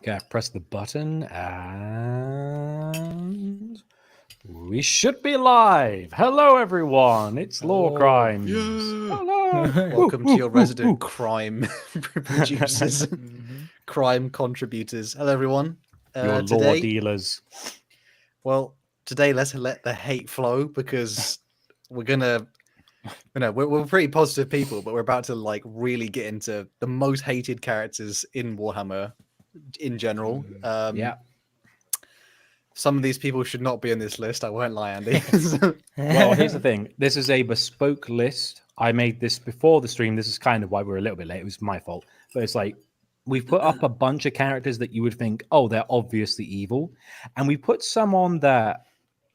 Okay, press the button and we should be live. Hello, everyone. It's Lorecrimes. Yeah. Hello. Welcome to your resident crime producers, crime contributors. Hello, everyone. Your Today, lore dealers. well, today let's let the hate flow because we're gonna, we're pretty positive people, but we're about to like really get into the most hated characters in Warhammer in general. Yeah. Some of these people should not be on this list. I won't lie, Andy. Well, here's the thing. This is a bespoke list. I made this before the stream. This is kind of why we're a little bit late. It was my fault. But it's like we've put up a bunch of characters that you would think, oh, they're obviously evil. And we put some on that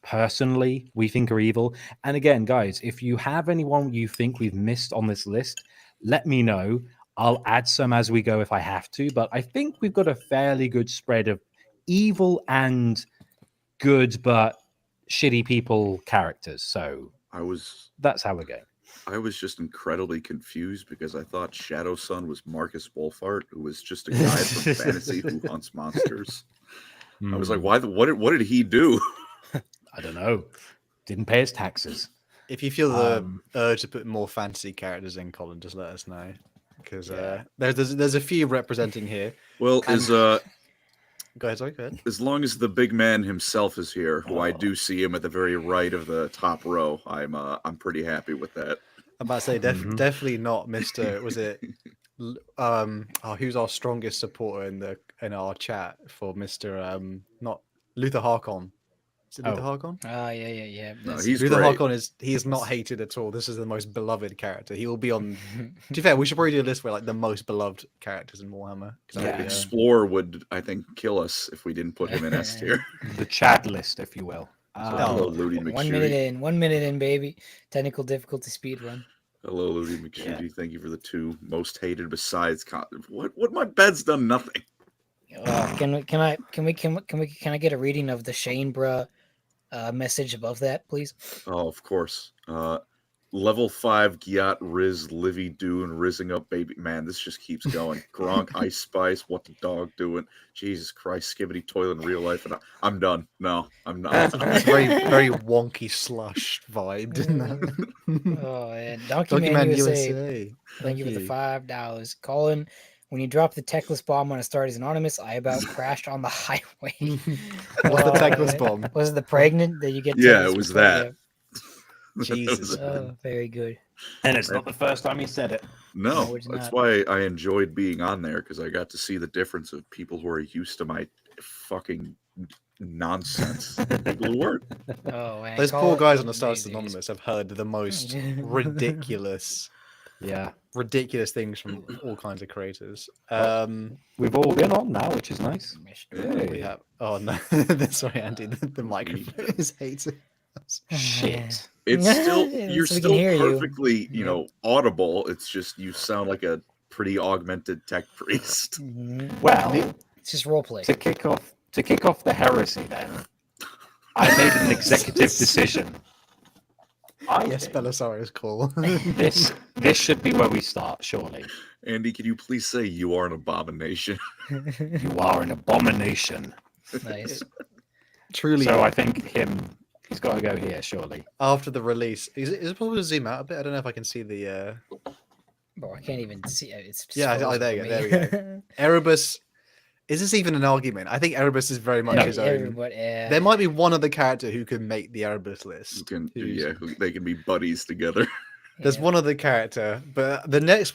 personally we think are evil. And again, guys, if you have anyone you think we've missed on this list, let me know. I'll add some as we go if I have to. But I think we've got a fairly good spread of evil and good but shitty people characters. So that's how we're going. I was just incredibly confused because I thought Shadow Sun was Marcus Wolfhart, who was just a guy from fantasy who hunts monsters. I was like, why? What did he do? I don't know. Didn't pay his taxes. If you feel the urge to put more fantasy characters in, Colin, just let us know because there's a few representing here. Well, Go ahead, sorry. Go ahead. as long as the big man himself is here, who I do see him at the very right of the top row, I'm pretty happy with that. I'm about to say definitely not Mr. Was it? Who's our strongest supporter in our chat for Mr. Not Luther Harkon. Is it Luther Harkon? Yeah. No, he's Luther great. Harkon he is not hated at all. This is the most beloved character. He will be on. To be fair, we should probably do a list where like the most beloved characters in Warhammer. Yeah. Explorer would, I think, kill us if we didn't put him in S tier. The Chad list, if you will. Hello, Ludi McShooty. 1 minute in, baby. Technical difficulty speed run. Hello, Ludi McShooty. Thank you for the 2 most hated besides. What my bed's done nothing. Can I get a reading of the Shane bruh message above that, please? Oh, of course. Level 5 Gyat, Riz, Livy, Dune, Rizzing Up, baby. Man, this just keeps going. Gronk, Ice Spice, what the dog doing? Jesus Christ, Skibbity Toilet in real life. And I'm done. No, I'm not. It's very, very wonky slush vibe, didn't it? Oh, and Donkey Man USA. Thank you for the $5. Colin, when you dropped the techless bomb on a start as anonymous, I about crashed on the highway. What's the techless bomb? Was it the pregnant that you get? Yeah, it was that. Jesus. Oh, very good. And it's not the first time he said it. No, that's why I enjoyed being on there, because I got to see the difference of people who are used to my fucking nonsense. People who weren't. Oh, man. Those poor guys on the Stars Anonymous have heard the most ridiculous things from all kinds of creators. We've all been on now, which is nice. We have. Oh no, sorry, Andy. The microphone is hating us. Shit. It's still you're So we still can hear perfectly, audible. It's just you sound like a pretty augmented tech priest. Well, it's just roleplay. To kick off the heresy, then I made an executive decision. Yes, Belisarius call. This should be where we start, surely. Andy, can you please say you are an abomination? You are an abomination. Nice. Truly. So I think he's got to go here, surely. After the release, is it possible to zoom out a bit? I don't know if I can see the. Bro, I can't even see it. It's just there you go. There we go. Erebus. Is this even an argument? I think Erebus is very much his own. There might be one other character who can make the Erebus list. They can be buddies together. There's one other character, but the next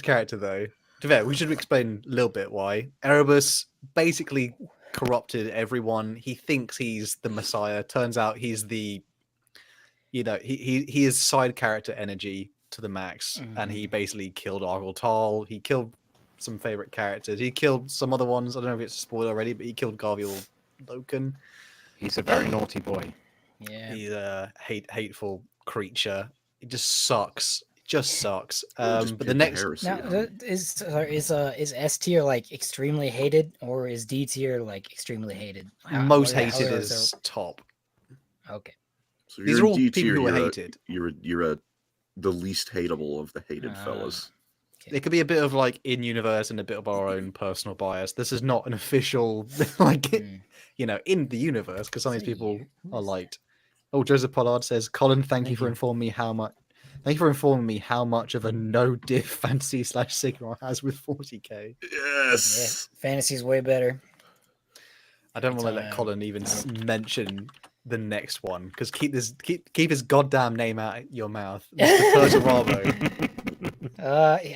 character though, to be fair, we should explain a little bit why. Erebus basically corrupted everyone. He thinks he's the Messiah. Turns out he's the, he is side character energy to the max, and he basically killed Argyle Tal. He killed some favorite characters. He killed some other ones. I don't know if it's a spoiler already, but he killed Garviel Loken. He's a very naughty boy. Yeah, He's a hateful creature. It just sucks. It just sucks. But the next is S tier like extremely hated, or is D tier like extremely hated? Most hated is top. Okay. So these are all people who are hated. You're the least hateable of the hated fellas. it could be a bit of like in universe and a bit of our own personal bias. This is not an official like in the universe because some of these people are liked. Oh, Joseph Pollard says, Colin, thank you for informing me how much. Thank you for informing me how much of a no diff fantasy / Sigmar has with 40k. Yes. Yeah, fantasy's way better. I don't want to let Colin even mention the next one because keep his goddamn name out your mouth, Mr. Perturabo.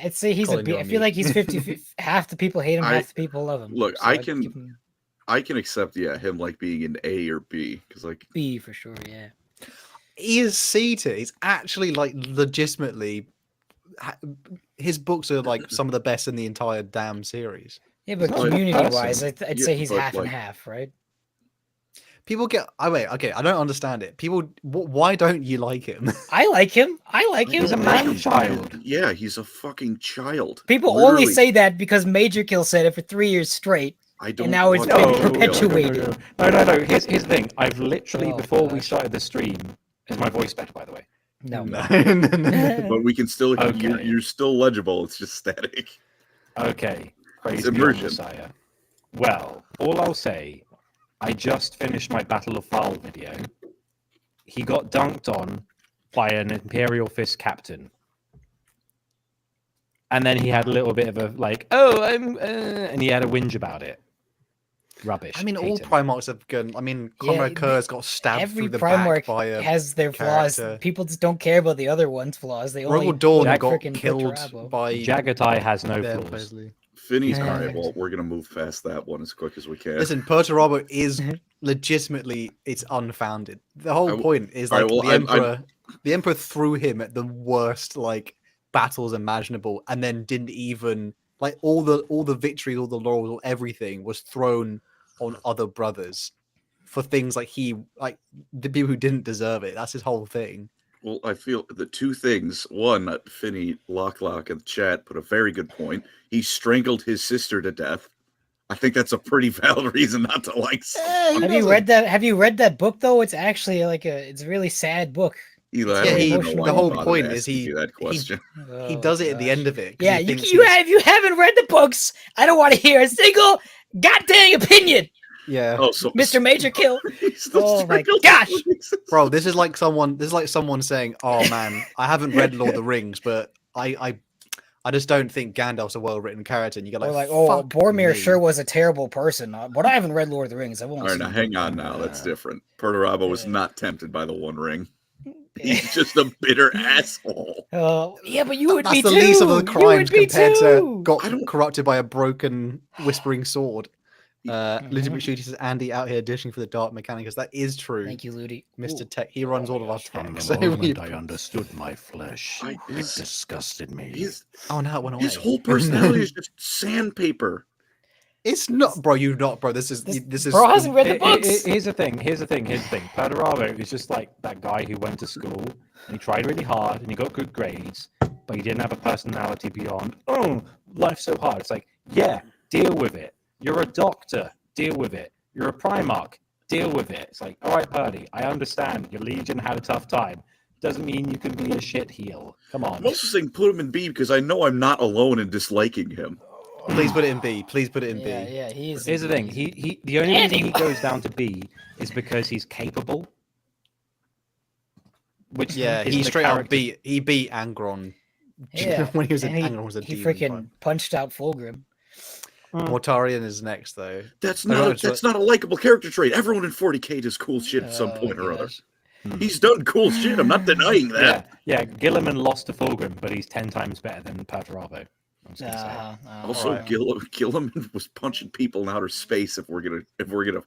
I'd say he's Colin, a B. you're I on feel mute. like he's 50. Half the people hate him, half the people love him. Look, So I I'd can- give him I can accept, him like being an A or B because like B for sure. Yeah. He is C tier. He's actually like legitimately. His books are like some of the best in the entire damn series. Yeah, but not a community-wise, person. I'd Yeah, say he's but, half and like- half, right? People get. I wait. Okay, I don't understand it. People, why don't you like him? I like him. I like him. He's a man-child. Yeah, he's a fucking child. People only Literally, say that because Major Kill said it for 3 years straight. I don't now it's want been to kill him. perpetuated. No. Here's the thing. I've literally, Oh, before we gosh. started the stream, is my voice better, by the way? No. But we can still. Okay. You're still legible. It's just static. Okay. Praise be immersion. on Messiah. Well, all I'll say, I just finished my Battle of Foul video. He got dunked on by an Imperial Fist captain. And then he had a little bit of a like, and he had a whinge about it. Rubbish. I mean, Hate all him. Primarchs have gone. I mean, Yeah, Conrad Kerr's got stabbed Every through the Primarch back by a. has their flaws. character. People just don't care about the other one's flaws. They only Rogal Dawn look at got frickin' killed Perturabo. by. Jagatai has no Ben flaws. Presley. Finney's Yeah. all right. Well, we're gonna move past that one as quick as we can. Listen, Perturabo is legitimately it's unfounded. The whole I- point is all like right, well, the Emperor threw him at the worst like battles imaginable, and then didn't even like all the victories, all the laurels, all everything was thrown on other brothers for things like the people who didn't deserve it. That's his whole thing. Well, I feel the two things. One, Finney Locklock in the chat put a very good point. He strangled his sister to death. I think that's a pretty valid reason not to like. Have you read that? Have you read that book though? It's actually it's a really sad book. Eli, Yeah, I don't he- know why the whole you bothered point is asking he- me that question. He Oh, does it at the gosh. end of it. 'cause Yeah, he you thinks you he's- have you haven't read the books. I don't want to hear a single goddamn opinion, Yeah, Oh, so Mr. Major Kill. he still Oh my strangled gosh! his sister. bro, this is like someone saying, "Oh man, I haven't read Lord of the Rings, but I just don't think Gandalf's a well-written character." And you go Or like, oh, "Fuck Boromir me." sure was a terrible person, but I haven't read Lord of the Rings. I won't. All right, see now it. hang on. Now that's different. Perturabo was Yeah. not tempted by the One Ring. He's just a bitter asshole. Yeah, but you would That's be the too. least of the You crimes would be compared to too. got I don't- corrupted by a broken whispering sword. Mhm. Lizzie McShooty says Andy out here dishing for the dark mechanicus. That is true. Thank you, Ludi. Mr. Ooh. Tech. He runs all of our From tech. the So moment I understood my flesh, I- it his- disgusted me. oh no, it went away. His whole personality is just sandpaper. It's not, bro. This is Bro hasn't read the books. Here's the thing. Perturabo is just like that guy who went to school and he tried really hard and he got good grades, but he didn't have a personality beyond, oh, life's so hard. It's like, yeah, deal with it. You're a doctor. Deal with it. You're a Primarch. Deal with it. It's like, all right, Purdy, I understand. Your Legion had a tough time. Doesn't mean you can be a shit heel. Come on. I'm also saying put him in B because I know I'm not alone in disliking him. Please put it in B. Please put it in Yeah, B. yeah, he is. Here's the thing. The only Andy- reason he goes down to B is because he's capable. Which Yeah, is he the straight up character- beat. He beat Angron. Yeah, when he was and Angron was a he demon. freaking punched out Fulgrim. Mortarion is next though. That's I know not it's that's not a likable character trait. Everyone in 40k does cool shit at some Oh, point or other. gosh. He's done cool shit. I'm not denying that. Yeah, Gilliman lost to Fulgrim, but he's 10 times better than Perturabo. I'm just gonna say. Also, Alright. Gilliman was punching people in outer space. If we're gonna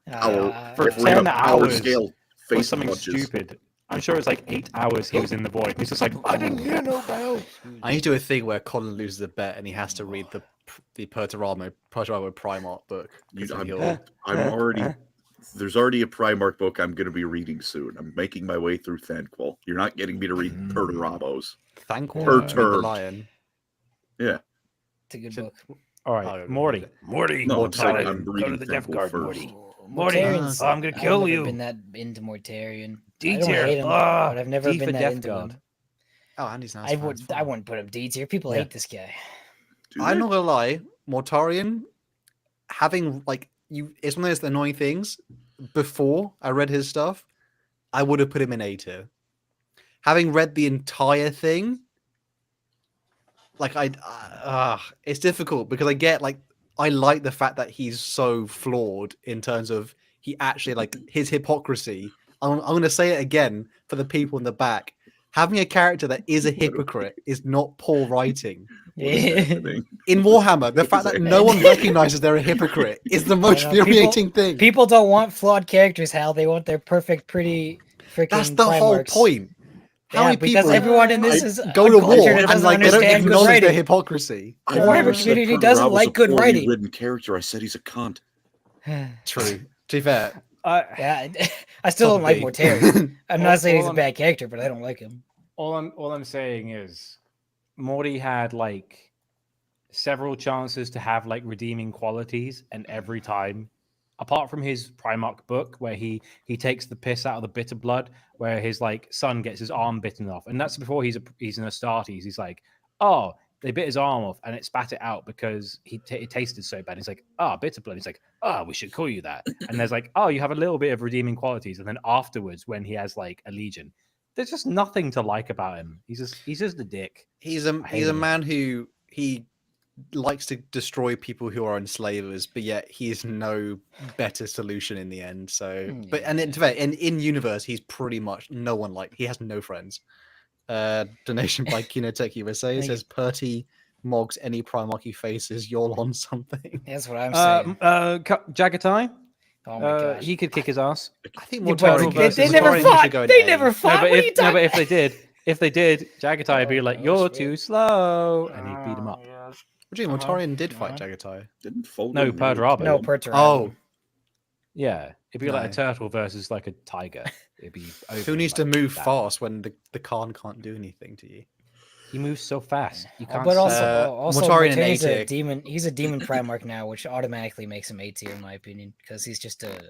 power For if we're gonna 10 power hours scale Or face something punches. stupid. I'm sure it's like 8 hours he was in the void. He's just like, I didn't hear no bell. I need to do a thing where Colin loses a bet and he has to read the Perturabo Primarch book. 'cause then I'm already. There's already a Primarch book I'm going to be reading soon. I'm making my way through Thanquol. You're not getting me to read Perturabos. Thankful Perturbed. the lion. Yeah. It's a good Should- book. All Oh, right, Morty. Morty. No, I'm saying Mortarion. I'm Go reading to the Death Thanquol Guard, first. Morty. Mortarian's- I'm gonna I've kill never you. Been that into Mortarian. D I don't tier. hate him, Ah, but I've never D for been that Death into Guard. him. Oh, Andy's nice. I wouldn't put him D tier. People Yeah. hate this guy. I'm not gonna lie, Mortarion, having it's one of those annoying things. Before I read his stuff, I would have put him in A tier. Having read the entire thing, it's difficult because I like the fact that he's so flawed in terms of he actually his hypocrisy. I'm going to say it again for the people in the back. Having a character that is a hypocrite is not poor writing. What is happening? In Warhammer, the fact that no one recognizes they're a hypocrite is the most infuriating thing. People don't want flawed characters, Hal. They want their perfect, pretty freaking. That's the whole point. How many because people everyone in this is go to war that and doesn't they don't understand good acknowledge their writing. hypocrisy? The Warhammer community doesn't like good writing. Written character. I said he's a cunt. True. To be fair, Yeah, I still don't like Mortarion. I'm not saying he's a bad character, but I don't like him. All I'm saying is, Morty had several chances to have redeeming qualities, and every time, apart from his Primarch book where he takes the piss out of the bitter blood, where his son gets his arm bitten off, and that's before he's an Astartes. He's like, oh, they bit his arm off and it spat it out because it tasted so bad. He's like, oh, bitter blood. He's like, oh, we should call you that. And there's oh, you have a little bit of redeeming qualities, and then afterwards, when he has a legion, there's just nothing to like about him. He's just a dick. he's a man who he likes to destroy people who are enslavers, but yet he is no better solution in the end. So, but and in universe, he's pretty much no one he has no friends. Donation by Kinotech USA says Purty mogs any Primarch he faces. You're on something. That's what I'm saying. Jagatai. Oh my gosh. He could kick his ass. I think they never fought. They never fought. But if they did, Jagatai would be like, "You're too slow," and he'd beat him up. What do you mean? Mortarion did fight Jagatai. Didn't fold. No, Perturabo. No, Perturabo. Oh, yeah. It'd be like a turtle versus a tiger. It'd be. Who needs to move fast when the Khan can't do anything to you? He moves so fast. You can't. But also Mortarion in Mortarion's A a demon. He's a demon Primarch now, which automatically makes him A tier, in my opinion, because he's just the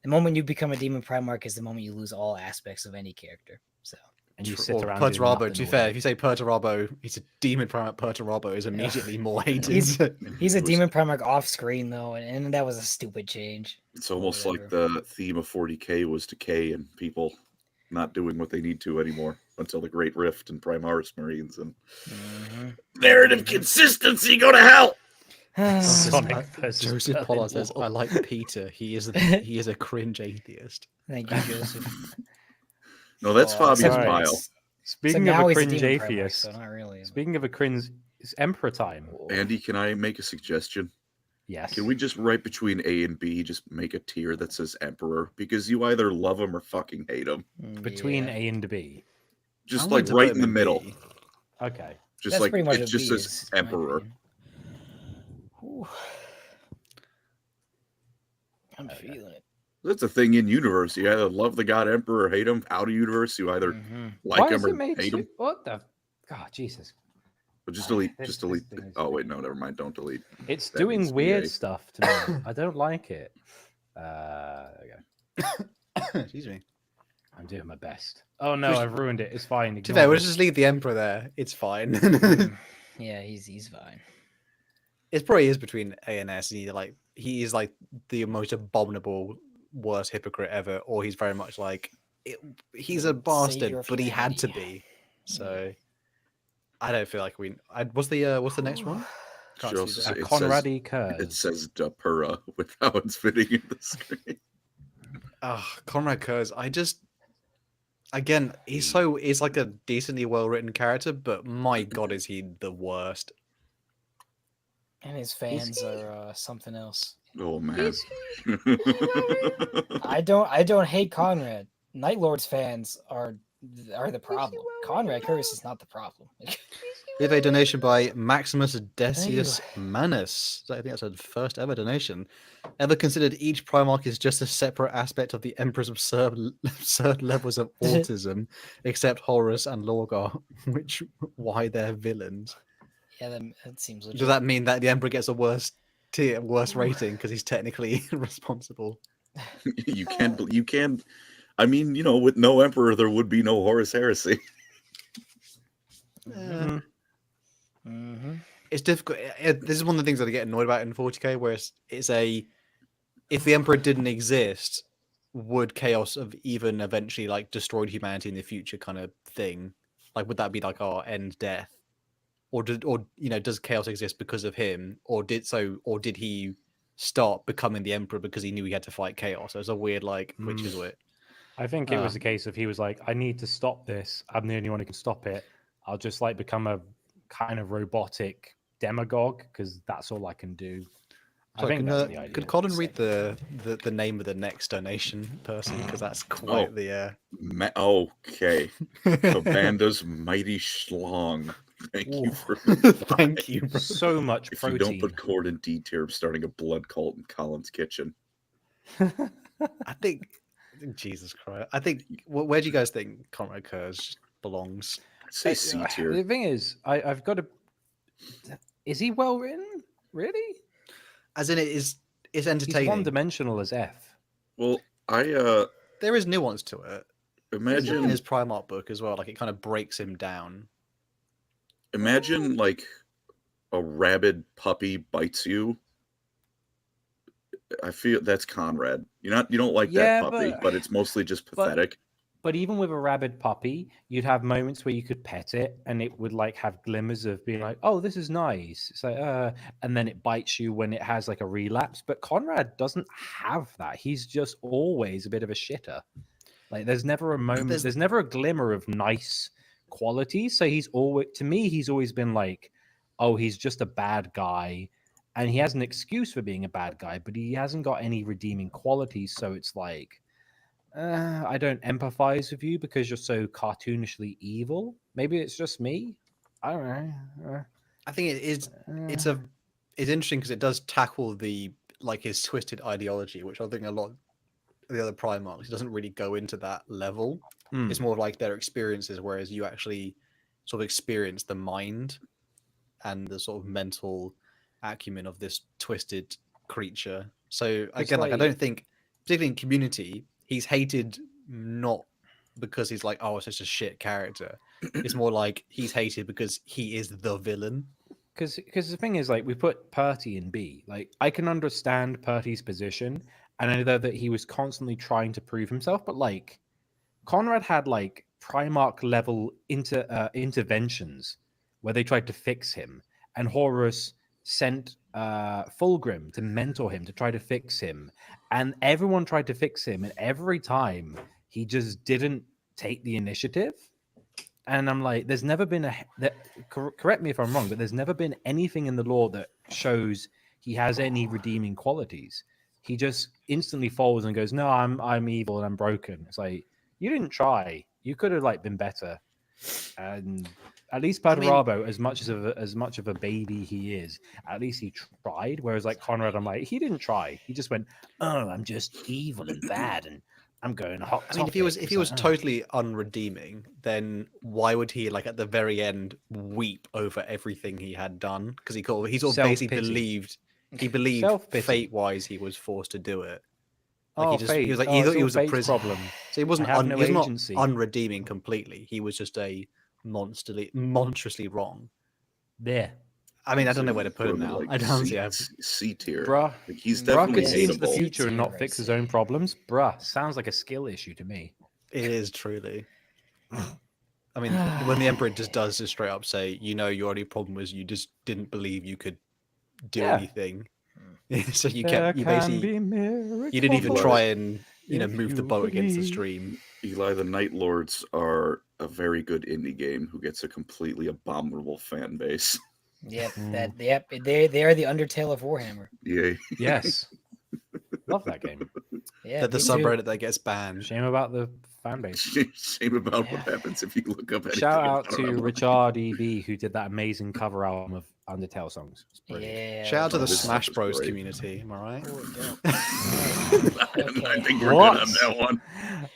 moment you become a demon Primarch is the moment you lose all aspects of any character. So. And you sit around. Perturabo, to be fair, if you say Perturabo, he's a demon Primarch. Perturabo is immediately more hated. He's a demon Primarch off screen though, and that was a stupid change. It's almost like the theme of 40k was decay and people not doing what they need to anymore until the Great Rift and Primaris Marines and narrative consistency. Go to hell. Joseph Pollard says, "I like Peter. He is a cringe atheist." Thank you, Joseph. No, that's Fabian's pile. Speaking of a cringe Primarch, atheist, so not really. speaking of a cringe, it's Emperor time. Andy, can I make a suggestion? Yes. Can we just right between A and B just make a tier that says Emperor? Because you either love him or fucking hate him. Between A and B. Just I want to right put in him the middle. B. Okay. Just That's pretty much it a just B says is, in my Emperor. opinion. I'm feeling it. That's a thing in universe. You either love the god Emperor or hate him. Out of universe, you either like Why him is it or made hate him. What the? God, Jesus. But just delete. This Just delete. thing is Oh wait, no, never mind. Don't delete. It's That doing needs to be weird A. stuff to me. I don't like it. There we go. Excuse me. I'm doing my best. Oh no, I've ruined it. It's fine. To be Ignore fair, we'll it. just leave the Emperor there. It's fine. Yeah, he's fine. It probably is between A and S. He is the most abominable, worst hypocrite ever, or he's very much he's a bastard, Savior of but he had to humanity. be. So I don't feel like what's the next one? Can't Sure, see so that. it Conradi It Kurz. says Dapura with how it's fitting in the screen. Conrad Kurz. He's like a decently well written character, but my god, is he the worst? And his fans are something else. Oh man. I don't hate Conrad. Night Lord's fans are the problem. Conrad Curtis is not the problem. We have a donation by Maximus Decius Manus. I think that's a first ever donation. Ever considered each Primarch is just a separate aspect of the Emperor's absurd levels of autism, except Horus and Lorgar, why they're villains? Yeah, that seems legit. Does that mean that the Emperor gets a worse rating because he's technically responsible? You can. I mean, with no Emperor, there would be no Horus Heresy. it's difficult. This is one of the things that I get annoyed about in 40k, where it's a if the Emperor didn't exist, would chaos have even eventually like destroyed humanity in the future kind of thing? Like, would that be like our end death? Or does chaos exist because of him? Or did he start becoming the Emperor because he knew he had to fight chaos? So it's a weird like which is it? I think it was a case of he was like, I need to stop this. I'm the only one who can stop it. I'll just like become a kind of robotic demagogue because that's all I can do. I think that's the idea. Could Colin read the name of the next donation person? Because that's quite okay. Cabanda's Mighty Schlong. Thank you for Thank you. Bro. So much if protein. you don't put Cord in D tier, I'm starting a blood cult in Colin's kitchen. I think Jesus Christ. I think where do you guys think Conrad Kurz belongs? I'd say C tier. The thing is, I've got to. Is he well written? Really? As in, it's He's entertaining. one-dimensional as F. Well, There is nuance to it. imagine In his Primarch book as well, like it kind of breaks him down. Imagine like a rabid puppy bites you. I feel that's Conrad. You don't like Yeah, that puppy, but it's mostly just but- pathetic. But even with a rabid puppy, you'd have moments where you could pet it and it would like have glimmers of being like, oh, this is nice. It's like, and then it bites you when it has like a relapse. But Conrad doesn't have that. He's just always a bit of a shitter. Like there's never a moment, there's never a glimmer of nice qualities. So he's always been like, oh, he's just a bad guy. And he has an excuse for being a bad guy, but he hasn't got any redeeming qualities. So it's like, I don't empathize with you because you're so cartoonishly evil. Maybe it's just me. I don't know. I think it is. It's interesting because it does tackle his twisted ideology, which I think a lot of the other Primarchs doesn't really go into that level. It's more like their experiences, whereas you actually sort of experience the mind and the sort of mental acumen of this twisted creature. So again, I don't think, particularly in Community, he's hated not because he's like, oh, it's just a shit character. It's more like he's hated because he is the villain. Because the thing is, like, we put Purty in B. Like, I can understand Purty's position, and I know that he was constantly trying to prove himself. But like, Conrad had like Primarch level interventions where they tried to fix him, and Horus sent Fulgrim to mentor him to try to fix him, and everyone tried to fix him, and every time he just didn't take the initiative. And I'm like, there's never been correct me if I'm wrong, but there's never been anything in the lore that shows he has any redeeming qualities. He just instantly falls and goes, no, I'm evil and I'm broken. It's like, you didn't try. You could have like been better. And at least Padarabo, as much of a baby he is, at least he tried. Whereas like Conrad, I'm like, he didn't try. He just went, oh, I'm just evil and bad, and I'm going hot. I mean, if he was totally unredeeming, then why would he like at the very end weep over everything he had done? Because he sort of basically believed fate-wise he was forced to do it. Like he was like he was a prisoner. Problem. So he wasn't no he was not agency. unredeeming completely. He was just a monstrously wrong. There. I mean, I don't know where to put him now. Like I don't C tier. Bruh. Like, he's Bruh definitely could see into the hateable. future and not fix his own problems. Bruh, sounds like a skill issue to me. It is truly. I mean, when the Emperor just does just straight up say, your only problem was you just didn't believe you could do anything. So you didn't even try and move the boat against the stream. Eli, the Night Lords are a very good indie game who gets a completely abominable fan base. Yep, they are the Undertale of Warhammer. Yeah. Yes. Love that game. Yeah, The subreddit that gets banned. Shame about the fan base. Shame about what happens if you look up anything. Shout out to Richard EB who did that amazing cover album of Undertale songs. It's brilliant. Yeah. Shout out to the This Smash was Bros great. community. Am I right? I think we're What? good on that one.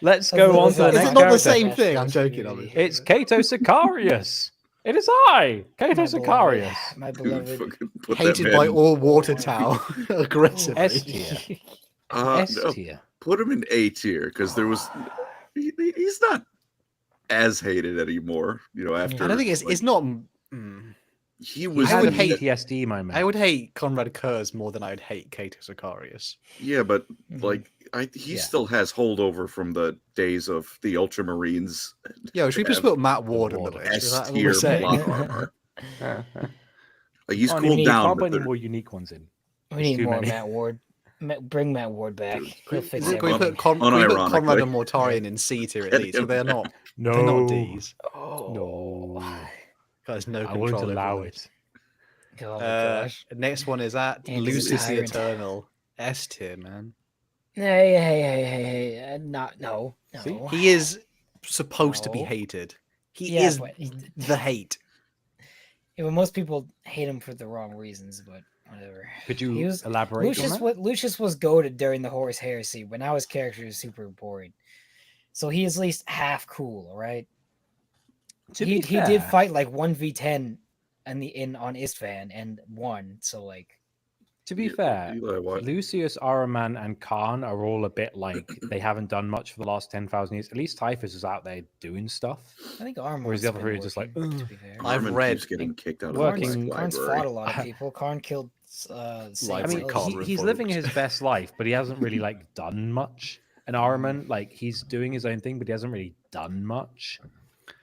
Let's go on to the Is next it not the character. same thing? I'm joking, obviously. It's Kato Sicarius. It is I, Kato Sicarius. My Dude, beloved. fucking put that Hated man by in- all water tower aggressively. S tier. S no, tier. put him in A tier because there was he's not as hated anymore. After I don't think it's not. he He was. had would a hate- PTSD moment. I would hate Conrad Kurz more than I'd hate Cato Sicarius. Yeah, but Mhm. like he Yeah. still has holdover from the days of the Ultramarines. Yo, should we just Have put Matt Ward in the Ward. list? Is that what S-tier we're saying? plot armor. Like, he's Oh, cooled you down, can't but put any they're- more unique ones in. We There's need too more many. Matt Ward. Bring Matt Ward back. Dude, He'll fix Can we everything. put, can we put Conrad Unironically. and Mortarion in C tier at Get least? So him they're back. not Ds. Oh, No. Guys, no I control. won't over allow them. it. oh my gosh. Next one is at And he's a Lucius the tyrant. Eternal. S tier, man. Hey. Not, no. See? He is supposed to be No. hated. He Yeah, is but the hate. yeah, well, most people hate him for the wrong reasons, but whatever. Could He you was- elaborate on that? Lucius was goated during the Horus Heresy, but now his character is super boring. So he is at least half cool, all right? To He be did fair- fight like 1v10 on Istvan and won. So like To be Yeah, fair, Eli, what? Lucius, Araman, and Khan are all a bit like they haven't done much for the last 10,000 years. At least Typhus is out there doing stuff. I think Armor. Whereas the other three are just like, to "Ugh." be fair. I've Armin read- keeps getting kicked out of working- the Karn's library. fought a lot of people. Karn killed Library I mean, Carver he's and living Forks. his best life, but he hasn't really like done much. And Araman, like he's doing his own thing, but he hasn't really done much.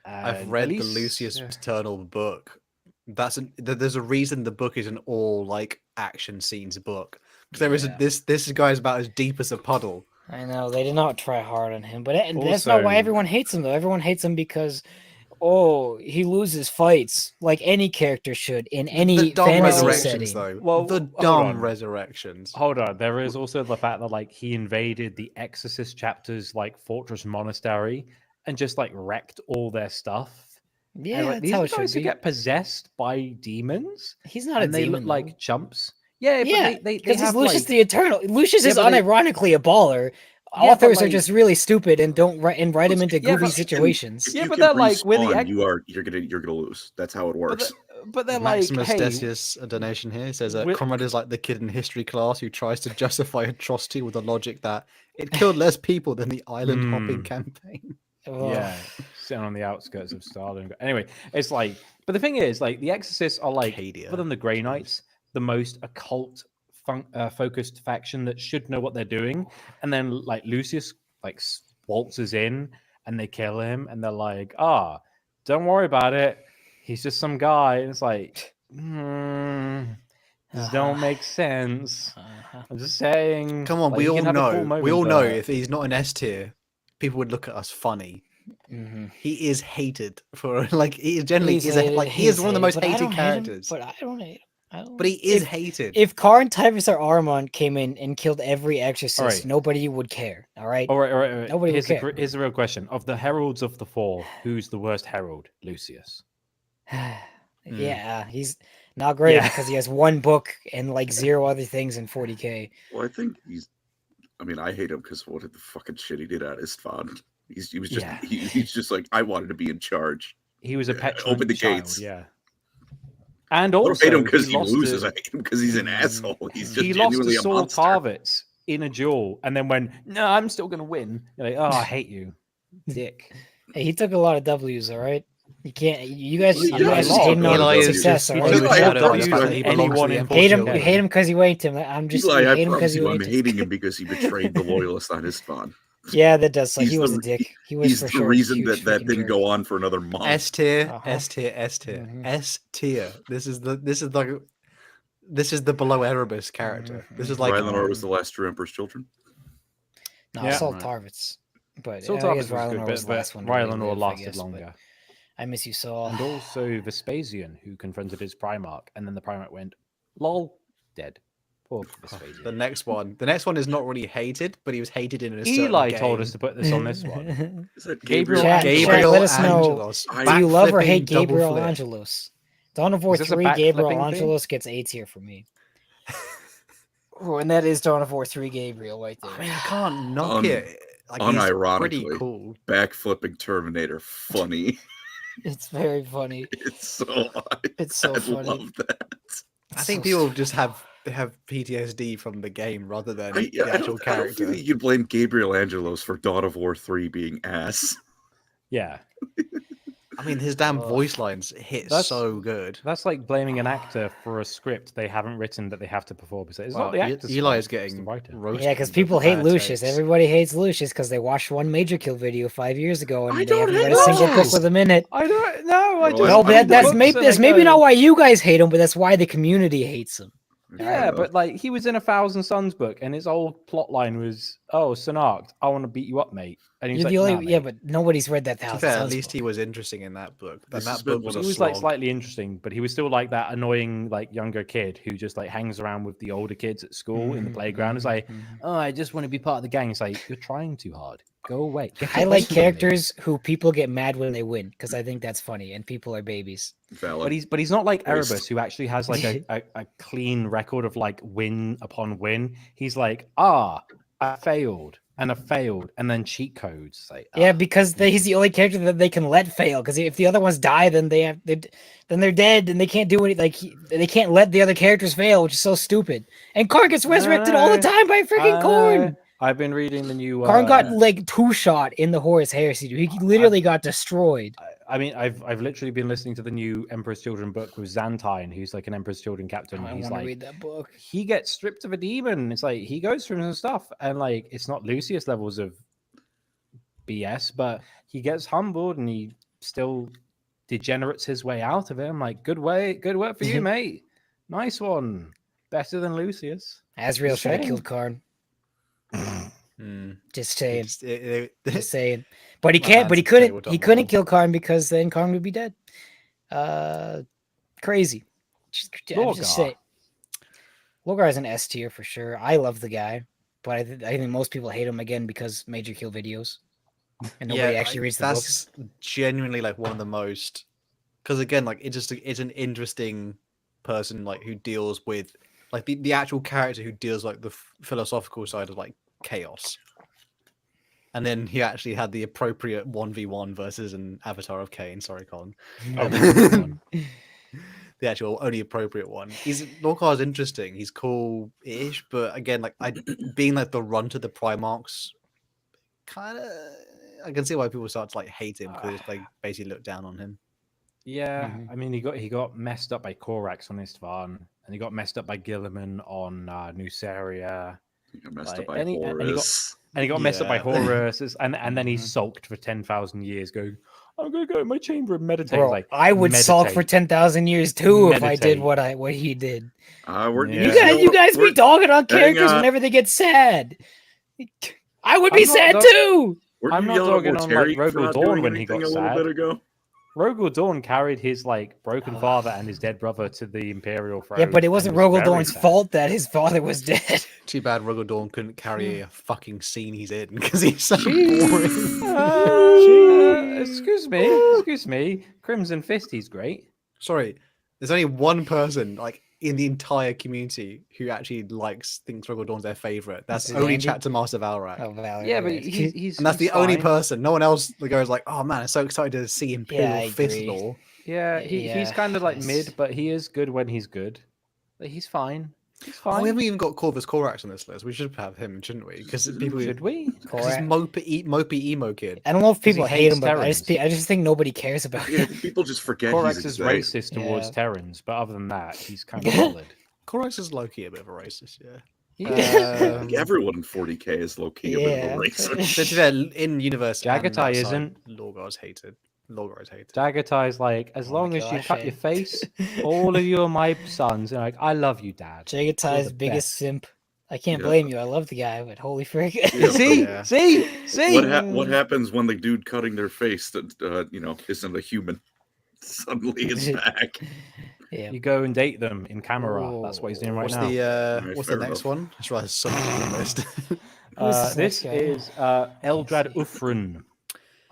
I've And read at the least- Lucius yeah. Eternal book. There's a reason the book is an all like action scenes book. Because there is Yeah. this guy is about as deep as a puddle. I know they did not try hard on him, but that's not why Also- everyone hates him though. Everyone hates him because he loses fights like any character should in any The dumb fantasy resurrections, setting. though. Well, the hold dumb on. resurrections. Hold on, there is also the fact that like he invaded the Exorcist chapter's like fortress monastery and just like wrecked all their stuff. Yeah, And, like, that's these how are it should guys who be. get possessed by demons, He's not and a they demon. look like chumps. Yeah, yeah, but they because he's have Lucius like, the Eternal. Lucius Yeah, is but they- unironically a baller. Yeah, but, Authors are like- just really stupid and don't write him into Yeah, goofy but- situations. If Yeah, you but can they're like, with the respawn, ex- you're gonna lose. That's how it but, works. but they're like, Maximus hey, Decius, a donation here, says Wi- Conrad is like the kid in history class who tries to justify atrocity with the logic that it killed less people than the island hopping Hmm. campaign. Ugh. yeah, sitting on the outskirts of Stalin. Anyway, it's like, but the thing is, like, the Exorcists are like, Acadia. other than the Grey Knights, the most occult focused faction that should know what they're doing. And then like Lucius like waltzes in and they kill him, and they're like, don't worry about it. He's just some guy. And it's like, this don't make sense. Uh-huh. I'm just saying. Come on, like, we you all can have a cool know. We all moment, know but- if he's not an S tier, people would look at us funny. Mhm. He is hated for like he generally He's is a, hated, like he is he's one of the most but I hated don't hate him, characters. but I don't hate him. I don't- But he is if, hated. If Karn, Typhus, or Armand came in and killed every exorcist, Alright. nobody would care. All right. All right. Nobody would here's, care. here's the real question. Of the heralds of the four, who's the worst herald? Lucius. Yeah, he's not great Yeah. because he has one book and like 0 other things in 40k. Well, I think he's. I mean, I hate him because what the fucking shit he did at Istvan. He was just Yeah. he's just like, I wanted to be in charge. He was a Yeah, petulant open the child, gates. yeah. And I don't also, hate him because he lost loses. to- I hate him because he's an asshole. He's just he lost genuinely to a Saul monster. Tarvitz in a duel, and then went, "No, I'm still gonna win." You're like, "Oh, I hate you, dick." Hey, he took a lot of W's. All right. You can't. You guys. Well, You yeah, guys he just hating lost. on Eli is success. just- All he right. took Eli, a I shadow thought on the you fact were that he anyone belongs to the in Emperor Hate him. Children. You hate him because he wanked him. I'm just. Eli, you I hate him promise because he you, I'm wanked him. hating him because he betrayed the loyalist on Istvan. Yeah, that does. Like He's he was the- a dick. He was He's for the sure. a reason huge that freaking didn't jerk. go on for another month. S tier, Uh-huh. S tier, S tier, Mhm. S tier. This is the below Erebus character. This is like Rylanor was the last true Emperor's children. No, Yeah. Saul Right. Tarvitz. But Saul I Tarvitz guess was good, Rylanor was the but last one. to really Rylanor live, I lasted guess, but longer. I miss you, Saul. And also Vespasian, who confronted his Primarch, and then the Primarch went, "Lol, dead." Poor Vespasian. the next one. The next one is not really hated, but he was hated in a certain Eli game. told us to put this on this one. Is that Gabriel- Gabriel? Chat, Gabriel let us know. Angelos. I- Do you love or hate Backflipping double Gabriel flip. Angelos? Dawn of War Is this a 3, Gabriel backflipping thing? Angelos gets A tier for me. Oh, and that is Dawn of War 3 Gabriel right there. I mean, I can't knock Un- it. Like, he's pretty unironically. cool. Backflipping Terminator, funny. It's very funny. It's so. It's so I funny. love that. I think So people just have PTSD from the game rather than I, the I actual don't feel character. like you'd blame Gabriel Angelos for Dawn of War 3 being ass. Yeah. I mean, his damn voice lines hit That's- so good. That's like blaming an actor for a script they haven't written that they have to perform. It's Well, not the actor's Eli fault, is it's the getting writer. roasted. Yeah, because for people hate bad Lucius. takes. Everybody hates Lucius because they watched one Major Kill video 5 years ago and I they haven't don't read hate a single book Lucius! with him in it. I don't know. I Well, just I- No, I'm but that's books maybe and I maybe go, not why you guys hate him, but that's why the community hates him. Yeah, but like he was in a Thousand Suns book, and his whole plot line was, "Oh, Sonarked, I want to beat you up, mate." And he's You're like, the only "Nah, yeah, mate." but nobody's read that To be Thousand fair, at Sons least book. he was interesting in that book. And This has that been book was one a He was slog. like slightly interesting, but he was still like that annoying, like younger kid who just like hangs around with the older kids at school in the playground. It's like, oh, I just want to be part of the gang. It's like you're trying too hard. Go away. Get I away like from me. characters who people get mad when they win because I think that's funny and people are babies. Valid. But he's not like Waste. Erebus, who actually has like a clean record of like win upon win. He's like, I failed and I failed, and then cheat codes. It's like, Yeah, because he's the only character that they can let fail. Because if the other ones die, then then they're dead and they can't do any. Like they can't let the other characters fail, which is so stupid. And Karn gets resurrected all the time by freaking Korn. I've been reading the new. Karn got like two shot in the Horus Heresy. Dude. He literally got destroyed. I mean, I've literally been listening to the new Emperor's Children book with Xantine, who's like an Emperor's Children captain. I He's want to like, read that book. he gets stripped of a demon. It's like he goes through some stuff, and like it's not Lucius levels of BS, but he gets humbled and he still degenerates his way out of it. I'm like, good work for you, mate. Nice one. Better than Lucius. Asriel Just should have saying. killed Karn. Just saying. It's- Just saying. But he My can't. But he man's a couldn't. tabletop He couldn't model. kill Karn because then Karn would be dead. Crazy. I'm just Lorgar. saying. Lorgar is an S tier for sure. I love the guy, but I think most people hate him again because Major Kill videos, and nobody actually reads the books. That's genuinely like one of the most, because again, like it's an interesting person like who deals with like the actual character who deals like the philosophical side of like chaos. And then he actually had the appropriate 1v1 versus an Avatar of Cain. Sorry, Colin. Oh, the The actual only appropriate one. Lorcar is interesting. He's cool-ish, but again, like being like the run to the Primarchs, kind of. I can see why people start to like hate him because they basically look down on him. Yeah, Mhm. I mean, he got messed up by Korax on Istvan, and he got messed up by Gilliman on Nuceria, He got messed like, up by and he Horus. got messed up by Yeah. Horus, and then he Mhm. sulked for 10,000 years, going, "I'm gonna go in my chamber and meditate." Bro, Like, I would sulk for meditate. 10,000 years too if I did Meditate. what he did. We're, Yeah. You guys be dogging on characters on. whenever they get sad. I would I'm be not sad dog- too. We're I'm not dogging on, like, Rogel Dawn when he got a little sad. bit ago. Rogel Dawn carried his like broken father and his dead brother to the Imperial throne. Yeah, but it and wasn't was Rogel very Dorn's sad. fault that his father was dead. Too bad Ruggle couldn't carry a fucking scene he's in because he's so boring. Excuse me. Crimson Fist, he's great. Sorry, there's only one person like in the entire community who actually thinks Ruggle Dawn's their favorite. That's Is it only Andy? Chapter Master Valrak. Oh, Valerie. Yeah, but right. he's And that's he's the only fine. person. No one else goes like, "Oh man, I'm so excited to see Imperial I Fist agree. Lore." Yeah, he's Yeah, kind of like it's- mid, but he is good when he's good. Like, he's fine. He's Oh, fine. we haven't even got Corvus Corax on this list. We should have him, shouldn't we? Because people, Should we? because he's mopey emo kid. I don't know if he people hate hates him, but I Terrans. just think nobody cares about Yeah, him. people just forget Corax he's is exists. racist towards Yeah. Terrans, but other than that, he's kind of solid. Corax is low-key a bit of a racist, yeah. I think everyone in 40k is low key a bit of a Yeah. So racist. to be fair, in universe, and Jagatai outside, isn't. Lorgar's hated. Lorgar is hated. Dagatai's like, as Oh my long as you gosh, cut your face, all of you are my sons. And like, I love you, Dad. You're Jagatai's the biggest best. simp. I can't Yeah. blame you. I love the guy, but holy frick. Yeah, See, Yeah. see. What happens when the dude cutting their face that isn't a human suddenly is back? Yeah. You go and date them in camera. That's what he's doing right What's now. Alright, what's the fair next enough. one? That's right, something on the list. Who's this This next guy? is Eldrad Ufrun.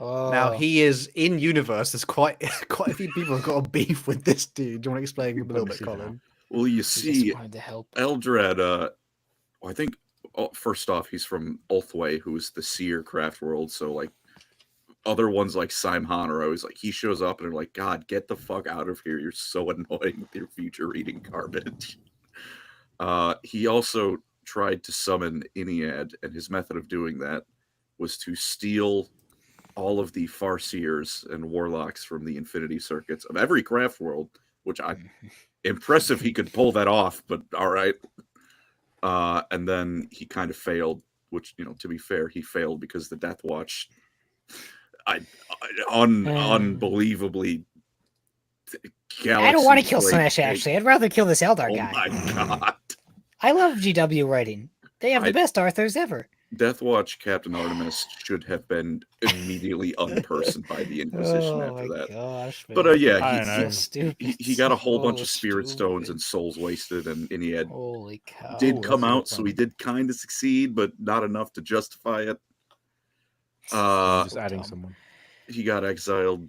Oh, Now he is in universe. There's quite a few people have got a beef with this dude. Do you want to explain a little bit, see that. Colin? Well, you he just see, wanted to help. Eldrad, I think first off, he's from Ulthway, who is the seer craft world. So like other ones like Simon are always like he shows up and they're like, God, get the fuck out of here. You're so annoying with your future reading garbage. He also tried to summon Iniad, and his method of doing that was to steal all of the Farseers and Warlocks from the Infinity Circuits of every craft world, which impressive he could pull that off, but all right. And then he kind of failed, which, to be fair, he failed because the Death Watch, unbelievably. I don't want to kill Slanesh, actually. I'd rather kill this Eldar guy. Oh my god. I love GW writing. They have the best Arthurs ever. Death Watch Captain Artemis should have been immediately unpersoned by the Inquisition after that. Gosh, but he got a whole bunch of Spirit Stones and Souls Wasted, and he had holy cow. Did come out, so he did kind of succeed, but not enough to justify it. Just adding someone. He got exiled.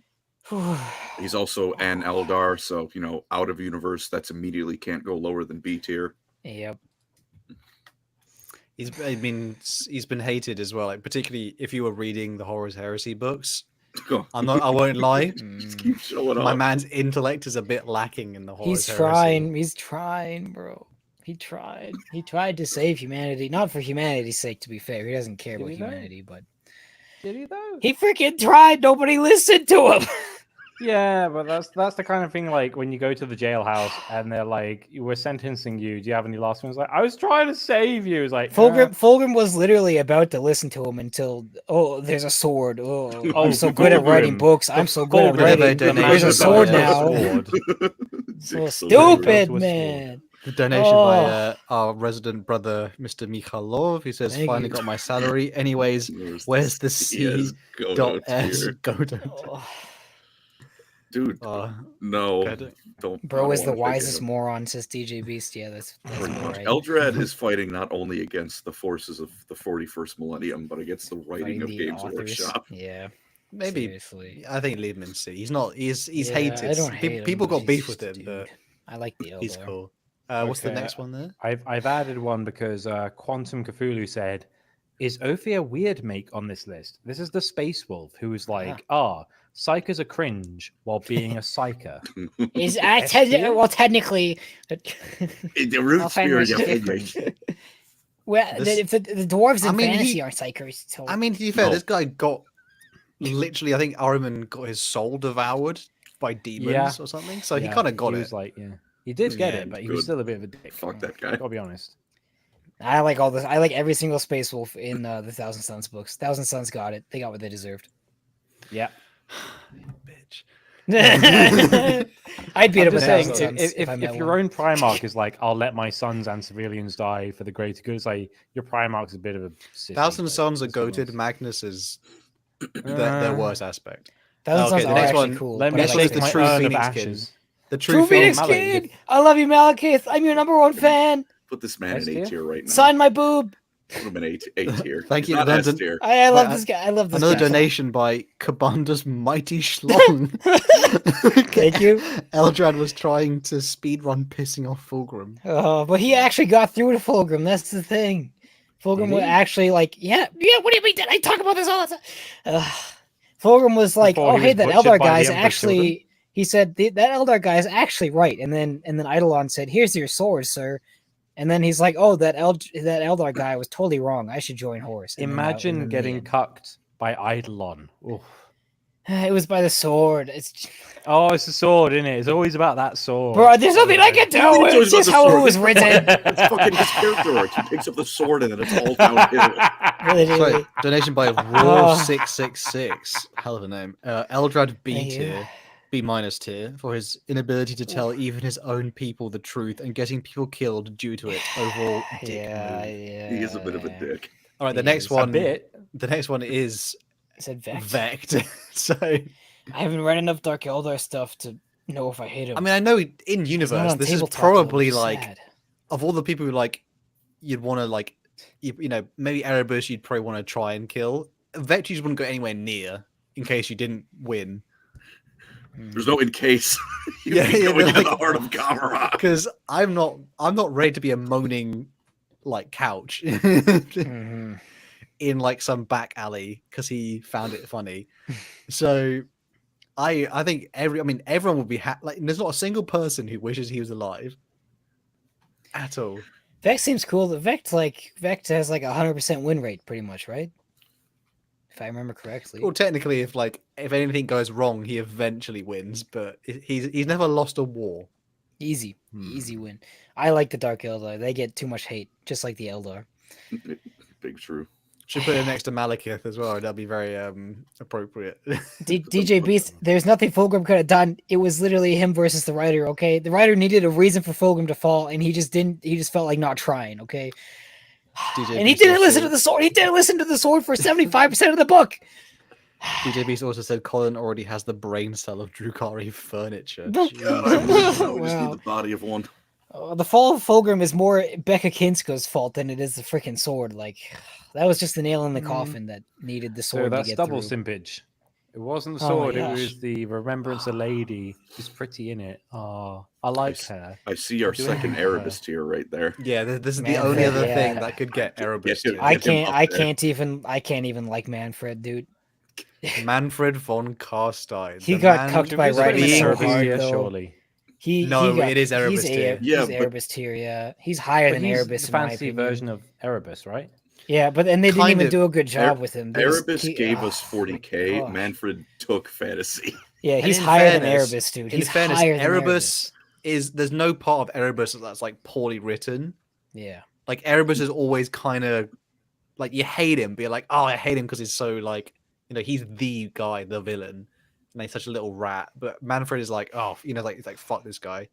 He's also an Eldar, so out of universe, that's immediately can't go lower than B tier. Yep. He's been hated as well, like particularly if you were reading the Horus Heresy books. I won't lie. Just keep showing My up. man's intellect is a bit lacking in the Horus He's Heresy. He's trying, bro. He tried to save humanity, not for humanity's sake, to be fair. He doesn't care about humanity, but did he though? He freaking tried. Nobody listened to him. Yeah, but that's the kind of thing, like when you go to the jailhouse and they're like, "We're sentencing you. Do you have any last ones?" Like, I was trying to save you. It's like Fulgrim was literally about to listen to him until, there's a sword. I'm so good at writing books. I'm so good at writing. There's a sword now. So stupid, man. The donation by our resident brother, Mr. Mikhailov, who says, finally got my salary. Anyways, where's the C.S. Godot? Dude, no. Don't. Bro is the wisest moron, says DJ Beast. Yeah, that's right. Eldrad is fighting not only against the forces of the 41st millennium, but against the writing of Games Workshop. Yeah. Maybe. Seriously. I think leave him in C. He's not. He's hated. I don't hate People him, got beef with him, but I like the Eldar. he's cool. What's the next one there? I've added one because Quantum Cthulhu said, "Is Ophir weird make on this list? This is the Space Wolf who is like, psychers are cringe while being a psyker." Is technically the root spirit of well, the dwarves in fantasy are psychers. So... I mean, to be fair, this guy got literally. I think Ahriman got his soul devoured by demons or something. So he kind of got it. He was like, he did get it, but he was still a bit of a dick. Fuck that guy. I'll be honest. I like all this. I like every single Space Wolf in the Thousand Sons books. Thousand Sons got it. They got what they deserved. Yeah. Bitch. I'd beat up a saying, Thousand Sons if your own Primarch is like, "I'll let my sons and civilians die for the greater good," it's like your Primarch's a bit of a sissy, Thousand Sons are goated. Magnus is their worst aspect. Thousand Sons the are next actually one. cool. Let me Next one is shake the my true urn of Phoenix ashes. King. The True Phoenix King. I love you, Malekith. I'm your #1 fan. Put this man in A tier right now. Sign my boob. Put him in A tier. Thank you, Not London. S tier. I love this guy. I love this Another guy. donation by Kabanda's Mighty Schlong. Thank you. Eldrad was trying to speedrun pissing off Fulgrim. Oh, but he actually got through to Fulgrim. That's the thing. Fulgrim was actually like, yeah. What do you mean? Did I talk about this all the time? Fulgrim was like, oh, hey, that Eldar guy's actually. He said that Eldar guy is actually right, and then Eidolon said, "Here's your sword, sir." And then he's like, "Oh, that Eldar guy was totally wrong. I should join Horus." And Imagine getting cucked by Eidolon. Oof. It was by the sword. It's the sword, isn't it? It's always about that sword. Bro, there's nothing I can do. It's just how it was written. It's fucking his character arc. He picks up the sword and then it's all downhill. So, donation by Raw666. Hell of a name. Eldrad B tier. B- tier for his inability to tell even his own people the truth and getting people killed due to it. Overall, dick move. He is a bit of a dick. All right, the next one. The next one is I said Vect. Vect. So I haven't read enough Dark Eldar stuff to know if I hate him. I mean, I know in universe this is probably like of all the people who like you'd want to like you know maybe Erebus you'd probably want to try and kill. Vect you just wouldn't go anywhere near in case you didn't win. There's no in case you go into the heart of Gamarok. Because I'm not ready to be a moaning like couch in like some back alley because he found it funny. So I think everyone would be like there's not a single person who wishes he was alive at all. Vect seems cool. Vect has like 100% win rate pretty much, right? if I remember correctly. Well, technically, if anything goes wrong, he eventually wins, but he's never lost a war. Easy win. I like the Dark Eldar. They get too much hate, just like the Eldar. Big true. Should put him next to Malekith as well. That'd be very appropriate. DJ Beast, there's nothing Fulgrim could have done. It was literally him versus the writer. Okay, the writer needed a reason for Fulgrim to fall, and he just didn't. He just felt like not trying. Okay, DJ and he Beast didn't also- listen to the sword. He didn't listen to the sword for 75% of the book. DJ Beast also said Colin already has the brain cell of Drukari furniture. No. Jeez. I just Wow. need the body of one. The fall of Fulgrim is more Becca Kinsko's fault than it is the freaking sword. Like, that was just the nail in the coffin that needed the So sword to that's get double through. simpage. It wasn't the Oh my sword, it gosh. was the Remembrancer lady. She's pretty in it. Oh, I like her. I see our Doing second her. Erebus tier right there. Yeah, this is the Man, only other yeah. thing that could get Erebus. Get to him- I Get him can't. up I there. can't even like Manfred, dude. Manfred von Karstein. He the got man cucked by who's writing being- so Erebus hard, tier, though. surely. No, got, it is Erebus he's tier. Yeah, he's but- Erebus tier. Yeah, he's higher But than he's Erebus the in my fancy opinion. version of Erebus, right? Yeah, but and they didn't Kind even of. do a good job with him. They just Erebus keep- gave oh us 40k. gosh. Manfred took fantasy. Yeah, And he's in higher than fairness- Erebus, dude. In He's fairness, higher than Erebus is there's no part of Erebus that's like poorly written. Yeah. Like Erebus is always kind of like you hate him, but you're like, oh, I hate him because he's so like, he's the guy, the villain, and he's such a little rat. But Manfred is like, oh, like he's like fuck this guy.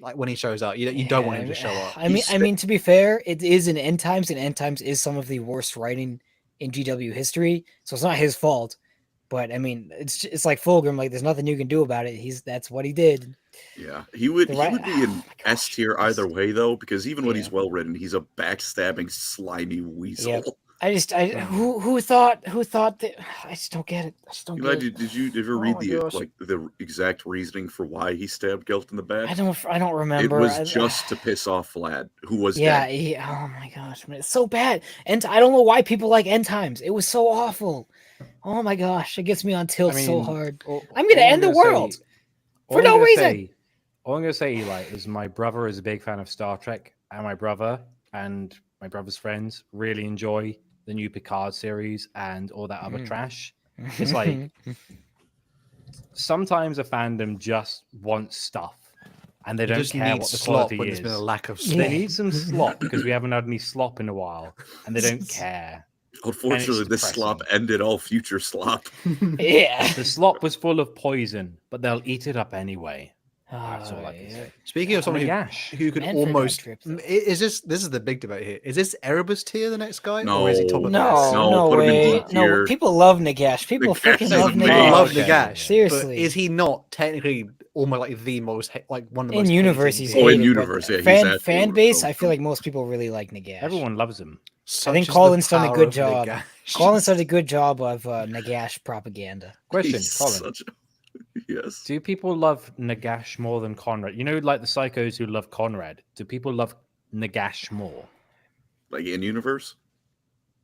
Like when he shows up, you don't want him to show up. I mean, to be fair, it is in End Times, and End Times is some of the worst writing in GW history, so it's not his fault. But I mean, it's like Fulgrim. Like, there's nothing you can do about it. That's what he did. Yeah, he would The be right- in oh my gosh, S tier either way though, because even when Yeah. he's well written, he's a backstabbing, slimy weasel. Yep. Who thought that? I just don't get it. I just don't Eli, get it. did you ever Oh read my the gosh. the exact reasoning for why he stabbed Gelt in the back? I don't It remember. was just to piss off Vlad, who was Yeah, dead. oh my gosh, man, it's so bad. And I don't know why people like End Times. It was so awful. Oh my gosh, it gets me on tilt so hard. I'm gonna end the world for no reason. All I'm gonna say, Eli, is my brother is a big fan of Star Trek, and my brother and my brother's friends really enjoy the new Picard series and all that other trash. It's like sometimes a fandom just wants stuff, and they You don't just care need what the slop quality when is. there's been a lack of Yeah. slop. They need some slop because we haven't had any slop in a while, and they don't care. Unfortunately, this slop ended all future slop. Yeah. The slop was full of poison, but they'll eat it up anyway. That's all I can say. Speaking of someone Nagash. who could Manfred got almost tripped, though. is this is the big debate here. Is this Erebus tier the next guy, No. or is he top of No, this? No, no put him in way. D No, tier. people love Nagash. People Nagash freaking is love amazing. People Nagash. love Okay. Nagash. Seriously. But is he not technically almost like the most like one of the In most universe, hated he's people? Oh, in hated, but universe, yeah, he's fan absolutely base. so I feel cool. like most people really like Nagash. Everyone loves him. Such think is the Colin's done a power good of job. Nagash. Colin's done a good job of Nagash propaganda. Question, He's Colin. such a- Yes. Do people love Nagash more than Conrad? You know, like the psychos who love Conrad. Do people love Nagash more? Like in universe?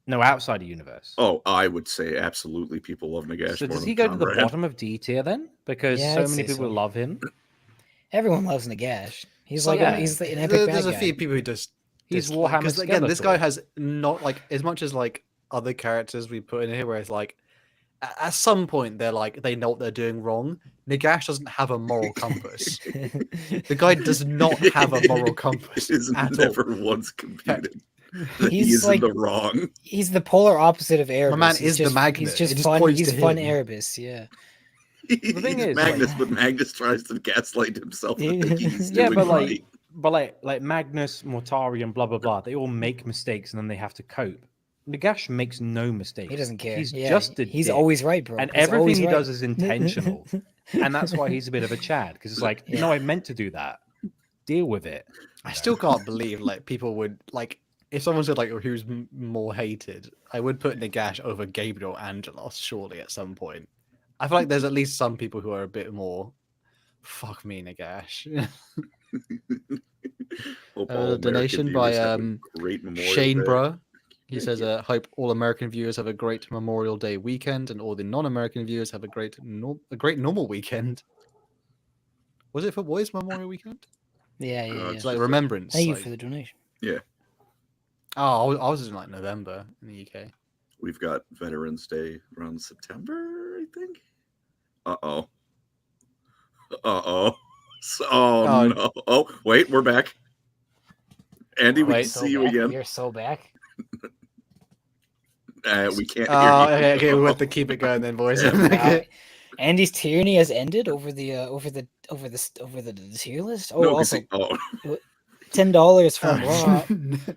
No, outside of universe. Oh, I would say absolutely people love Nagash So more does than he go to the Conrad. bottom of D tier then? Because Yeah, so I'd many say people so. love him. Everyone loves Nagash. He's So, like yeah. he's an epic There's bad a guy. few people who just He's dislike- Warhammer 'cause again, this guy Skeletor. has not like as much as like other characters we put in here, where it's like at some point they're like they know what they're doing wrong. Nagash doesn't have a moral compass. The guy does not have a moral compass It is at never all. once computed that he He's is like- in the wrong. He's the polar opposite of Erebus. man He's is the just, magnet. He's just It just fun. points He's to fun him. Erebus. Yeah. He's thing is, Magnus, like- but Magnus tries to gaslight himself to think he's Yeah, doing but right. like Magnus, Mortari, and blah blah blah, they all make mistakes and then they have to cope. Nagash makes no mistakes. He doesn't care. He's Yeah, just a he's dick. always right, bro. And He's everything always he right. does is intentional. And that's why he's a bit of a Chad, because it's like, no, I meant to do that. Deal with it. I still can't believe like people would like if someone said like who's more hated. I would put Nagash over Gabriel Angelos surely at some point. I feel like there's at least some people who are a bit more. Fuck me, Nagash. Hope all American donation by, viewers have a great Memorial Shane Day. Bruh. He Thank says, you. "Hope all American viewers have a great Memorial Day weekend, and all the non-American viewers have a great normal weekend." Was it for boys Memorial Weekend? Yeah, yeah, yeah. It's like Remembrance. Thank you like- for the donation. Oh, I was in like November in the UK. we've got Veterans Day around September, I think. Uh-oh. Uh-oh. Oh, no. Oh, wait, we're back. Andy, we Wait. can see you again. We are so back. We can't hear you. Okay, we have to keep it going then, boys. Wow. Andy's tyranny has ended over the tier list. Oh, No, 'cause also he- $10 from Raw.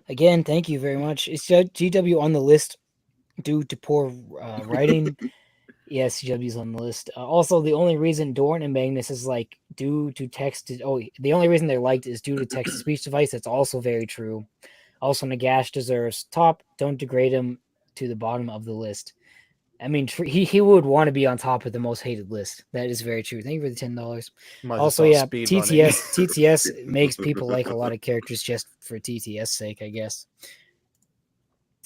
Again, thank you very much. Is GW on the list due to poor writing? Yes, GW's on the list. Also, the only reason Dorn and Magnus is like due to text. The only reason they're liked is due to text to speech device. That's also very true. Also, Nagash deserves top. Don't degrade him to the bottom of the list. I mean, he would want to be on top of the most hated list. That is very true. Thank you for the $10. Also, yeah, TTS makes people like a lot of characters just for TTS sake, I guess.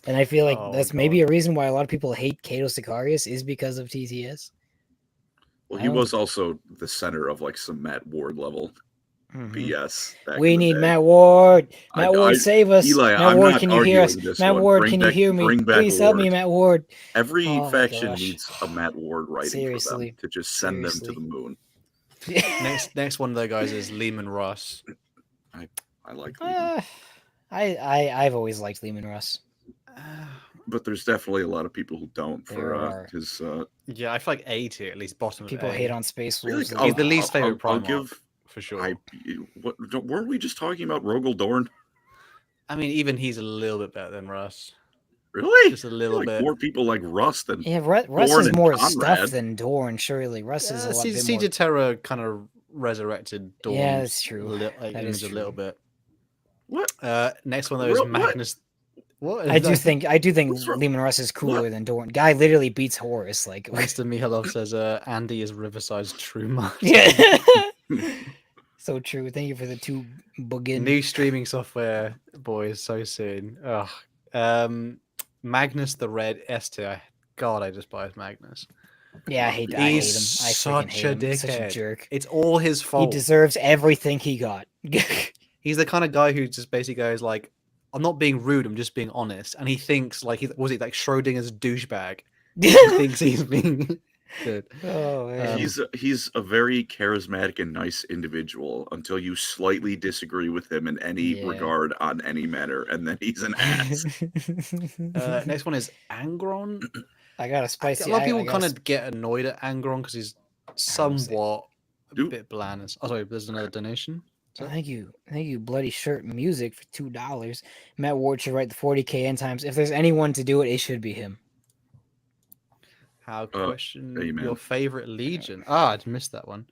And I feel like that's maybe a reason why a lot of people hate Kato Sicarius is because of TTS. Well, he was also the center of like some Matt Ward level BS. We need Matt Ward. Matt Ward, save us. Eli, Matt Ward, can you hear us? Matt Ward, can you hear me? Please help me, Matt Ward. Every faction needs a Matt Ward writing for them to just send them to the moon. Next one of those guys is Lehman Russ. I like Lehman. I've always liked Lehman Russ. But there's definitely a lot of people who don't for his. Yeah, I feel like A tier, at least bottom. People hate on Space Wolves. He's the least favorite Primarch. I'll give for sure. Weren't we just talking about Rogel Dorn? I mean, even he's a little bit better than Russ. Really? Just a little bit. More people like Russ than Russ is more stuff than Dorn. Surely Russ is a lot bit Siege of Terror kind of resurrected Dorn. Yeah, that's true. That is a little bit. What? Next one though is Magnus. What? I do think Lehman Russ is cooler than Dorn. Guy literally beats Horus. Like Mr. Mihalov says, Andy is Riverside's true mind. Yeah. So true. Thank you for the 2 boogin. New streaming software, boys, so soon. Magnus the Red S tier. God, I despise Magnus. Yeah, I hate him. He's I such a dickhead. Such a jerk. It's all his fault. He deserves everything he got. He's the kind of guy who just basically goes like, I'm not being rude, I'm just being honest. And he thinks like like Schrodinger's douchebag. He thinks he's being good. Oh man. He's a very charismatic and nice individual until you slightly disagree with him in any regard on any matter, and then he's an ass. Next one is Angron. I got a spicy. A lot of people kind of get annoyed at Angron because he's somewhat a bit bland. Oh, sorry, there's another donation. Thank you, Bloody Shirt Music for $2. Matt Ward should write the 40K end times. If there's anyone to do it, it should be him. How question your favorite Legion? I missed that one.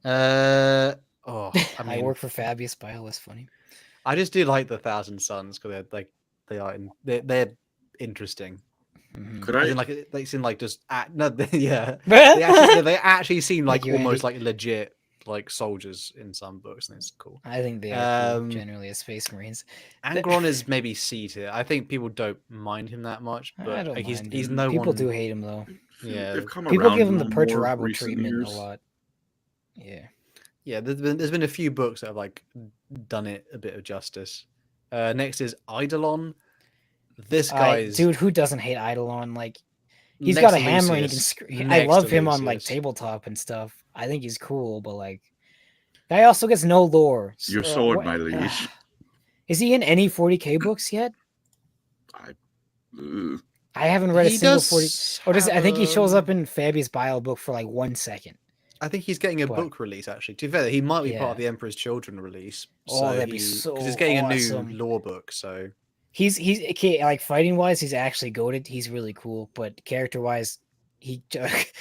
I mean, I work for Fabius Bile. That's funny. I just do like the 1,000 Suns because they're interesting. Could I they seem like just they actually seem like almost like legit like soldiers in some books, and it's cool. I think they are cool, generally as Space Marines. Angron is maybe C tier. I think people don't mind him that much, but like, he's no people one. do hate him though. Yeah, people give him the Perturabo treatment a lot. Yeah. There's been a few books that have like done it a bit of justice. Next is Eidolon. This guy's dude. Who doesn't hate Eidolon? Like he's got a hammer and he can scream. I love him on like tabletop and stuff. I think he's cool, but like guy also gets no lore. Your sword, my liege. Is he in any 40K books yet? I haven't read a single 40. I think he shows up in Fabius Bile book for like 1 second. I think he's getting a book release actually. To be fair, he might be part of the Emperor's Children release. That'd be so because he's getting a new lore book. So he's okay, like fighting wise, he's actually goated. He's really cool, but character wise, he's just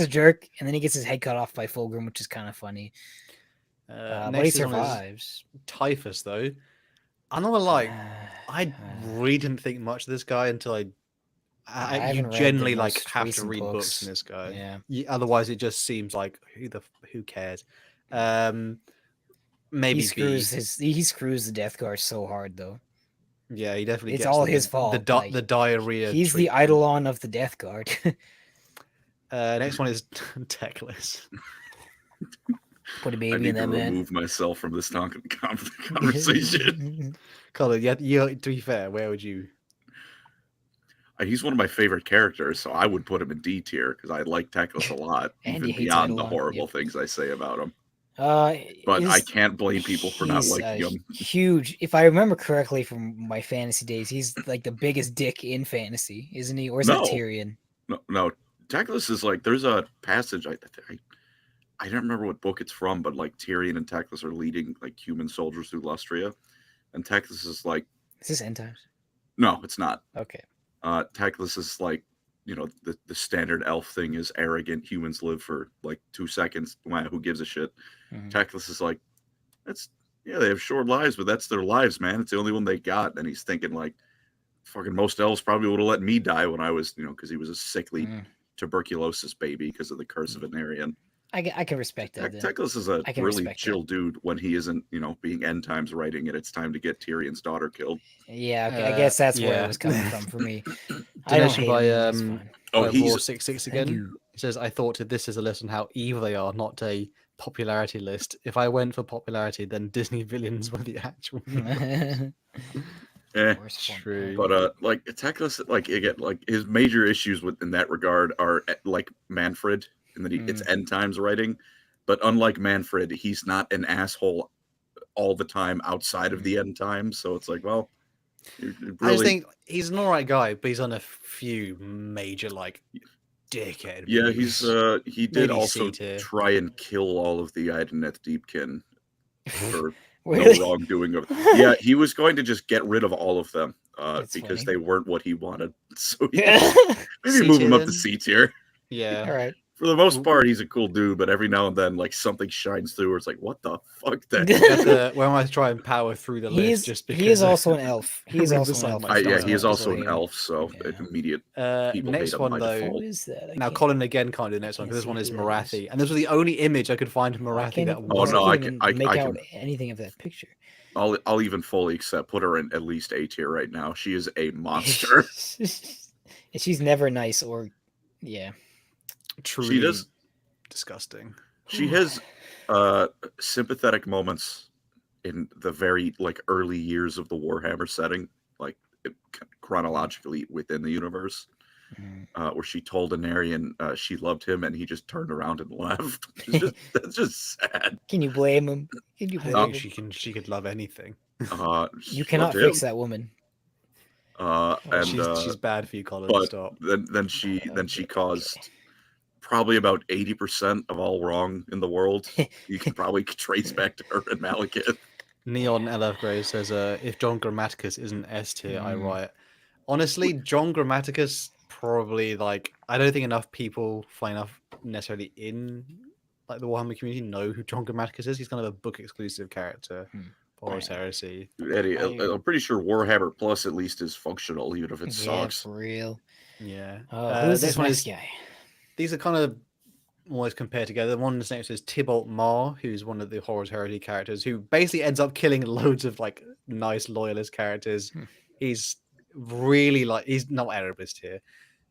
a jerk, and then he gets his head cut off by Fulgrim, which is kind of funny. But he survives. Typhus though. I'm not gonna lie, I really didn't think much of this guy until you generally like have to read books in this guy. Yeah. Otherwise, it just seems like who cares. Maybe he screws the Death Guard so hard though. Yeah, he definitely. It's all his fault. The diarrhea. He's the Eidolon of the Death Guard. Next one is Techless. Put a baby in that man. Remove myself from this conversation. Colin, yeah. To be fair, where would you? He's one of my favorite characters, so I would put him in D tier because I like Teclis a lot, And even he hates beyond the Eidolon, horrible yep. things I say about him. But I can't blame people for not liking him. Huge. If I remember correctly from my fantasy days, he's like the biggest dick in fantasy, isn't he? Or is that Tyrion? No. Teclis is like, there's a passage, I don't remember what book it's from, but like Tyrion and Teclis are leading like human soldiers through Lustria. And Teclis is like... Is this End Times? No, it's not. Okay. Teclis is like, the standard elf thing is arrogant. Humans live for like 2 seconds. Who gives a shit? Mhm. Teclis is like, they have short lives, but that's their lives, man. It's the only one they got. And he's thinking like, fucking most elves probably would have let me die when I was, because he was a sickly tuberculosis baby because of the curse of Venarian. I can respect that. Teclis is a really chill dude when he isn't, being end times writing and it's time to get Tyrion's daughter killed. Yeah, okay, I guess that's where it was coming from for me. I don't hate by him, he's 66 again. He says, I thought this is a list on how evil they are, not a popularity list. If I went for popularity, then Disney villains were the actual. True. But like Teclis, like again, like his major issues in that regard are like Manfred, and that it's end times writing. But unlike Manfred, he's not an asshole all the time outside of the end times. So it's like, well, really... I just think he's an alright guy, but he's on a few major like dickhead. Yeah, he did also try and kill all of the Ideneth Deepkin for no wrongdoing. Yeah, he was going to just get rid of all of them because they weren't what he wanted. So maybe move him up to C tier. Yeah, all right. For the most part, he's a cool dude, but every now and then, like something shines through, where it's like, "What the fuck?" When I try and power through the list, just because he is also an elf. He is also an elf. Yeah, he is also an elf. So immediate. Next one though. Who is that? Now Colin again can't do the next one because this one is Marathi, and this was the only image I could find of Marathi that was. I can make out anything of that picture. I'll even fully accept. Put her in at least A tier right now. She is a monster. She's never nice or, truly she does disgusting. She has sympathetic moments in the very like early years of the Warhammer setting, like chronologically within the universe, where she told Anarian she loved him and he just turned around and left. That's just sad. Can you blame him? Can you blame him? She could love anything. You cannot fix that woman. She's bad for you, Colin. But stop. Then she caused probably about 80% of all wrong in the world. You can probably trace back to her and Malekith. Neon LF Gray says, if John Grammaticus isn't S tier, I riot. Honestly, John Grammaticus probably like I don't think enough people find enough necessarily in like the Warhammer community know who John Grammaticus is. He's kind of a book exclusive character. Horus Heresy. Eddie, I'm pretty sure Warhammer Plus at least is functional, even if it sucks. For real. Yeah. Who's this next guy? These are kind of always compared together. The one that's next is Tybalt Mar, who's one of the Horus Heresy characters, who basically ends up killing loads of like nice loyalist characters. He's really like he's not Erebus here,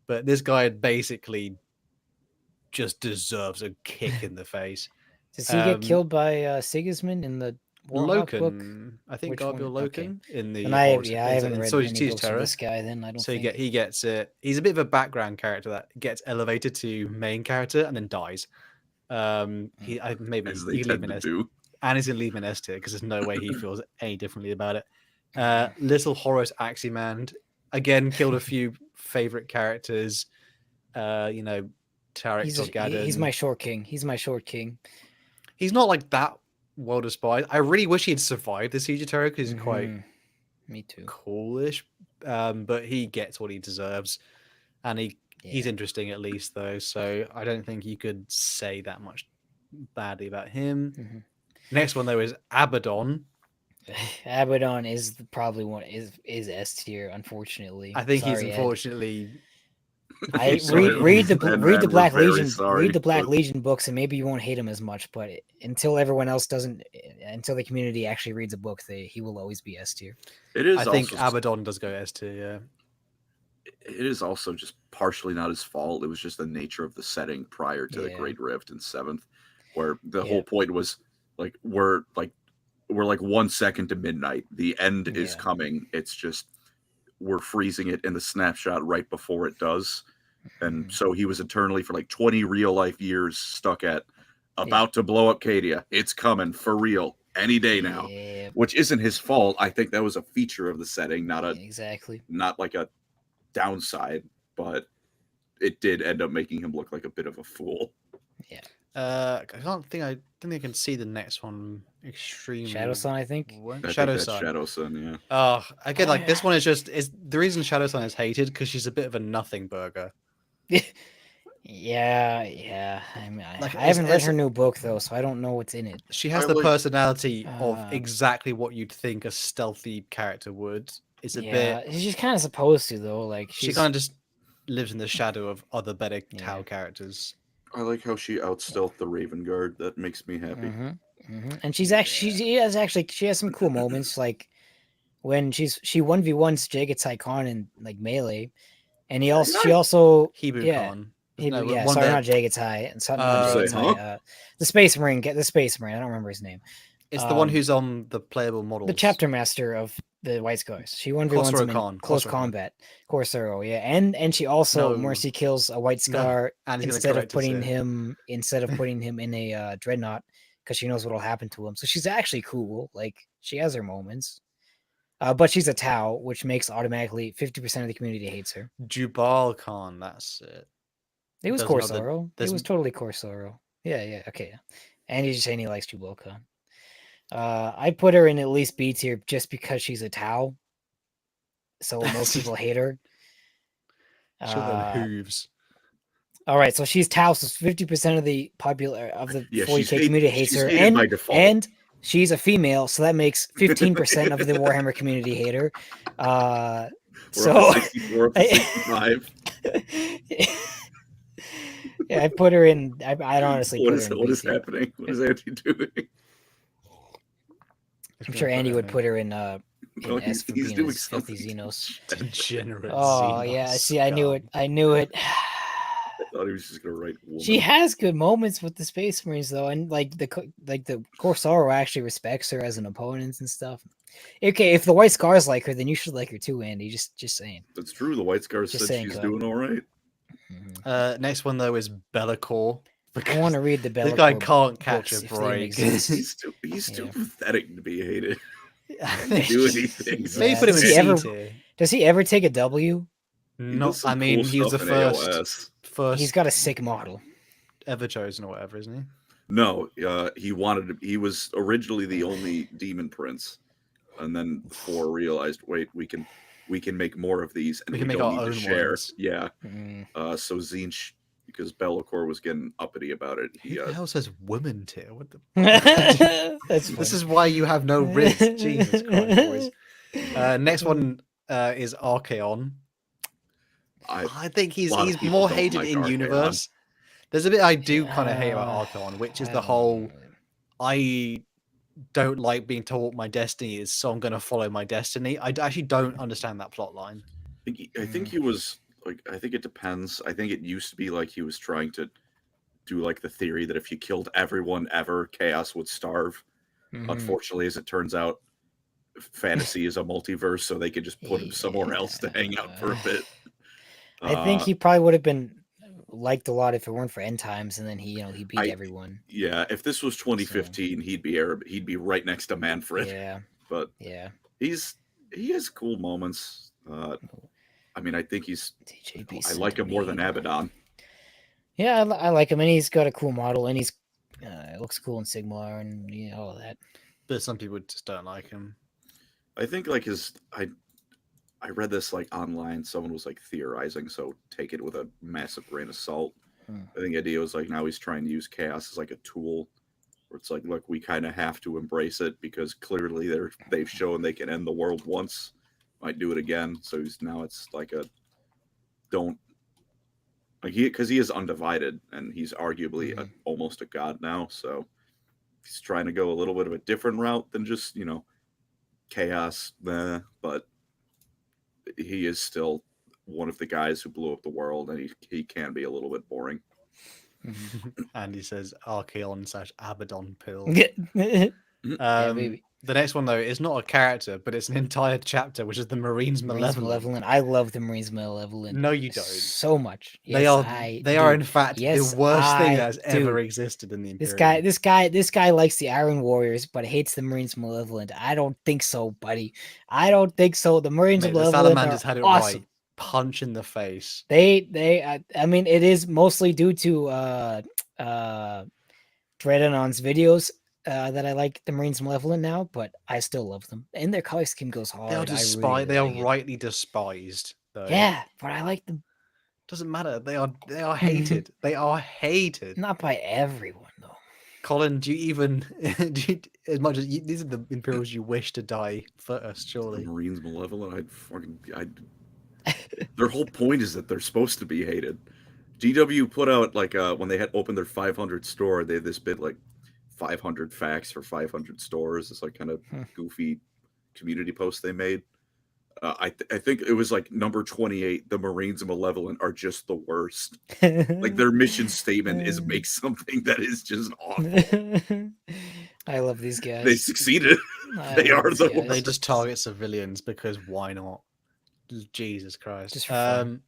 but this guy basically just deserves a kick in the face. Does he get killed by Sigismund in the Warhawk book? I think Garbiel Loken in the. I haven't read any books of this guy. Then I don't. So he gets it. He's a bit of a background character that gets elevated to main character and then dies. Maybe he can leave him in S tier, and he's gonna leave him in S tier because there's no way he feels any differently about it. Little Horus Aximand again killed a few favorite characters. Tarek Tolgaden. He's my short king. He's not like that well despised. I really wish he had survived the Siege of Terror because he's quite me too coolish. But he gets what he deserves, and he's interesting at least though. So I don't think you could say that much badly about him. Next one though is Abaddon. Abaddon is probably one is S tier. Unfortunately, I think he's unfortunately. Read the Black Legion. Read the Black Legion books, and maybe you won't hate him as much. But until everyone else doesn't, until the community actually reads a book, he will always be S tier. It is. I think Abaddon does go S tier. Yeah. It is also just partially not his fault. It was just the nature of the setting prior to the Great Rift in 7th, where the whole point was like we're like 1 second to midnight. The end is coming. It's just were freezing it in the snapshot right before it does. And Mhm. so he was eternally for like 20 real life years stuck at about to blow up Cadia. It's coming for real any day now, Yeah, which isn't his fault. I think that was a feature of the setting, exactly. not like a downside, but it did end up making him look like a bit of a fool. I don't think I can see the next one extremely. Shadow Sun, I think. I Shadow think that's Sun. Shadow Sun, yeah. Again, like this one is the reason Shadow Sun is hated because she's a bit of a nothing burger. Yeah. I mean, Like, I haven't read it's- her new book though, so I don't know what's in it. She has I the like- personality of Uh, exactly what you'd think a stealthy character would. It's a Yeah, bit. she's kind of supposed to though. Like She she's kind of just lives in the shadow of other better Yeah. Tau characters. I like how she outstealthed the Raven Guard. That makes me happy. And she has some cool moments like when she 1v1s Jagat Khan in like melee, and she also Hibu yeah. Khan. He, No, yeah, one sorry, that- not Jagatai, and something Uh, not Say, Jagatai. The Space Marine. Get the Space Marine. I don't remember his name. It's the one um, who's on the playable models. The chapter master of the White Scars. She 1v1s Khosrow him in Khan, close Khosrow Khan. combat. Corsaro, yeah, and she also No. mercy kills a White No, Scar and he's gonna instead of correct us putting here. him in a dreadnought because she knows what'll happen to him. So she's actually cool. Like she has her moments. But she's a Tau, which makes automatically 50% of the community hates her. Jubal Khan, that's it. It was Doesn't know that Corsaro. It there's- was totally Corsaro. Yeah, okay. And he's just saying he likes Jubal Khan. I'd put her in at least B tier just because she's a Tau. So most people hate her. She'll have hooves. All right, so she's Tau, so 50% of the 40K community hates she's her, hated by default. and she's a female, so that makes 15% of the Warhammer community hate her. We're So up to 64, up to 65. yeah, I put her in. I'd honestly put her in. What B is tier. happening? What is Andy doing? I'm sure Andy would put her in No, S for he's being doing a filthy something. Xenos. Degenerate. Oh yeah, Xenos see, I knew it. scum. I knew it. I thought he was just gonna write woman. She has good moments with the Space Marines though, and like the Corsaro actually respects her as an opponent and stuff. Okay, if the White Scars like her, then you should like her too, Andy. Just saying. That's true. The White Scars Just said saying, she's Cook. doing all right. Next one though is Be'lakor. I want to read the Be'lakor This guy can't catch books a if they even break. exist. He's too Yeah. pathetic to be hated. Do anything. Maybe put him in Does he C ever- tier. Does he ever take a W? He No, does some I mean cool he was the stuff in first AOS. He's got a sick model. ever chosen or whatever, isn't he? No, he wanted to. He was originally the only demon prince, and then 4 realized, wait, we can make more of these, and We we, can make don't our need to own share. ones. Yeah. Mm. So Zinch, because Be'lakor was getting uppity about it, Who he the hell says women tier? What the? That's This funny. is why you have no Riz. Jesus Christ, boys. Next one is Archaon. I think he's lot of people more don't hated like in Archaon. universe. There's a bit I do kind of hate about Yeah, Archaon, which is I the don't whole know. I don't like being told what my destiny is, so I'm going to follow my destiny. Actually don't understand that plot line. I think he was like. I think it depends. I think it used to be like he was trying to do like the theory that if you killed everyone ever, chaos would starve. Mhm. Unfortunately, as it turns out, fantasy is a multiverse, so they could just put him somewhere else to hang out for a bit. I think he probably would have been liked a lot if it weren't for end times, and then he beat everyone. Yeah, if this was 2015, he'd be Arab. He'd be right next to Manfred. Yeah, But yeah. he has cool moments. I mean, I think I like him more than Abaddon. Yeah, I like him, and he's got a cool model, and he's it looks cool in Sigmar, and all of that. But some people just don't like him. I think like I read this like online. Someone was like theorizing, so take it with a massive grain of salt. I think the idea was like now he's trying to use chaos as like a tool, where it's like, look, we kind of have to embrace it because clearly they've shown they can end the world once, might do it again. So now it's like a don't like because he is undivided and he's arguably almost a god now. So he's trying to go a little bit of a different route than just chaos, but he is still one of the guys who blew up the world, and he can be a little bit boring. And he says Archaon / Abaddon pill. Yeah, Um, maybe. The next one though is not a character, but it's an entire chapter, which is the Marines Marines Malevolent. Malevolent. I love the Marines Malevolent. No, you don't. So much. They Yes, are. I They are do. in fact Yes, the worst thing I that has ever do. existed in the This Imperium. this guy likes the Iron Warriors, but hates the Marines Malevolent. I don't think so, buddy. I don't think so. The Marines Mate, the Malevolent Salamanders are had it awesome. right. Punch in the face. I mean, it is mostly due to Dreadnoughts videos that I like the Marines Malevolent now, but I still love them. And their color scheme goes hard. They are I really, despised. They really are like it. rightly despised. Though. Yeah, but I like them. Doesn't matter. They are hated. They are hated. Not by everyone though. Colin, do you even as much as these are the Imperials you wish to die first? The Surely. Marines Malevolent. Their whole point is that they're supposed to be hated. GW put out like when they had opened their 500 store, they had this bit like 500 facts for 500 stores. This like kind of goofy community post they made. I think it was like number 28. The Marines Malevolent are just the worst. Like their mission statement is make something that is just awful. I love these guys. They succeeded. I They love are these the guys. They just target civilians because why not? Jesus Christ. Just for fun.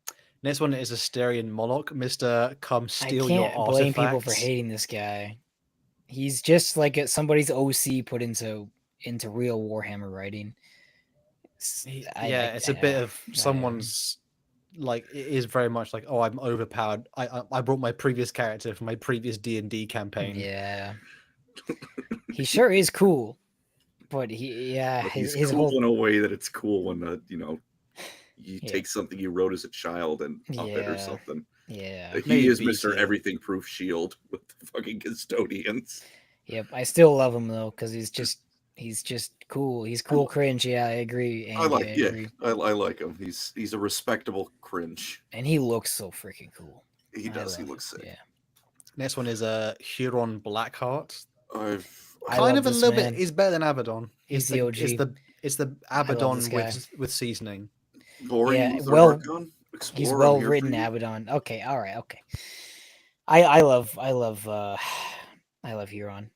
Next one is Asterian Moloch, Mr. Come I Steal Your can't blame Artifacts. people for hating this guy. He's just like somebody's OC put into real Warhammer writing. It's a bit of someone's like it is very much like, oh, I'm overpowered. I brought my previous character from my previous D&D campaign. Yeah. He sure is cool. But He's his cool whole in a way that it's cool when you Yeah. take something you wrote as a child and up it or Yeah. something. yeah. He is Maybe, Mr. yeah. Everything Proof Shield with the fucking custodians. Yep. I still love him though, because he's just cool. He's cool cringe. Yeah, I agree. I Andy, like, yeah, agree. I like him. He's a respectable cringe. And he looks so freaking cool. He I does. He love looks it. sick. Yeah. Next one is Huron Blackheart. I I Kind love of a this little man. bit. He's better than Abaddon. He's the OG. It's the love Abaddon this guy. with seasoning. Boring. Yeah, with the well, Archon Explorer, He's I'm well here written, for you. Abaddon. Okay, all right, okay. I love Huron.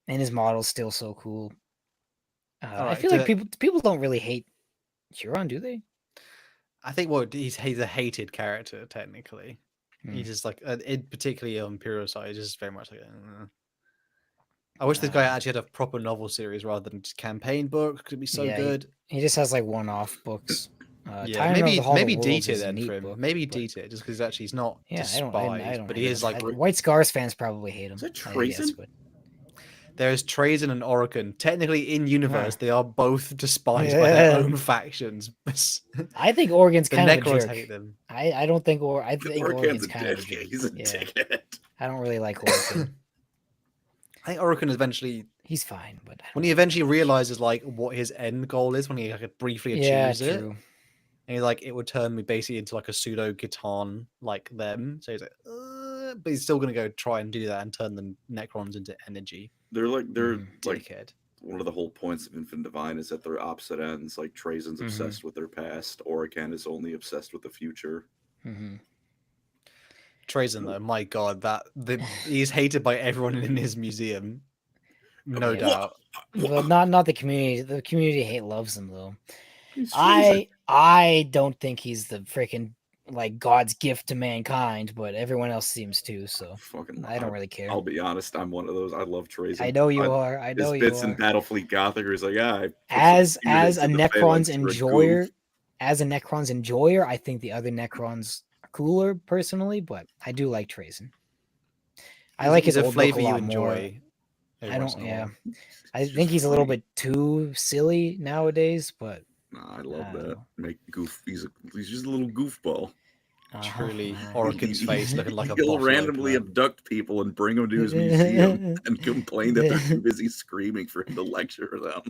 And his model's still so cool. I Alright, feel like people don't really hate Huron, do they? I think he's a hated character technically. He's just like particularly on Imperial side, he's just very much like. I wish this guy actually had a proper novel series rather than just campaign book. It'd be so Yeah, good. He just has like one-off books. Yeah, Tyrant of the Hall of maybe Worlds D tier is a then neat for him. book, Maybe but- D tier just because actually he's not Yeah, despised, I don't but he hate is him. like White Scars fans probably hate him. Is that I guess, Trazen? but- there's Trazen and Orokin. Technically, in universe, they are both despised by their Yeah. own factions. I think Oregon's The kind of a Necrons jerk. hate them. I don't think I think Orcan's Oregon's a kind of a dickhead. jerk. He's a Yeah, dickhead. I don't really like Oregon. I think Orokin eventually, He's fine, but I when don't he like eventually realizes like what his end goal is, when he like briefly yeah, achieves it, true. and he's like, it would turn me basically into like a pseudo Khitan like them. So he's like, but he's still gonna go try and do that and turn the Necrons into energy. They're like Dickhead. one of the whole points of Infinite Divine is that they're opposite ends. Like Trazen's Mhm. obsessed with their past, Orican is only obsessed with the future. Mhm. Trazen though, my god, he's hated by everyone in his museum. No Yeah. doubt. Well, not the community. The community loves him though. He's Trazen. I don't think he's the freaking like God's gift to mankind, but everyone else seems to. So Fucking, I don't really care. I'll be honest. I'm one of those. I love Trazen. I know you are. I know His you bits in are. Battlefleet Gothic is like, yeah. I put some As units a in the Necrons phalanx for a enjoyer, goof. as a Necrons enjoyer, I think the other Necrons are cooler personally, but I do like Trazen. I like his He's a old book flavor a you lot more. enjoy. every I once don't. in a Yeah, while. I It's think just he's a little funny. bit too silly nowadays, but Nah, I love I don't that. know. Make goof. He's just a little goofball. Truly, uh-huh. Orokin's face looking like a He'll bottle randomly opener. abduct people and bring them to his museum and complain that they're too busy screaming for him to lecture them.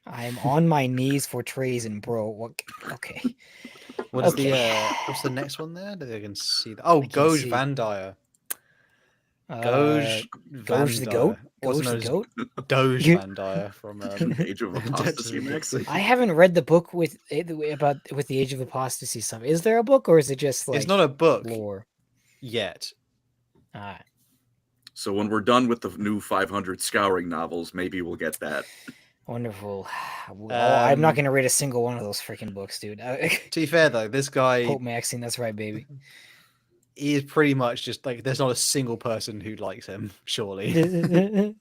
I'm on my knees for Trazen, bro. What? Okay. What is Okay. what's the next one there? That I can see. Oh, I can't Goj see. Van Dyer. Goj Goj Van the Dyer. goat. Also Goj known the as goat. Doge You- Van Dyer from Age of Apostasy, Max. I haven't read the book with the Age of Apostasy stuff. Is there a book, or is it just like it's not a book lore? yet. So when we're done with the new 500 Scouring novels, maybe we'll get that. Wonderful. I'm not Um, gonna read a single one of those freaking books, dude. To be fair though, this guy Pope Maxine, that's right, baby. he is pretty much just like there's not a single person who likes him. Surely,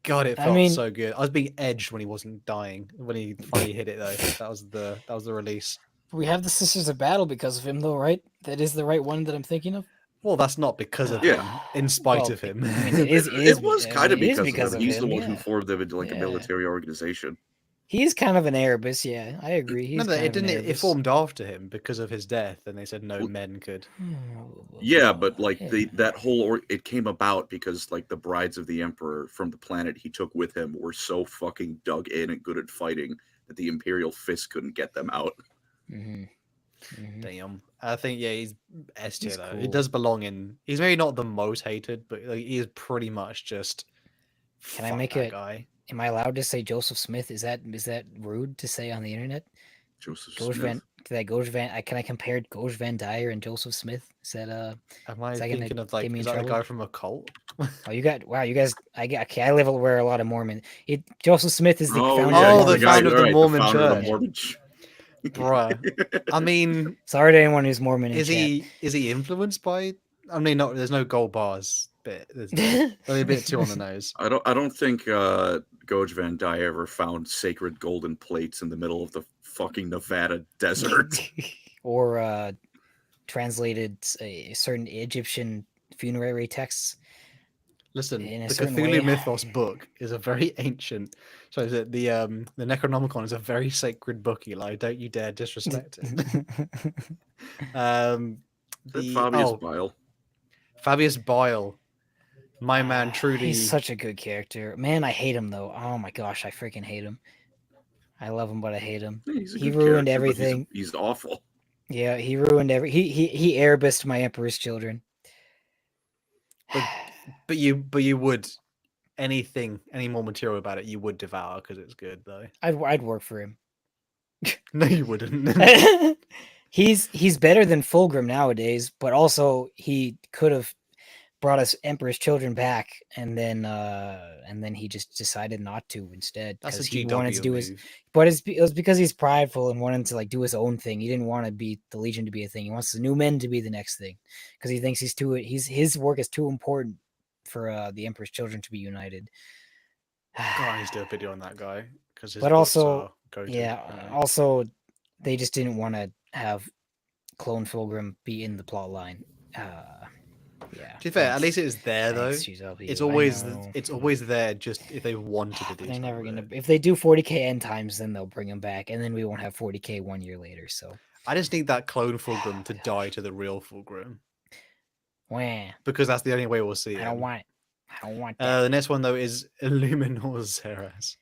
God, it I felt mean- so good. I was being edged when he wasn't dying. When he finally hit it though, that was the release. We have the Sisters of Battle because of him, though, right? That is the right one that I'm thinking of. Well, that's not because of Yeah. him, in spite Well, of him. I mean, it is. It was kind of it is because of him. He's the one who yeah. formed them into like a Yeah. military organization. He's kind of an Erebus, yeah. I agree. He's No, kind it of an didn't. It Erebus. formed after him because of his death, and they said no Well, men could. Yeah, but like Yeah. that whole it came about because like the brides of the emperor from the planet he took with him were so fucking dug in and good at fighting that the imperial fist couldn't get them out. Mhm. Mhm. Damn, I think he's S tier He's though. cool. He does belong in. He's maybe not the most hated, but like, he is pretty much just. Can I fuck make that it- guy? Am I allowed to say Joseph Smith? Is that rude to say on the internet? Joseph Gosh Smith. Can I compare Gosh Van Dyer and Joseph Smith? Is that Am I is that gonna thinking of like get me is in that the trouble? guy from a cult? Oh, you guys. Okay, I live where a lot of Mormon. Joseph Smith is the Oh, founder. yeah, Oh, of the he's guy- founder of the right, Mormon founder of the Church. Mormon Ch- Bruh. I mean, Sorry to anyone who's Mormon. is he influenced by? I mean, not there's no gold bars, but there's only a bit too on the nose. I don't think Goj Van Dye ever found sacred golden plates in the middle of the fucking Nevada desert. or translated certain Egyptian funerary texts? Listen, In a the certain Cthulhu way. Mythos book is a very ancient. So the Necronomicon is a very sacred book, Eli. Don't you dare disrespect it. That Fabius oh, Bile. Fabius Bile, my man, truly. He's such a good character. Man, I hate him though. Oh my gosh, I freaking hate him. I love him, but I hate him. Yeah, he's a He good ruined character, but everything. He's awful. Yeah, he ruined he Erebused my Emperor's Children. But you would any more material about it, you would devour because it's good though. I'd work for him. No, you wouldn't. He's better than Fulgrim nowadays, but also he could have brought us Emperor's Children back, and then he just decided not to instead That's a because he GW wanted to do his. move. But it was because he's prideful and wanted to like do his own thing. He didn't want to be the Legion to be a thing. He wants the new men to be the next thing because he thinks his work is too important for the Emperor's Children to be united. God, I need to do a video on that guy because. But also, also they just didn't want to have Clone Fulgrim be in the plot line. Yeah. To be fair, at least it is there though. Thanks, GW, It's I always know. it's always there. Just if they wanted to do. They're something never with gonna. it. If they do 40k end times, then they'll bring him back, and then we won't have 40k 1 year later. So, I just need that clone Fulgrim to die to the real Fulgrim wah, because that's the only way we'll see I him. don't want it. I don't want that. The next one though is Illuminor's Zeras.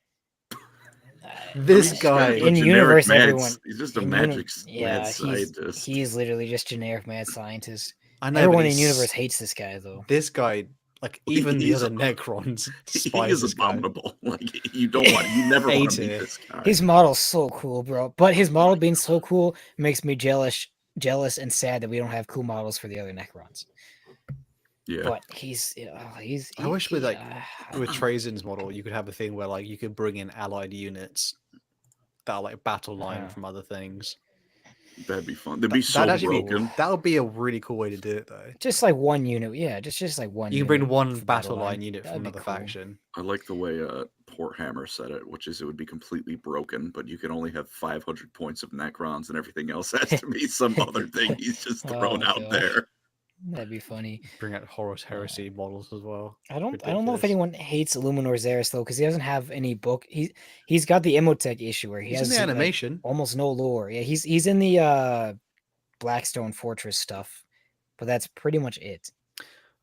Uh, This He's guy kind of a in generic universe, mad- everyone. He's just a in magic yeah, mad he's scientist. he's literally just generic mad scientist. I know but Everyone in he's- universe hates this guy though. This guy, like even the He's other a- Necrons, He despise is this guy. abominable. Like you don't want, you never want to Hate meet it. this guy. His model's so cool, bro. But his model being so cool makes me jealous and sad that we don't have cool models for the other Necrons. Yeah, But he's I wish with, like, uh, With Trajan's model, you could have a thing where like you could bring in allied units that are like battle line Uh-huh. from other things. that'd be fun. They'd be so That'd actually broken. that would be a really cool way to do it though. just like one unit, yeah, just like one. You can bring unit one for battle line unit That'd from be another cool. faction. I like the way Porthammer said it, which is it would be completely broken, but you can only have 500 points of Necrons, and everything else has to be some other thing he's just Oh, thrown out gosh. there. That'd be funny. Bring out Horus Heresy models as well. I don't know Ridiculous. if anyone hates Illuminor Zeris though, because he doesn't have any book. He's got the Emotech issue where he He's has in the like, animation. almost no lore. Yeah, he's in the Blackstone Fortress stuff, but that's pretty much it.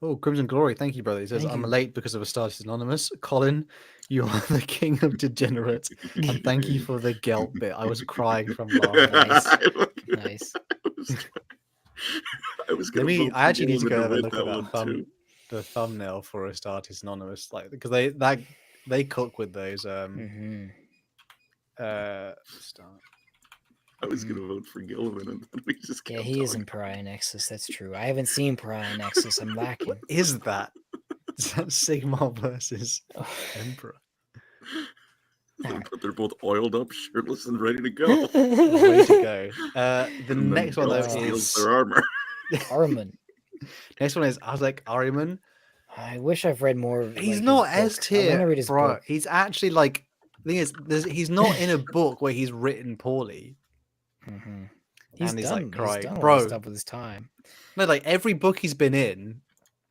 Oh, Crimson Glory, thank you, brother. He says, Thank I'm you. late because of a Stardust Anonymous. Colin, you are the king of degenerates. And thank you for the gelt bit. I was crying from laughing. Nice. I was gonna Let me. vote I for actually need to go Gilman have a read look at one, that too. the thumbnail for a Stardust Anonymous, like because they cook with those. Hmm. Start. I was gonna vote for Gilman, and then we just Yeah, kept he is talking. in Pariah Nexus. That's true. I haven't seen Pariah Nexus. I'm lacking. What is that? Is that Sigmar versus Emperor? But they're both oiled up, shirtless, and ready to go. Way to go. The And then next one though Geralt steals is their armor. Armin. next one is Azek Ahriman. I wish I've read more. Of, He's like, not his S book. I want to tier, read his bro. book. He's actually like the thing is, he's not in a book where he's written poorly. Mhm. And he's, like, He's crying. done a lot Bro. of stuff with his time. No, like every book he's been in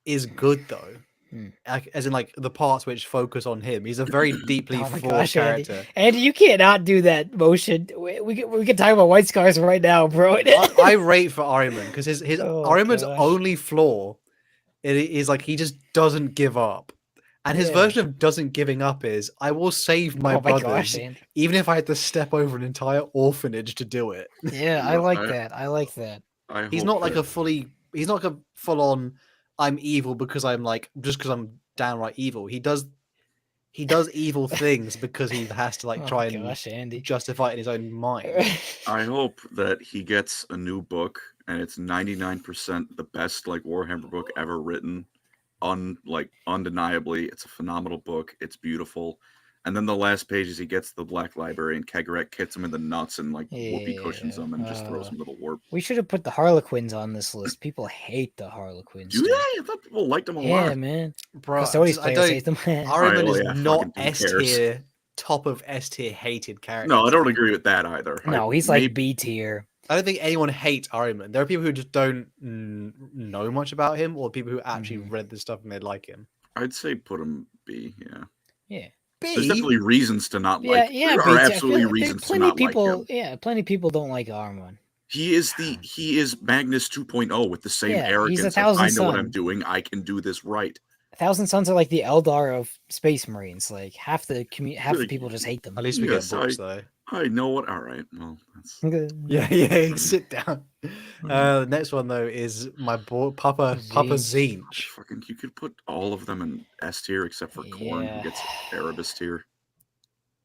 is good though. Hmm. Like, as in like the parts which focus on him. He's a very deeply Oh my flawed gosh, Andy. character. Andy, you cannot do that motion. We can talk about White Scars right now, bro. I rate for Ahriman because his Oh, Ahriman's gosh. only flaw is like he just doesn't give up. And his Yeah. version of doesn't giving up is I will save my Oh my brothers gosh, Andy. even if I had to step over an entire orphanage to do it. Yeah, I Yeah, like I- that. I like that. He's not like he's not like a full on I'm evil because I'm like just because I'm downright evil. He does evil things because he has to like Oh try my and gosh, Andy. justify it in his own mind. I hope that he gets a new book and it's 99% the best like Warhammer book ever written. Undeniably, it's a phenomenal book. It's beautiful. And then the last pages, he gets the Black Library and Kegarek kicks him in the nuts and like whoopee cushions him and just throws him to the warp. We should have put the Harlequins on this list. People hate the Harlequins. Do dude. they? I thought people liked him a Yeah, lot. man. Bro, Custodies I players hate don't them. Ahriman Oh, is yeah, not fucking who S cares? tier, top of S tier hated character. No, I don't agree with that either. No, he's like B tier. I don't think anyone hates Ahriman. There are people who just don't know much about him, or people who actually read the stuff and they like him. I'd say put him B. Yeah, Yeah. there's definitely reasons to not Yeah, like. yeah. There B are tier. I feel absolutely like there- reasons to plenty of not like people. him. Yeah, plenty of people don't like Armon. He is Magnus 2.0 with the same Yeah, he's a arrogance. Of, thousand I know what I'm sun. doing. I can do this right. Thousand Sons are like the Eldar of Space Marines. Like half the half the Really? people just hate them. At least we Yes, get books though. I know what. All right. Well, that's Yeah, sit down. The next one though is my boy Papa Zinch. fucking. You could put all of them in S tier except for Korn, Yeah. who gets Erebus tier.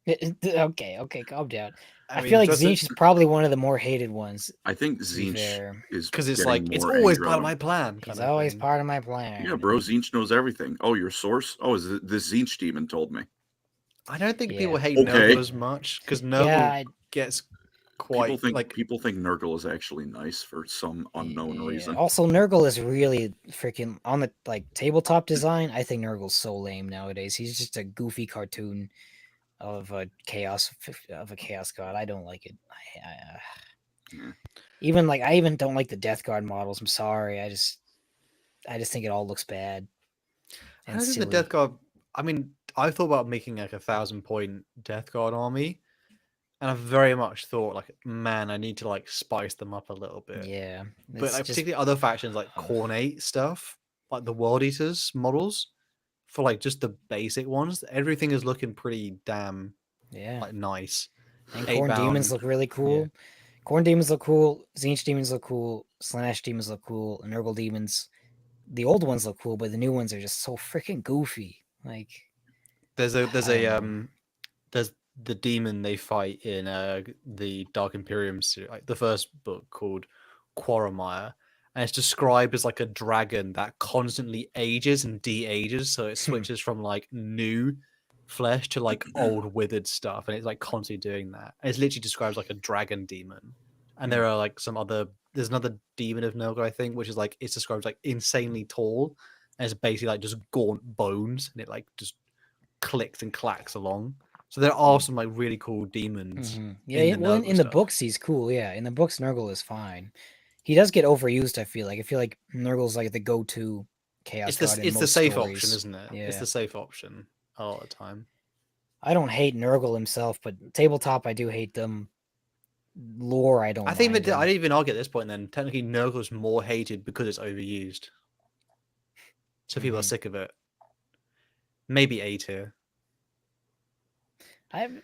Okay, calm down. I mean, feel like just Zinch is probably one of the more hated ones. I think be Zinch fair. is because it's getting like it's more always aggro. part of my plan. He's kind of always thing. part of my plan. Yeah, bro. Zinch knows everything. Oh, your source? Oh, is it this Zinch demon told me? I don't think people Yeah. hate Okay. Nurgle as much because Nurgle Yeah, gets quite People think Nurgle is actually nice for some unknown reason. Also, Nurgle is really freaking on the like tabletop design. I think Nurgle's so lame nowadays. He's just a goofy cartoon of a chaos god. I don't like it. Yeah. I even don't like the Death Guard models. I'm sorry. I just think it all looks bad. I And don't think the silly. Death Guard. I mean, I thought about making like 1,000-point Death Guard army, and I very much thought like, man, I need to like spice them up a little bit. Yeah, But it's like, just- particularly other factions like Cornate stuff, like the World Eaters models, for like just the basic ones, everything is looking pretty damn yeah. like nice. And Eight Corn Demons bound. look really cool. Corn Demons look cool. Zinch Demons look cool. Slanesh Demons look cool. And Nurgle Demons, the old ones look cool, but the new ones are just so freaking goofy. Like, There's I don't know. there's the demon they fight in the Dark Imperium series, like the first book called Quaramire, and it's described as like a dragon that constantly ages and de-ages, so it switches from like new flesh to like old withered stuff, and it's like constantly doing that. And it's literally described as like a dragon demon. And there are like there's another demon of Nurgle, I think, which is like it's described as like insanely tall, and it's basically like just gaunt bones, and it like just clicks and clacks along. So there are some like really cool demons. Yeah, in the well, Nurgle in the stuff. books he's cool. Yeah, in the books Nurgle is fine. He does get overused. I feel like Nurgle's like the go-to chaos god. It's in the most safe stories. option, isn't it? It's Yeah. the safe option a lot of the time. I don't hate Nurgle himself, but tabletop I do hate them. Lore I don't. I think mind that them. I'd even argue at this point then technically Nurgle's more hated because it's overused. So people are Mhm. sick of it. Maybe A tier.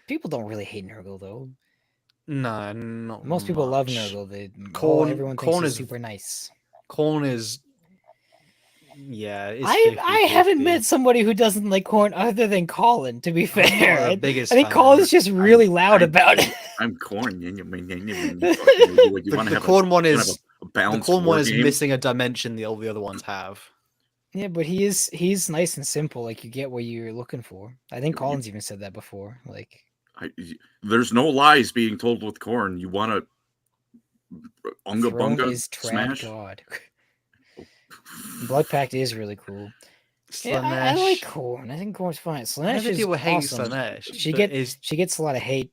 People don't really hate Nurgle though. No, not Most people love much. Nurgle. Khorne- Everyone thinks Khorne he's is- super nice. Corn is it's I haven't 50-50. met somebody who doesn't like Khorne other than Colin. To be I'm not fair, the biggest I think fan. Colin's just really loud I'm- about it. I'm Corn. You The, want to the have corn one a is balanced the corn one war is game? missing a dimension all the other ones have. Yeah, but he's nice and simple. Like you get what you're looking for. I think You- Colin's even said that before. Like There's no lies being told with corn. You want to unga Throne bunga is trap smash? god. Blood Pact is really cool. Yeah, Slanesh. I like Corn. I think Corn's fine. I know Slanesh that is people hate awesome. Slanesh. She but she gets a lot of hate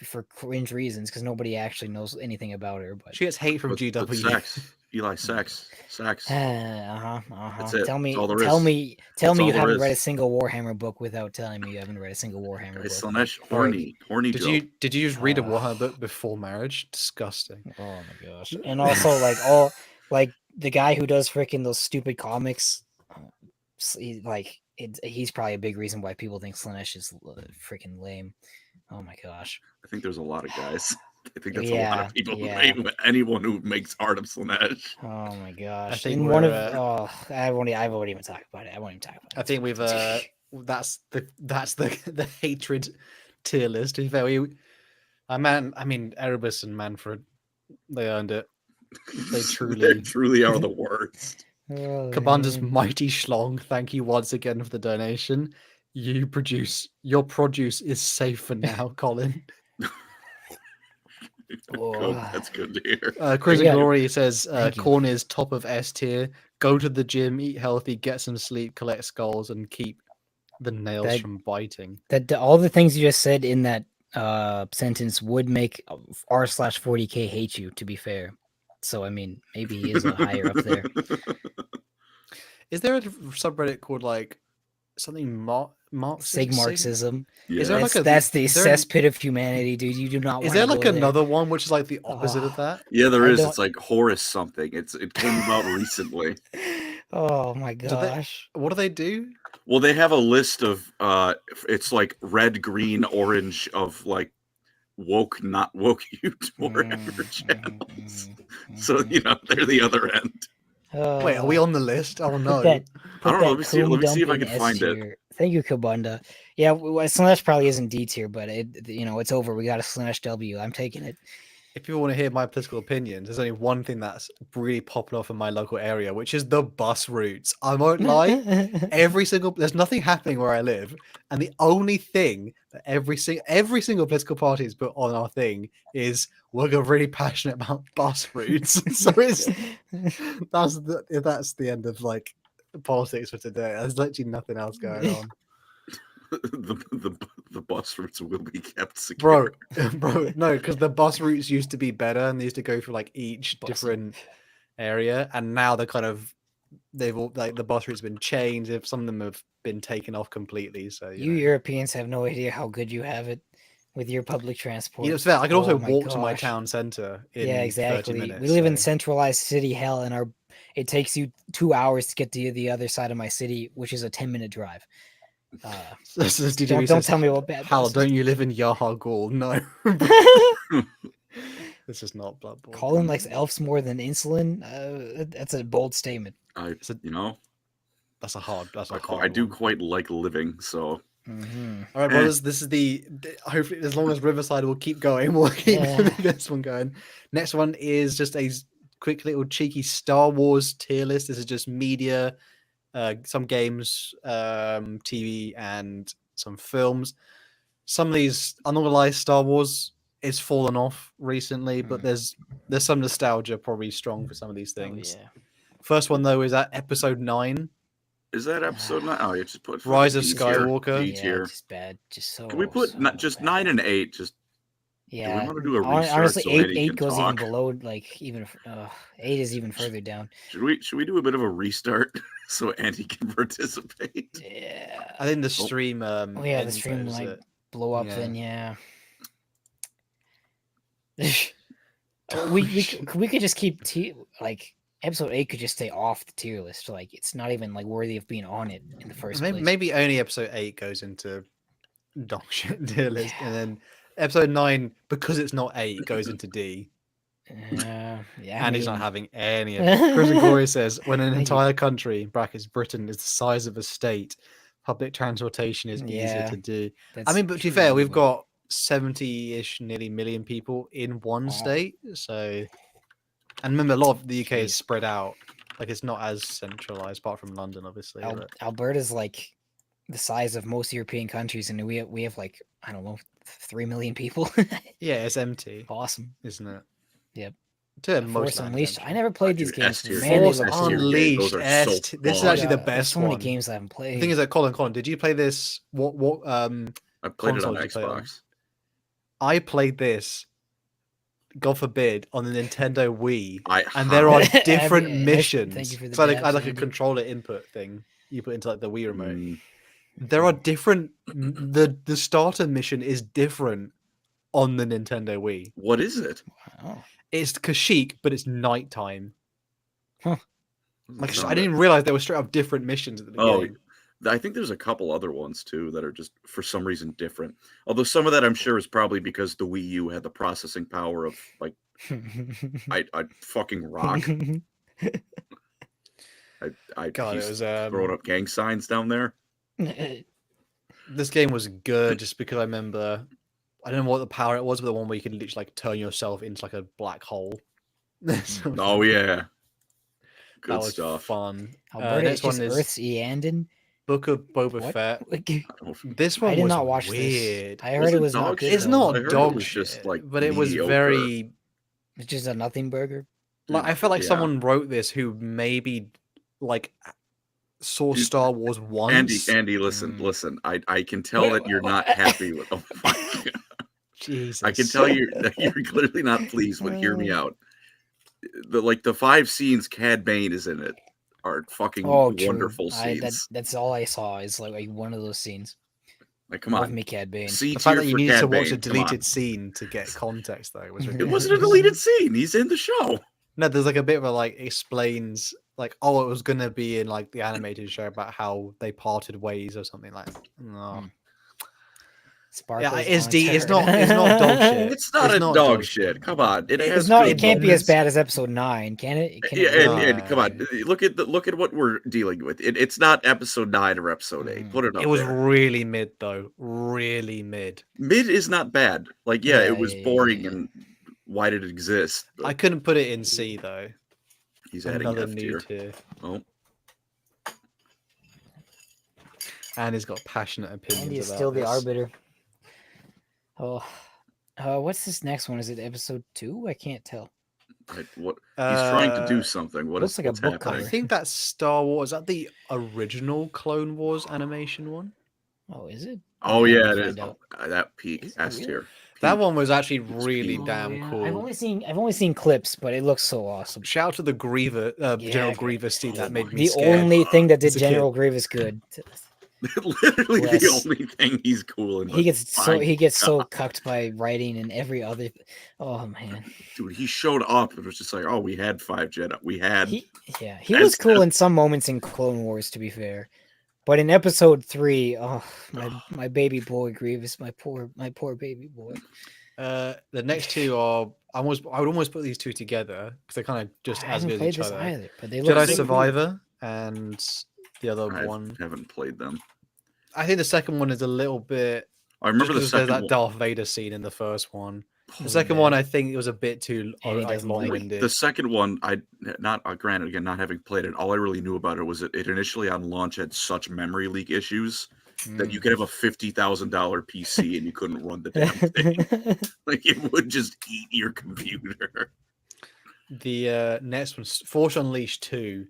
for cringe reasons because nobody actually knows anything about her. But she gets hate from But GW. sex. Eli, sex. That's it. Tell me, That's all there tell is. me, That's you all there haven't read a is. single Warhammer book without telling me you haven't read a single Warhammer Guys, book. Slanesh, horny Did Joe. you just read a Ugh. Warhammer book before marriage? Disgusting. Oh my gosh! And also, like the guy who does freaking those stupid comics, he's probably a big reason why people think Slanesh is freaking lame. Oh my gosh! I think there's a lot of guys. I think that's a lot Yeah, of people. yeah. Anyone who makes art of Slanesh. Oh my gosh! think In one of we're, I won't even talk about it. I won't even talk about it. I think we've that's the hatred tier list. To be fair, Erebus and Manfred, they earned it. They They truly are the worst. Kabunda's man. mighty schlong. Thank you once again for the donation. Your produce is safe for now, Colin. Good. That's good to hear. Chris Yeah. and Glory says Thank you. corn is top of S tier. Go to the gym, eat healthy, get some sleep, collect skulls, and keep the nails That- from biting. All the things you just said in that sentence would make r/40k hate you. To be fair, so I mean, maybe he is higher up there. Is there a subreddit called like something Sigmarxism. Is there That's, like a that's the is there- cesspit of humanity, dude. You do not. Is wanna there like go there. another one which is like the opposite of Oh. that? Yeah, there I is. don't- It's like Horus something. It came about recently. Oh my Do they- gosh! What do they do? Well, they have a list of it's like red, green, orange of like woke, not woke Warhammer channels. So they're the other end. Wait, are we on the list? Oh no. I don't know. Let me see if I can find it. Thank you, Kabunda. Yeah, Slanesh probably isn't D tier, but it's over. We got a Slanesh W. I'm taking it. If people want to hear my political opinions, there's only one thing that's really popping off in my local area, which is the bus routes. I won't lie. There's nothing happening where I live, and the only thing that every single political party has put on our thing is we're really passionate about bus routes. So that's the end of like politics for today. There's literally nothing else going on. The bus routes will be kept secure. Bro, no, because the bus routes used to be better and they used to go through like each different area, and now they've all like the bus routes been changed. Some of them have been taken off completely. So you Europeans have no idea how good you have it with your public transport. it's fair. I can also Oh my walk to my gosh. town center in Yeah, 30 exactly. minutes. We live in so- centralized city hell, and it takes you 2 hours to get to the other side of my city, which is a 10-minute drive. This is DW Don't says, tell me what bad. Hal, buses. don't you live in Yahagul? No. This is not Blood Bowl. Colin likes elves more than insulin. That's a bold statement. That's a I hard do one. quite like living, so Mm-hmm. All right, brothers. This is hopefully as long as Riverside will keep going, we'll keep this one going. Next one is just a quick little cheeky Star Wars tier list. This is just media, some games, TV, and some films. Some of these, I'm not gonna lie, Star Wars is fallen off recently, but there's some nostalgia probably strong for some of these things. Oh, yeah. First one though is at episode 9. is that episode 9? Oh, you just put Rise of D tier, Skywalker. D Yeah, tier. just bad. Just so. Can we put so just bad. 9 and 8? Just Yeah. we want to do a restart Honestly, so 8 Eddie can goes talk? even below. Like even 8 is even further down. Should we do a bit of a restart so Andy can participate? Yeah. I think the stream. Oh yeah, the stream ends might it. blow up. Yeah. Then yeah. we could just keep like episode 8 could just stay off the tier list. Like it's not even like worthy of being on it in the first place. Maybe only episode 8 goes into dog shit tier list, and then episode 9, because it's not 8, goes into D. Yeah, And he's not having any of it. Chris and Gloria says, when an Thank you. entire country, brackets Britain, is the size of a state, public transportation is easier Yeah, to do. that's I mean, but to be true, fair, we've but- got 70-ish, nearly million people in one Oh. state. So, and remember, a lot of the UK is Jeez. spread out. Like, it's not as centralized, apart from London, obviously. but- Alberta's like the size of most European countries, and we have like I don't know 3 million people. Yeah, it's empty, Awesome. isn't it? Yep. To Force most land Unleashed. empty. I never played these Dude, games. S-tier but man, they Force look S-tier cool. games, Unleashed. those are so This is fun. actually the There's best so many one. games I haven't played. The thing is that Colin, did you play this? What I played it on console did you play it on? Xbox. I played this, God forbid, on the Nintendo Wii, I and there are Abby, different thank you missions. for the So I dabs, like a Andy. controller input thing you put into like the Wii remote. Mm, There are different. The starter mission is different on the Nintendo Wii. what is it? Oh. It's Kashyyyk, but it's nighttime. Huh. Like I didn't realize there were straight up different missions at the Oh, beginning. I think there's a couple other ones too that are just for some reason different. Although some of that I'm sure is probably because the Wii U had the processing power of like I fucking rock. I God, it used was to throwing up gang signs down there. this game was good just because I remember I don't know what the power it was, but the one where you could literally like turn yourself into like a black hole. So Oh yeah, that good was stuff. fun. Alberta Next is just one is Earth's Eandon. Book of Boba What? Fett. Like, This one I did was not watch weird. this. I Was heard it it was dog not good. shit? It's though. not I heard it dog was shit, just, like, but it was mediocre. very. It's just a nothing burger. Like I felt like Yeah. someone wrote this who maybe like saw Dude, Star Wars once. Andy, listen, Mm. listen. I can tell that you're not happy with. Oh my God. Jesus, I can tell that you're clearly not pleased. But hear me out. The 5 scenes Cad Bane is in it are fucking Oh, true. wonderful scenes. That's all I saw is like one of those scenes. Like, come Love on, me, Cad Bane. C The fact tier that you for needed Cad to watch Bane, a come on. deleted scene to get context though was It ridiculous. wasn't a deleted scene. He's in the show. No, there's like a bit of a like explains like it was gonna be in like the animated show about how they parted ways or something like. No. Sparkles it's on D. It's turd. not dog shit. It's not a dog shit. Come on, it has It's not. good It can't be as moments. bad as episode 9, can it? Can Yeah, it and, really? and come on, look at what we're dealing with. It's not episode 9 or episode 8. Put it up It was there. really mid though. Really mid. Mid is not bad. Like, yeah, it was Yeah. boring, and why did it exist? But I couldn't put it in C though. he's adding Another F new tier. tier. Oh, And he's got passionate opinions Andy is about still the this. arbiter. Oh, what's this next one? Is it episode 2? I can't tell. what he's trying to do Uh, something. looks like a what's book happening? I cover. think that's Star Wars. Is that the original Clone Wars animation one? Oh, is it? Oh Yeah, yeah, we'll it is. find out. That peak Is it S really? tier. That Peak. one was actually It's really peak. damn yeah. cool. I've only seen clips, but it looks so awesome. Shout out to the Grievous, Yeah, General Grievous scene that made me The scared. only thing that did as a kid. General Grievous good. Literally Bless. the only thing he's cool in. He gets so my he gets so God. cucked by writing and every other. Oh man, Dude, he showed up. It was just like, oh, we had 5 Jedi. We had. he was cool in some moments in Clone Wars, to be fair, but in Episode 3, oh my baby boy Grievous, my poor baby boy. The next two are I would almost put these two together because they're kind of just I as haven't good as played each this other. either, but they look Jedi so cool. Survivor and the other I one. haven't played them. I think the second one is a little bit. I remember the There's second that one. Darth Vader scene in the first one. Oh, The second man. one, I think it was a bit too And he like, doesn't like it. long-winded. The second one, granted again, not having played it, all I really knew about it was it initially on launch had such memory leak issues that you could have a $50,000 PC and you couldn't run the damn thing. Like it would just eat your computer. The next one, Force Unleashed 2.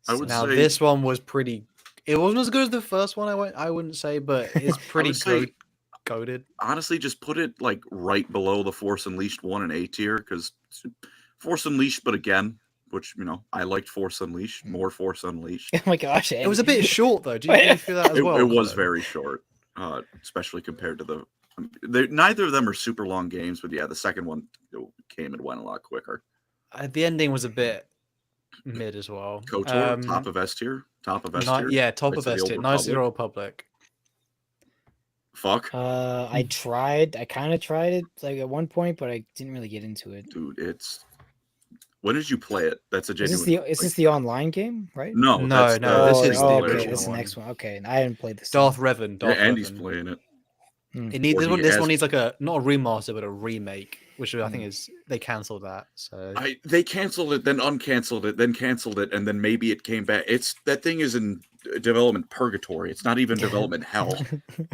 I would Now say this one was pretty. It wasn't as good as the first one. I wouldn't say, but it's pretty would say- goated. honestly just put it like right below the Force Unleashed 1 and A tier because Force Unleashed, but again, which I liked Force Unleashed, more Force Unleashed. Oh my gosh, It was a bit short though. Do you feel that as well? It was Colin? very short, especially compared to the. Neither of them are super long games, but yeah, the second one came and went a lot quicker. The ending was a bit mid as well. KOTOR, top of S tier, top of S tier. Yeah, top Knights of of the S Old tier. Knights of the Republic. Old Republic. Fuck, I tried. I kind of tried it like at one point, but I didn't really get into it. dude, it's. When did you play it? That's a Is genuine. this the online game, right? No, No, that's no, this is the okay. original This is the one. next one. Okay, I haven't played this. Darth Revan. Yeah, Darth Andy's Revan. playing it. It needs, Or this he one. This has- one needs like not a remaster, but a remake. which I think is they cancelled that. So They canceled it, then uncanceled it, then canceled it, and then maybe it came back. That thing is in development purgatory. It's not even development hell.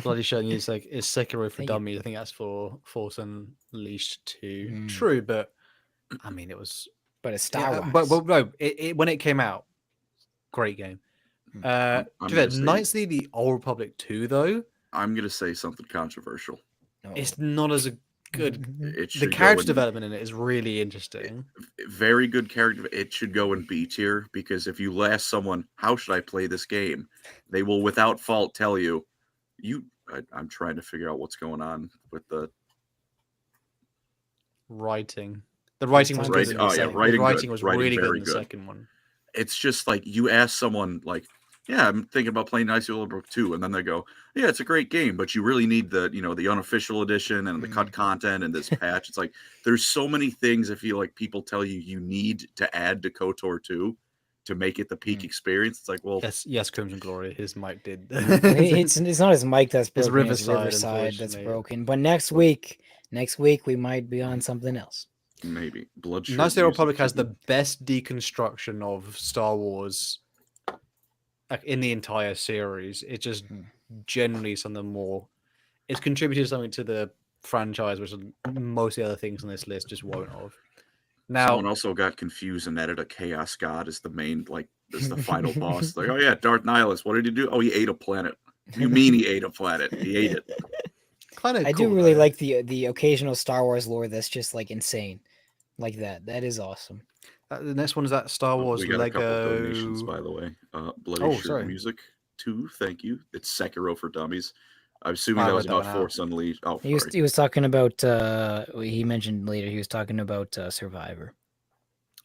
bloody showing you it's Sekiro for Thank you. Dummies. I think that's for Force Unleashed 2. Mm. True, but I mean it was. But it's Star Yeah, Wars. but no, when it came out, great game. I'm To gonna be say- Knights of the Old Republic 2 though, I'm gonna say something controversial. No. it's not as good. It The should go character in- development in it is really interesting. very good character. It should go in B tier because if you ask someone, "How should I play this game?" they will, without fault, tell you, I'm trying to figure out what's going on with the Writing. The writing was Right- good. In oh, the yeah, second. writing The good. writing was Writing really good very in the good. second one. It's just like you ask someone, like, "Yeah, I'm thinking about playing Knights of the Old Republic 2," and then they go, "Yeah, it's a great game, but you really need the unofficial edition and the cut content and this patch." It's like there's so many things I feel like people tell you need to add to KOTOR 2 to make it the peak experience. It's like, well, Yes, Crimson Glory. His mic did. it's not his mic that's broken. It's Riverside, Riverside that's unfortunately. broken. But next week we might be on something else. maybe Bloodshed. Knights of the Old Music Republic has the didn't- best deconstruction of Star Wars, like in the entire series. It just generally something more. It's contributed something to the franchise, which most of the other things on this list just won't have. Now, Someone also got confused and added a Chaos God as the main, as the final boss. Like, oh yeah, Darth Nihilus. What did he do? Oh, he ate a planet. You mean he ate a planet? He ate it. kind of. I do really like the occasional Star Wars lore that's just like insane, like that. That is awesome. The next one is that Star Wars We got a couple Lego. donations, by the way. Bloody Oh, Shirt sorry. Music 2, thank you. It's Sekiro for Dummies. I'm assuming I that wrote was that about one out. Force Unleashed. Oh, He was sorry. he was talking about he mentioned later he was talking about Survivor.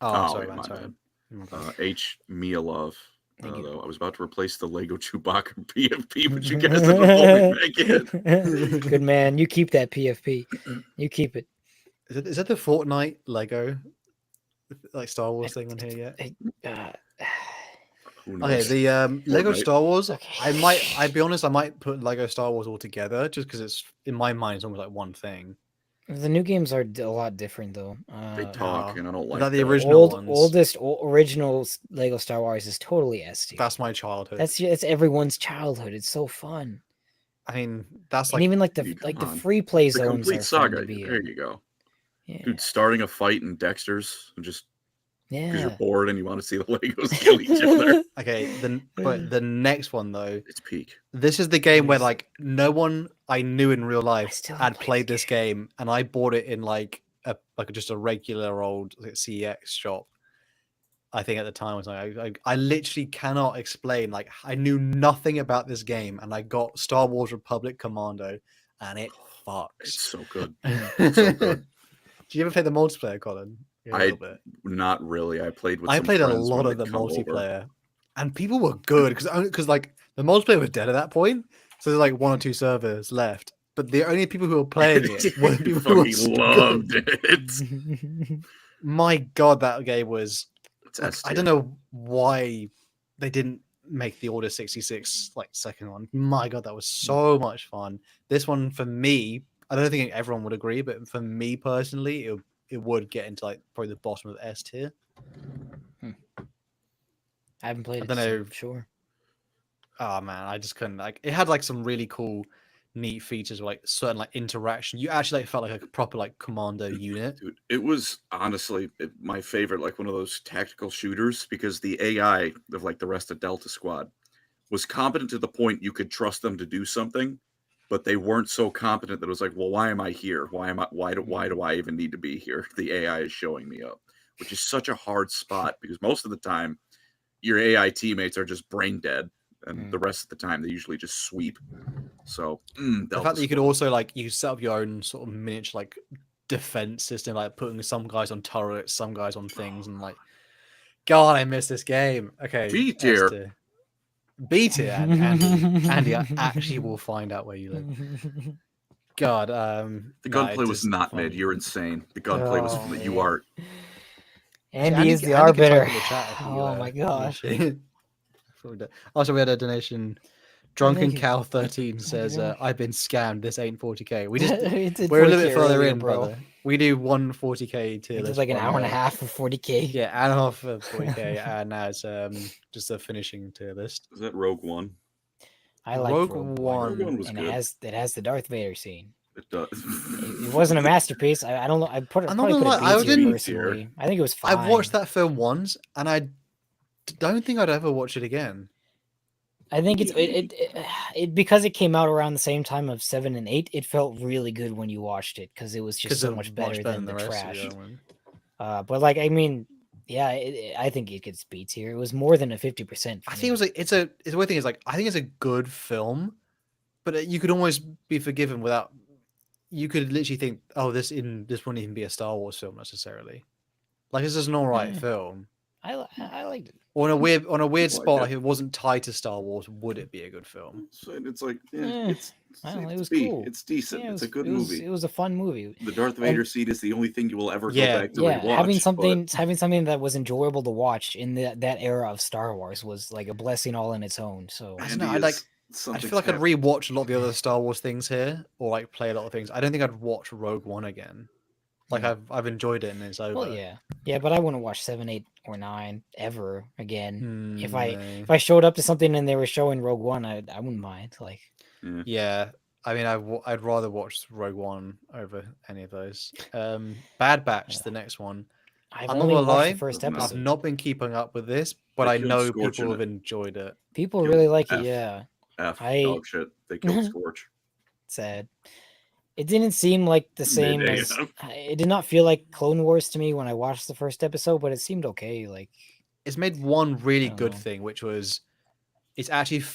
Oh, Oh, sorry, yeah, man. my Sorry. bad. My bad. H. Mia Love. Thank you. Though I was about to replace the Lego Chewbacca PFP, but you guys didn't pull me back in. Good man, you keep that PFP. You keep it. Is that the Fortnite Lego, like Star Wars thing on here yet? Uh, Who Okay, knows? the Lego Fortnite. Star Wars. Okay. I'd be honest, I might put Lego Star Wars all together just because it's in my mind it's almost like one thing. the new games are a lot different though. They talk, no. and I don't like Not the that. original ones. Original Lego Star Wars is totally S tier. That's my childhood. It's everyone's childhood. It's so fun. I mean, that's And like even like dude, the come on. free play The zones complete are fun saga. to be There in. you go. Yeah. Dude, starting a fight in Dexter's and just because you're Yeah. bored and you want to see the Legos kill each other. okay. But the next one though, It's peak. this is the game where Yes. like no one I knew in real life still had haven't played played the this game, and I bought it in like just a regular old CEX shop. I think at the time was like I literally cannot explain. Like I knew nothing about this game, and I got Star Wars Republic Commando, and it It's fucks. so good. so good. Do you ever play the multiplayer, Colin? Yeah, a I little bit. Not really. I played with. I some played a friends lot when of the they'd come over. multiplayer, and people were good because like the multiplayer was dead at that point, so there's like one or two servers left. But the only people who were playing it were people who were Fucking good. loved it. My God, that game was. It's Like, I S-tier. don't know why they didn't make the Order 66 like second one. My God, that was so much fun. This one for me, I don't think everyone would agree, but for me personally, it would get into like probably the bottom of S tier. I haven't played I it. don't so know. sure. Oh man, I just couldn't like. It had like some really cool, neat features like certain like interaction. You actually like, felt like a proper like commando unit. Dude, it was honestly my favorite, like one of those tactical shooters, because the AI of like the rest of Delta Squad was competent to the point you could trust them to do something, but they weren't so competent that it was like, well, why am I here? Why do I even need to be here? The AI is showing me up, which is such a hard spot because most of the time your AI teammates are just brain dead, and the rest of the time they usually just sweep. So The Delta fact that you could Squad. also like you set up your own sort of miniature like defense system, like putting some guys on turrets, some guys on things, and like, God, I miss this game. Okay, B S tier. tier. B tier, Andy, I actually will find out where you live. God, The no, gunplay it was is not funny. mid. You're insane. The gunplay was Oh, you man. are. Andy is the Andy can type arbiter. in the chat if you, Oh my gosh. wish. Also, we had a donation. Drunken thank you. Cow 13 says, God. "I've been scammed. This ain't 40k." We just We did we're a little 40K bit further earlier, in, bro. brother. We do one 40k tier It was list. like an one, hour and a half for 40k. Yeah, hour and a half for 40k, and now it's just a finishing tier list. Is that Rogue One? I like Rogue Rogue One, Rogue One was and good. it has the Darth Vader scene. It does. It wasn't a masterpiece. I don't know. I put it I'm not probably gonna put lie, I a B tier didn't- personally. I think it was fine. I've watched that film once, and I don't think I'd ever watch it again. I think it because it came out around the same time of 7 and 8. It felt really good when you watched it because it was just so much better than the rest of trash. the other one. But like, I mean, yeah, I think it gets B tier. It was more than a 50%. I think it was like it's the weird thing is like I think it's a good film, but you could almost be forgiven without. You could literally think, oh, this wouldn't even be a Star Wars film necessarily. Like it's just an alright Yeah. film. I liked it. Or on a weird Like spot, it. like if it wasn't tied to Star Wars, would it be a good film? So it's like, Eh, it's I don't know, it it's was B. cool. It's decent. Yeah, It's a good it was, movie. It was a fun movie. The Darth Vader scene is the only thing you will ever Yeah, go back to Yeah, rewatch. having something that was enjoyable to watch in that era of Star Wars was like a blessing all in its own. So I don't know, I feel like I'd rewatch a lot of the other Star Wars things here, or like play a lot of things. I don't think I'd watch Rogue One again. Like I've enjoyed it and it's over. well, yeah, but I wouldn't watch 7, 8, or 9 ever again. If No. I showed up to something and they were showing Rogue One, I wouldn't mind. Like, Yeah, I mean, I'd rather watch Rogue One over any of those. Bad Batch, the next one. I've I'm not only gonna watched lie, the first I've I've episode. not been keeping up with this, but They I killed know Scorch people in have it. enjoyed it. People Killed really like it. F. Yeah, F I- dog shit. They killed Scorch. sad. It didn't seem like the same Mayday, as. yeah. It did not feel like Clone Wars to me when I watched the first episode, but it seemed okay. Like, It's made one really don't good know. thing, which was it's actually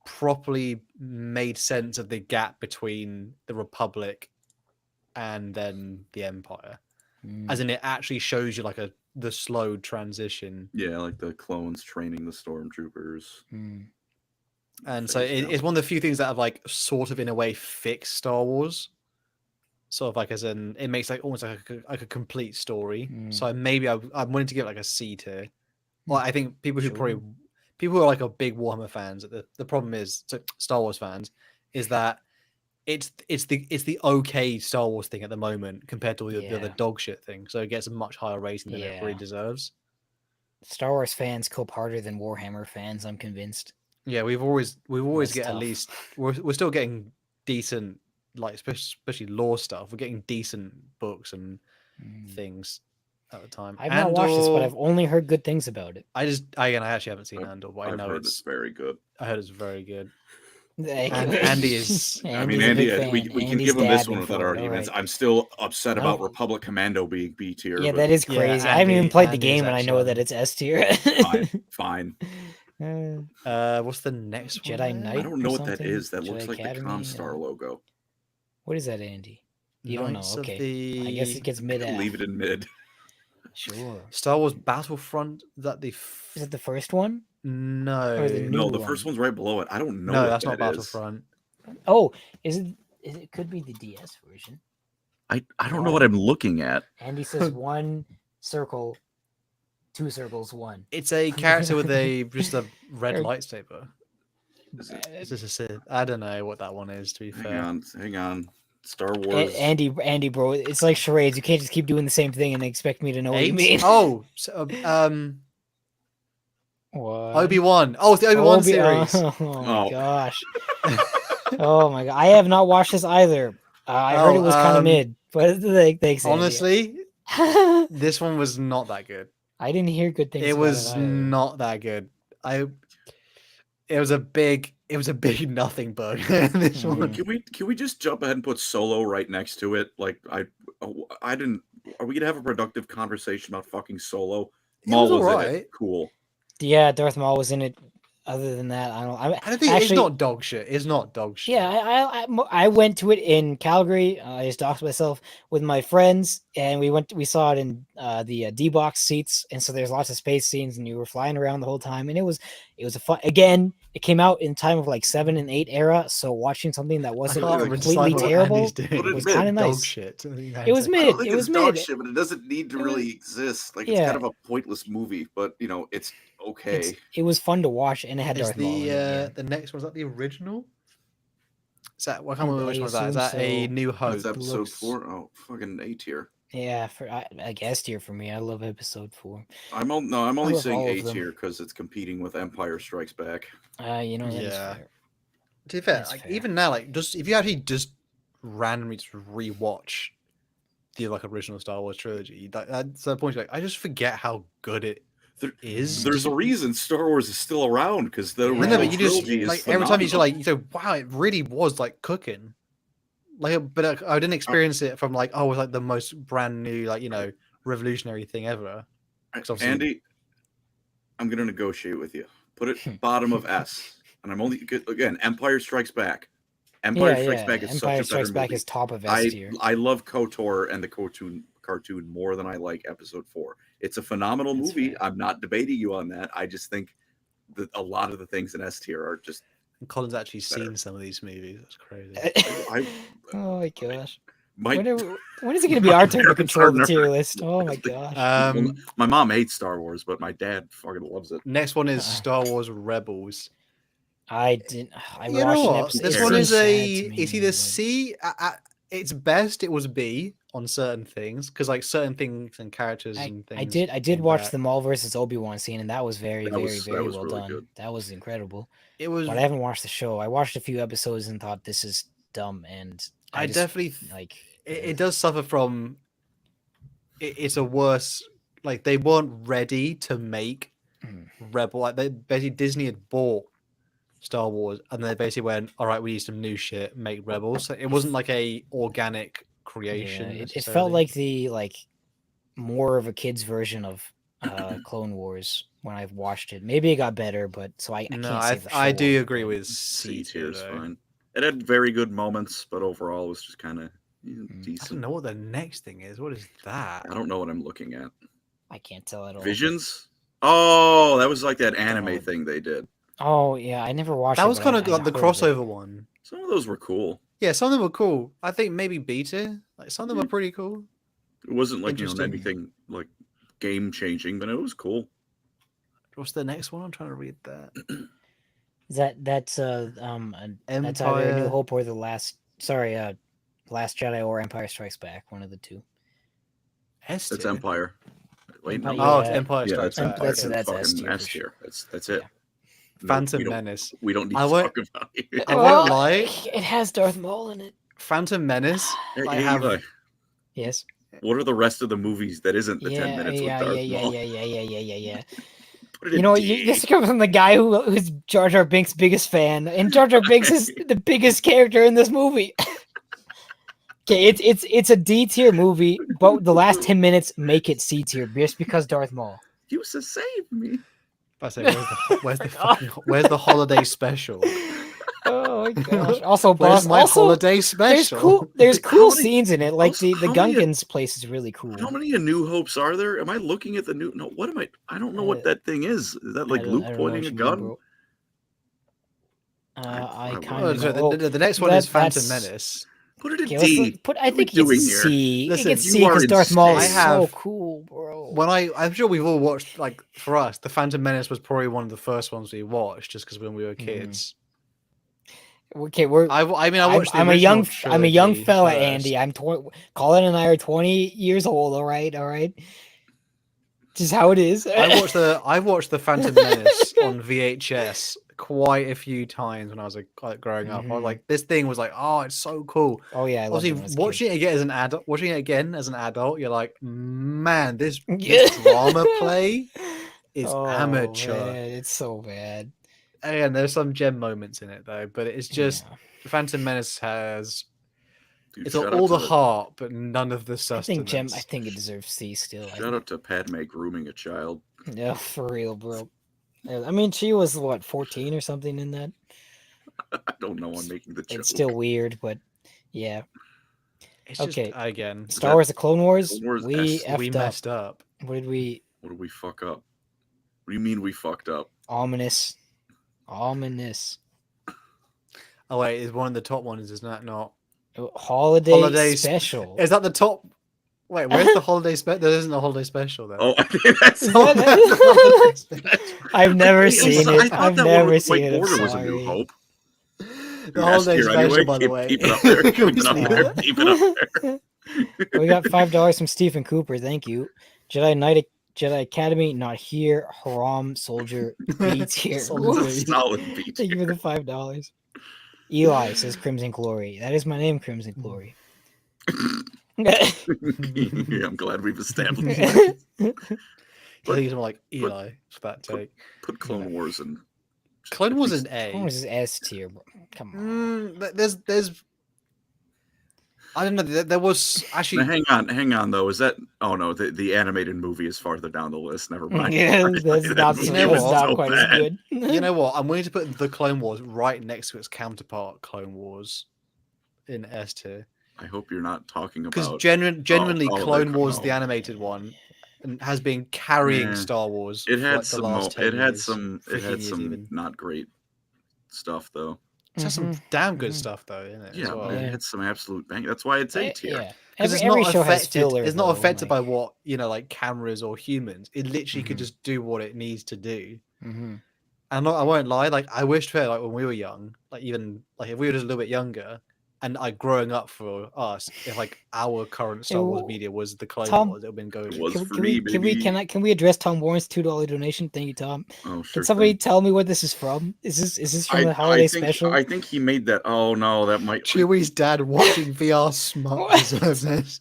properly made sense of the gap between the Republic and then the Empire. As in, it actually shows you like the slow transition. Yeah, like the clones training the stormtroopers. And so Phase it's one of the few things that have like sort of in a way fixed Star Wars. Sort of like as in it makes like almost like a complete story. So maybe I'm willing to give it like a C tier. Well, I think people who people who are like a big Warhammer fans. The problem is Star Wars fans is that it's the okay Star Wars thing at the moment compared to the other Yeah. dog shit thing. So it gets a much higher rating than it really Yeah. deserves. Star Wars fans cope harder than Warhammer fans. I'm convinced. Yeah, we've always That's get at tough. least we're still getting decent like especially lore stuff. We're getting decent books and things at the time. I've not watched this, but Andor, I've only heard good things about it. I actually haven't seen Andor, but I I've know heard it's very good. I heard it's very good. Andy Andy is- I mean, Andy's a Andy, big we fan. can Andy's give him this dabbing one without for it, arguments. alright. I'm still upset about Oh. Republic Commando being B tier. Yeah, but that is Yeah, crazy. I haven't even Andy- played the Andy's game, and I know actually that it's S tier. fine. What's the next Jedi one? Knight? I don't know or what that something? is. That looks Jedi like Academy, the Comstar logo. What is that, Andy? You don't know. Knights of Okay. I guess it gets mid Leave F. it in mid. Sure. Star Wars Battlefront. Is that the Is it the first one? no? Or the new No, the one? first one's right below it. I don't know. No, what that's not that is. Battlefront. Oh, is it? It could be the DS version. I don't know what I'm looking at. Andy says one circle, two circles, one. It's a character with just a red Or- lightsaber. Is it- It's just a Sith. I don't know what that one is. To be fair, Hang on. Star Wars. Andy, bro, it's like charades. You can't just keep doing the same thing and expect me to know what you 8? mean. Oh, so, What? Obi-Wan. Oh, it's the Obi-Wan series. Oh my Oh. gosh. Oh my god. I have not watched this either. I heard it was kind of mid, but thanks. Andy. Honestly, I this one was not that good. didn't hear good things. It about was either. not that good. It was a big nothing bug. This one. Can we just jump ahead and put Solo right next to it? Like I didn't. Are we gonna have a productive conversation about fucking Solo? It Maul was was in alright. it. Cool. Yeah, Darth Maul was in it. Other than that, I don't. I don't think it's actually, not dog shit. It's not dog shit. Yeah, I went to it in Calgary. I just doxed myself with my friends, and we saw it in the D-box seats, and so there's lots of space scenes, and you were flying around the whole time, and it was a fun. Again, it came out in time of like 7 and 8 era, so watching something that I wasn't can't completely decide what terrible. Andy's doing. But it was was kinda dog nice. shit. It was I mid. don't think It was it's dog mid. shit, but it doesn't need to It was- really exist. Like Yeah. it's kind of a pointless movie, but it's okay. It was fun to watch, and it had Is Darth Maul in it. Yeah. the next one, is that the original? Is that, I can't I remember which one was that. Is that assume A so. New Hope? That's episode looks- 4. Oh, fucking A tier. Yeah, for a S tier for me. I love episode 4. I'm only love saying all of A them. tier because it's competing with Empire Strikes Back. That is Yeah. fair. To be fair, That's like, fair. even now, like just if you actually just randomly just rewatch the like original Star Wars trilogy, that's the point. Like, I just forget how good it is. There's a reason Star Wars is still around because the Yeah. No, original but you just trilogy is like every time you phenomenal. you say, "Wow, it really was like cooking." Like, but I didn't experience it from like, oh, it was like the most brand new, like revolutionary thing ever. 'Cause obviously- Andy, I'm gonna negotiate with you. Put it bottom of S, and I'm only again Empire Strikes Back. Empire Strikes Back is Empire such a Strikes better Back movie. is top of S tier. I love KOTOR and the cartoon more than I like Episode 4. It's a phenomenal That's movie. fair. I'm not debating you on that. I just think that a lot of the things in S tier are just. Colin's actually better. seen some of these movies. That's crazy. I Oh my gosh. my When is it going to be our turn to Parents control are the tier nerds. list? Oh my gosh. well, my mom hates Star Wars, but my dad fucking loves it. Next one is Uh-uh. Star Wars Rebels. I didn't. I You know watched an what? episode. This it one seemed is sad a. to me, It's either but- C. At its best, it was B on certain things because like certain things and characters and things. I did came watch back. the Maul versus Obi-Wan scene, and that was very, That very, was- very that was well really done. good. That was incredible. It was. But I haven't watched the show. I watched a few episodes and thought this is dumb, and I just, definitely like. it does suffer from it's a worse like they weren't ready to make Mm. Rebel, like they basically Disney had bought Star Wars and they basically went, all right, we need some new shit, make Rebels. So it wasn't like a organic creation. Yeah, it felt necessarily. like the more of a kid's version of Clone Wars when I've watched it. Maybe it got better, but so I No, can't say for I sure, do agree but- with C C tier tier is though. fine. It had very good moments, but overall it was just kind of I don't decent. know what the next thing is. What is that? I don't know what I'm looking at. I can't tell at all. Visions? Oh, that was like that anime Oh. thing they did. Oh yeah, I never watched. That it, was but kind I- of I like the heard of it. crossover one. Some of those were cool. Yeah, some of them were cool. I think maybe B tier. Like some of them were pretty cool. It wasn't like Interesting. anything like game changing, but it was cool. What's the next one? I'm trying to read that. That's that's either A New Empire. Hope or the Last Last Jedi or Empire Strikes Back, one of the two. S It's tier. Empire. Wait, no. Empire, Oh, it's yeah. Empire Yeah, Strikes that's Back. Empire. That's- Okay. that's Fucking S tier for S sure. tier. That's it. Yeah. No, Phantom we don't- Menace. We don't need I to won't- talk about it. I won't lie. It has Darth Maul in it. Phantom Menace. Hey, I hey, have- Eli, Yes. what are the rest of the movies that isn't the 10 Yeah, minutes yeah, with Darth yeah, Maul? yeah. Put it You in know, D. this comes from the guy who's Jar Jar Binks' biggest fan, and Jar Jar Binks is the biggest character in this movie. Okay, it's a D tier movie, but the last 10 minutes make it C tier just because Darth Maul. You to save me. I say, where's the holiday special? Oh my gosh! Also, Where's boss. my Also, holiday there's special? there's How cool many- scenes in it, like also, the how many- Gungans place is really cool. How many A New Hopes are there? Am I looking at the new? No, what am I? I don't know what that thing is. Is that like I don't- Luke I don't know pointing what a you mean, gun? bro. I I would- kind Oh, of. so the next one is Phantom that's- Menace. Put it in Okay, D. let's put. I What are we think doing it's here? C. Listen, It's you C are because Darth Maul insane. is I have- so cool, bro. When I'm sure we've all watched, like for us, the Phantom Menace was probably one of the first ones we watched, just because when we were kids. Okay, we're. I mean, I watched. I'm the a young. original I'm a young trilogy fella, first. Andy. Colin and I are 20 years old. All right, all right. Just how it is. I watched the Phantom Menace on VHS quite a few times when I was like growing up. I was Mhm. like, this thing was like, oh, it's so cool. Oh yeah, I love Obviously, watching it again as an adult, you're like, man, this drama play is amateur. Man, it's so bad. And there's some gem moments in it though, but it's just Yeah. Phantom Menace has Dude, it's shout got all out the to- heart, but none of the I sustenance. think I think it deserves C still. Shout out to Padme grooming a child. Yeah, for real, bro. I mean, she was what 14 or something in that. I don't know. I'm making the joke. It's still weird, but yeah. It's just, Okay. again, Star Wars: The Clone Wars. Clone Wars We S. we effed up. messed up. What did we? What did we fuck up? What do you mean we fucked up? Ominous. Ominous. Oh wait, is one of the top ones? Is that not? Holiday special. Is that the top? Wait, where's the holiday special? There isn't a holiday special then. Oh, I think that's. Is Oh, that that's the holiday special. I've never I seen thought it. that I've one never with seen White it. I'm Border was a New sorry. Hope. The S holiday tier special, anyway. by the way. Keep it up there. Keep Can we it up see there. that? Keep it up there. We got $5 from Stephen Cooper. Thank you. Jedi Knight, Jedi Academy, not here. Haram Soldier Beats here. Soldier It's a solid beat. Thank you for the $5. Eli says Crimson Glory. That is my name, Crimson Glory. Yeah, I'm glad we've established that. I think I'm like Eli for that take. Put Clone Wars in. Clone Wars is Clone A. Wars is S tier, bro. Come on. There's I don't know. There was Now, actually hang on though. Is that? Oh no, the animated movie is farther down the list. Never mind. Yeah, that's That not, movie know was what? not so quite bad. as good. you know what? I'm willing to put the Clone Wars right next to its counterpart, Clone Wars, in S tier. I hope you're not talking Because about. genuinely, Clone they- Wars, no. the animated one, and has been carrying Yeah. Star Wars. It for had like the some. last 10 It had years. some. It 15 had years some even. not great stuff though. It has some damn good stuff though, isn't it? Yeah, as well? but it Yeah. had some absolute bang. That's why it's A tier. Yeah. Because Every it's not show has affected. filler, It's not though, affected by like- what like cameras or humans. It literally could Mhm. just do what it needs to do. Mhm. And I won't lie. Like I wished for like when we were young, like even like if we were just a little bit younger, and like growing up for us, if like our current Star Wars Ew. media was the Clone Tom- Wars, it would have been golden. It was Can, for can me, we, can we baby. can we address Tom Warren's $2 donation? Thank you, Tom. Oh, sure. Can somebody thing. tell me what this is from? Is this from the holiday special? I think he made that. Oh no, that might. Chewie's dad watching VR smart What? deserves this.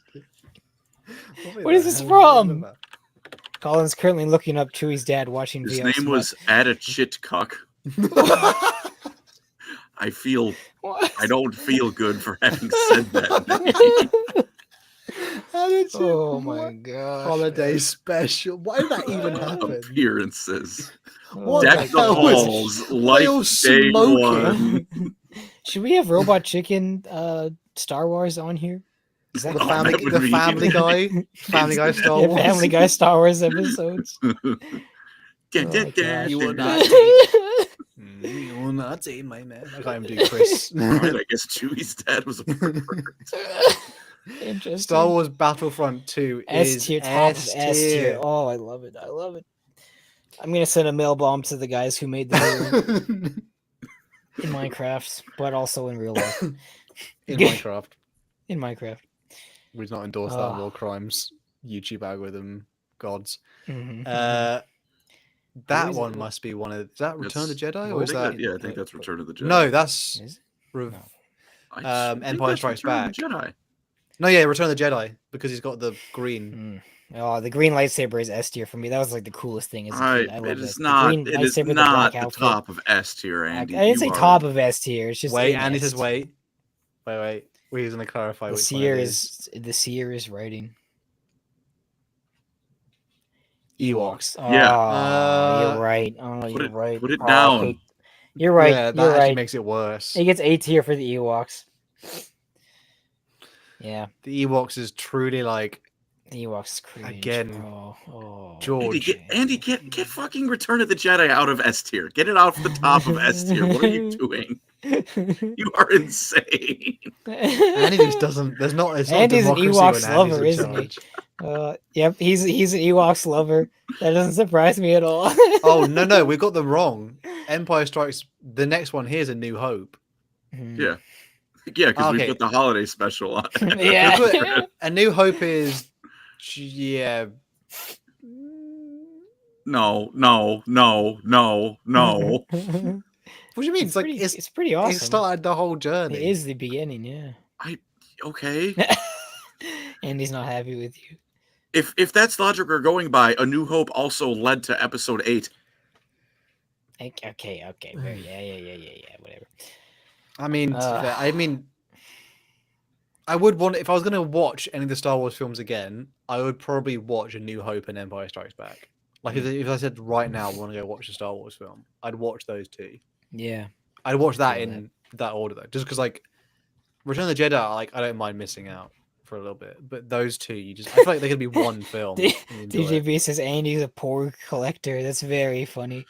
What is this from? Colin's currently looking up Chewie's dad watching His VR. name Smut. was Ada Chitcock. I feel. What? I don't feel good for having said that. How did you? Oh my god! Holiday special. Why did that even happen? Appearances. What Deck the the hell was- halls like all day smoking? one. Should we have Robot Chicken Star Wars on here? Is that The Oh, family, that would the be- Family Guy, Family Guy Star Yeah, Wars. Family Guy Star Wars episodes? Da, Oh da, my da, gosh. You will da. not You will not take my man. I can't even do Chris. Alright, I guess Chewie's dad was a pervert. Interesting. Star Wars Battlefront 2 S is tier, top of S S tier. tier. Oh, I love it. I love it. I'm gonna send a mail bomb to the guys who made the game in Minecraft, but also in real life. In Minecraft. In Minecraft. We've not endorsed that Ah. Lorecrimes YouTube algorithm gods. Mhm. That is it? one must be one of. Is that Return of the Jedi? I Or is think that. yeah, I think that's Return of the Jedi. No, that's. Is it? Rev- No. I think Empire that's Strikes Return of Back. the Jedi. No, yeah, Return of the Jedi. Because he's got the green. Oh, the green lightsaber is S tier for me. That was like the coolest thing as a kid. I love It is that. not. The green It is lightsaber, the not black the outfit. top of S tier, I Andy. didn't say You are- top of S tier. It's just Wait, in Andy S. says wait. Wait. We're going to clarify The which seer one it is. is writing. Ewoks. Oh, Yeah. you're right. Oh, Put you're it- right. put it Oh, down. okay. You're right. Yeah, that you're actually right. makes it worse. It gets A tier for the Ewoks. Yeah, The Ewoks is truly like the Ewoks is cringe. Again, bro. Oh, George. Andy, get fucking Return of the Jedi out of S tier. Get it off the top of S tier. What are you doing? You are insane. Andy just doesn't. There's not. It's not Andy's an democracy Ewoks when Andy's lover, in isn't he? charge. Yep, he's an Ewoks lover. That doesn't surprise me at all. Oh no, we got them wrong. Empire Strikes. The next one here is A New Hope. Mhm. Yeah. Yeah, because we Okay. put the holiday special on. Yeah. We put- A New Hope is. Yeah. No. What do you mean? It's like it's pretty awesome. it started the whole journey. It is the beginning, yeah. Okay. Andy's not happy with you. If that's logic we're going by, A New Hope also led to Episode 8. Okay. Yeah. Whatever. I mean, to be fair, I would want if I was going to watch any of the Star Wars films again, I would probably watch A New Hope and Empire Strikes Back. Like if I said right now I want to go watch a Star Wars film, I'd watch those two. Yeah. I'd watch that Feel in that order though, just because like Return of the Jedi, like I don't mind missing out for a little bit, but those two, I feel like they could be one film. D- and you enjoy it. DJB says Andy's a poor collector. That's very funny.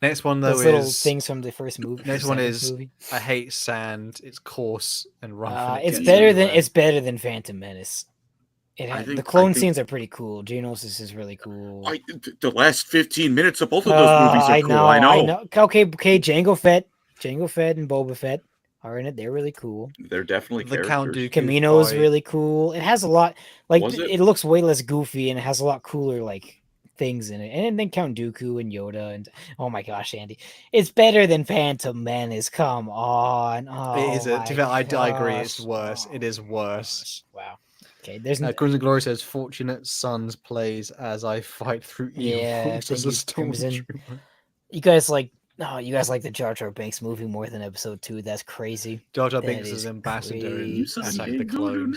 Next one though Those little is things from the first movie. next the one second is movie. I hate sand. It's coarse and rough. and it It's gets better than Phantom Menace. I think- the clone I think- scenes are pretty cool. Geonosis is really cool. The last 15 minutes of both of those movies are cool. I know. Okay, Jango Fett and Boba Fett. are in it. They're really cool. They're definitely The Count characters. Dooku Camino's fight. really cool. It has a lot like Was it? it looks way less goofy and it has a lot cooler like things in it. And then Count Dooku and Yoda and oh my gosh, Andy. It's better than Phantom Menace. Come on. Oh, It is. To be fair, I agree. It's gosh. worse. It is Oh, worse. gosh. Wow. Okay, there's Crimson Glory says, "Fortunate Sons plays as I fight through evil Yeah, forces as a thank you, Crimson. stormtrooper." you guys like the Jar Jar Binks movie more than episode 2. That's crazy. Jar Jar That Binks is is ambassador in You said Attack it the ain't voodoo Clones.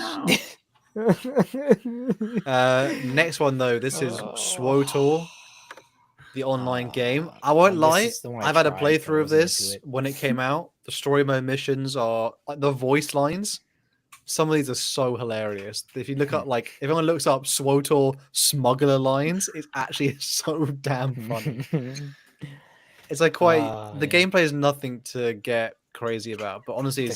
now. Next one though, this is SWOTOR, the online game. I Oh, won't this lie, is the one I I've had a tried, but I playthrough of wasn't into this it. when it came out. The story mode missions are like the voice lines. Some of these are so hilarious. If you look up, like, if anyone looks up SWOTOR smuggler lines, it's actually so damn funny. It's like quite the Yeah. gameplay is nothing to get crazy about, but honestly,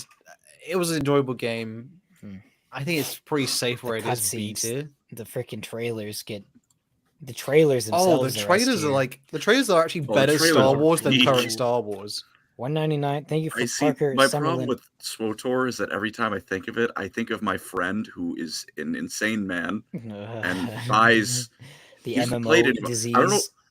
it was an enjoyable game. Hmm. I think it's pretty safe where it is B cutscenes, tier. the freaking trailers get the trailers Oh, themselves. the trailers are like the trailers are actually Oh, the better trailers Star are Wars than peak. current Star Wars. $1.99. Thank you for I see. Parker My Summerlin. problem with SWOTOR is that every time I think of it, I think of my friend who is an insane man and buys. the he's MMO played it. disease.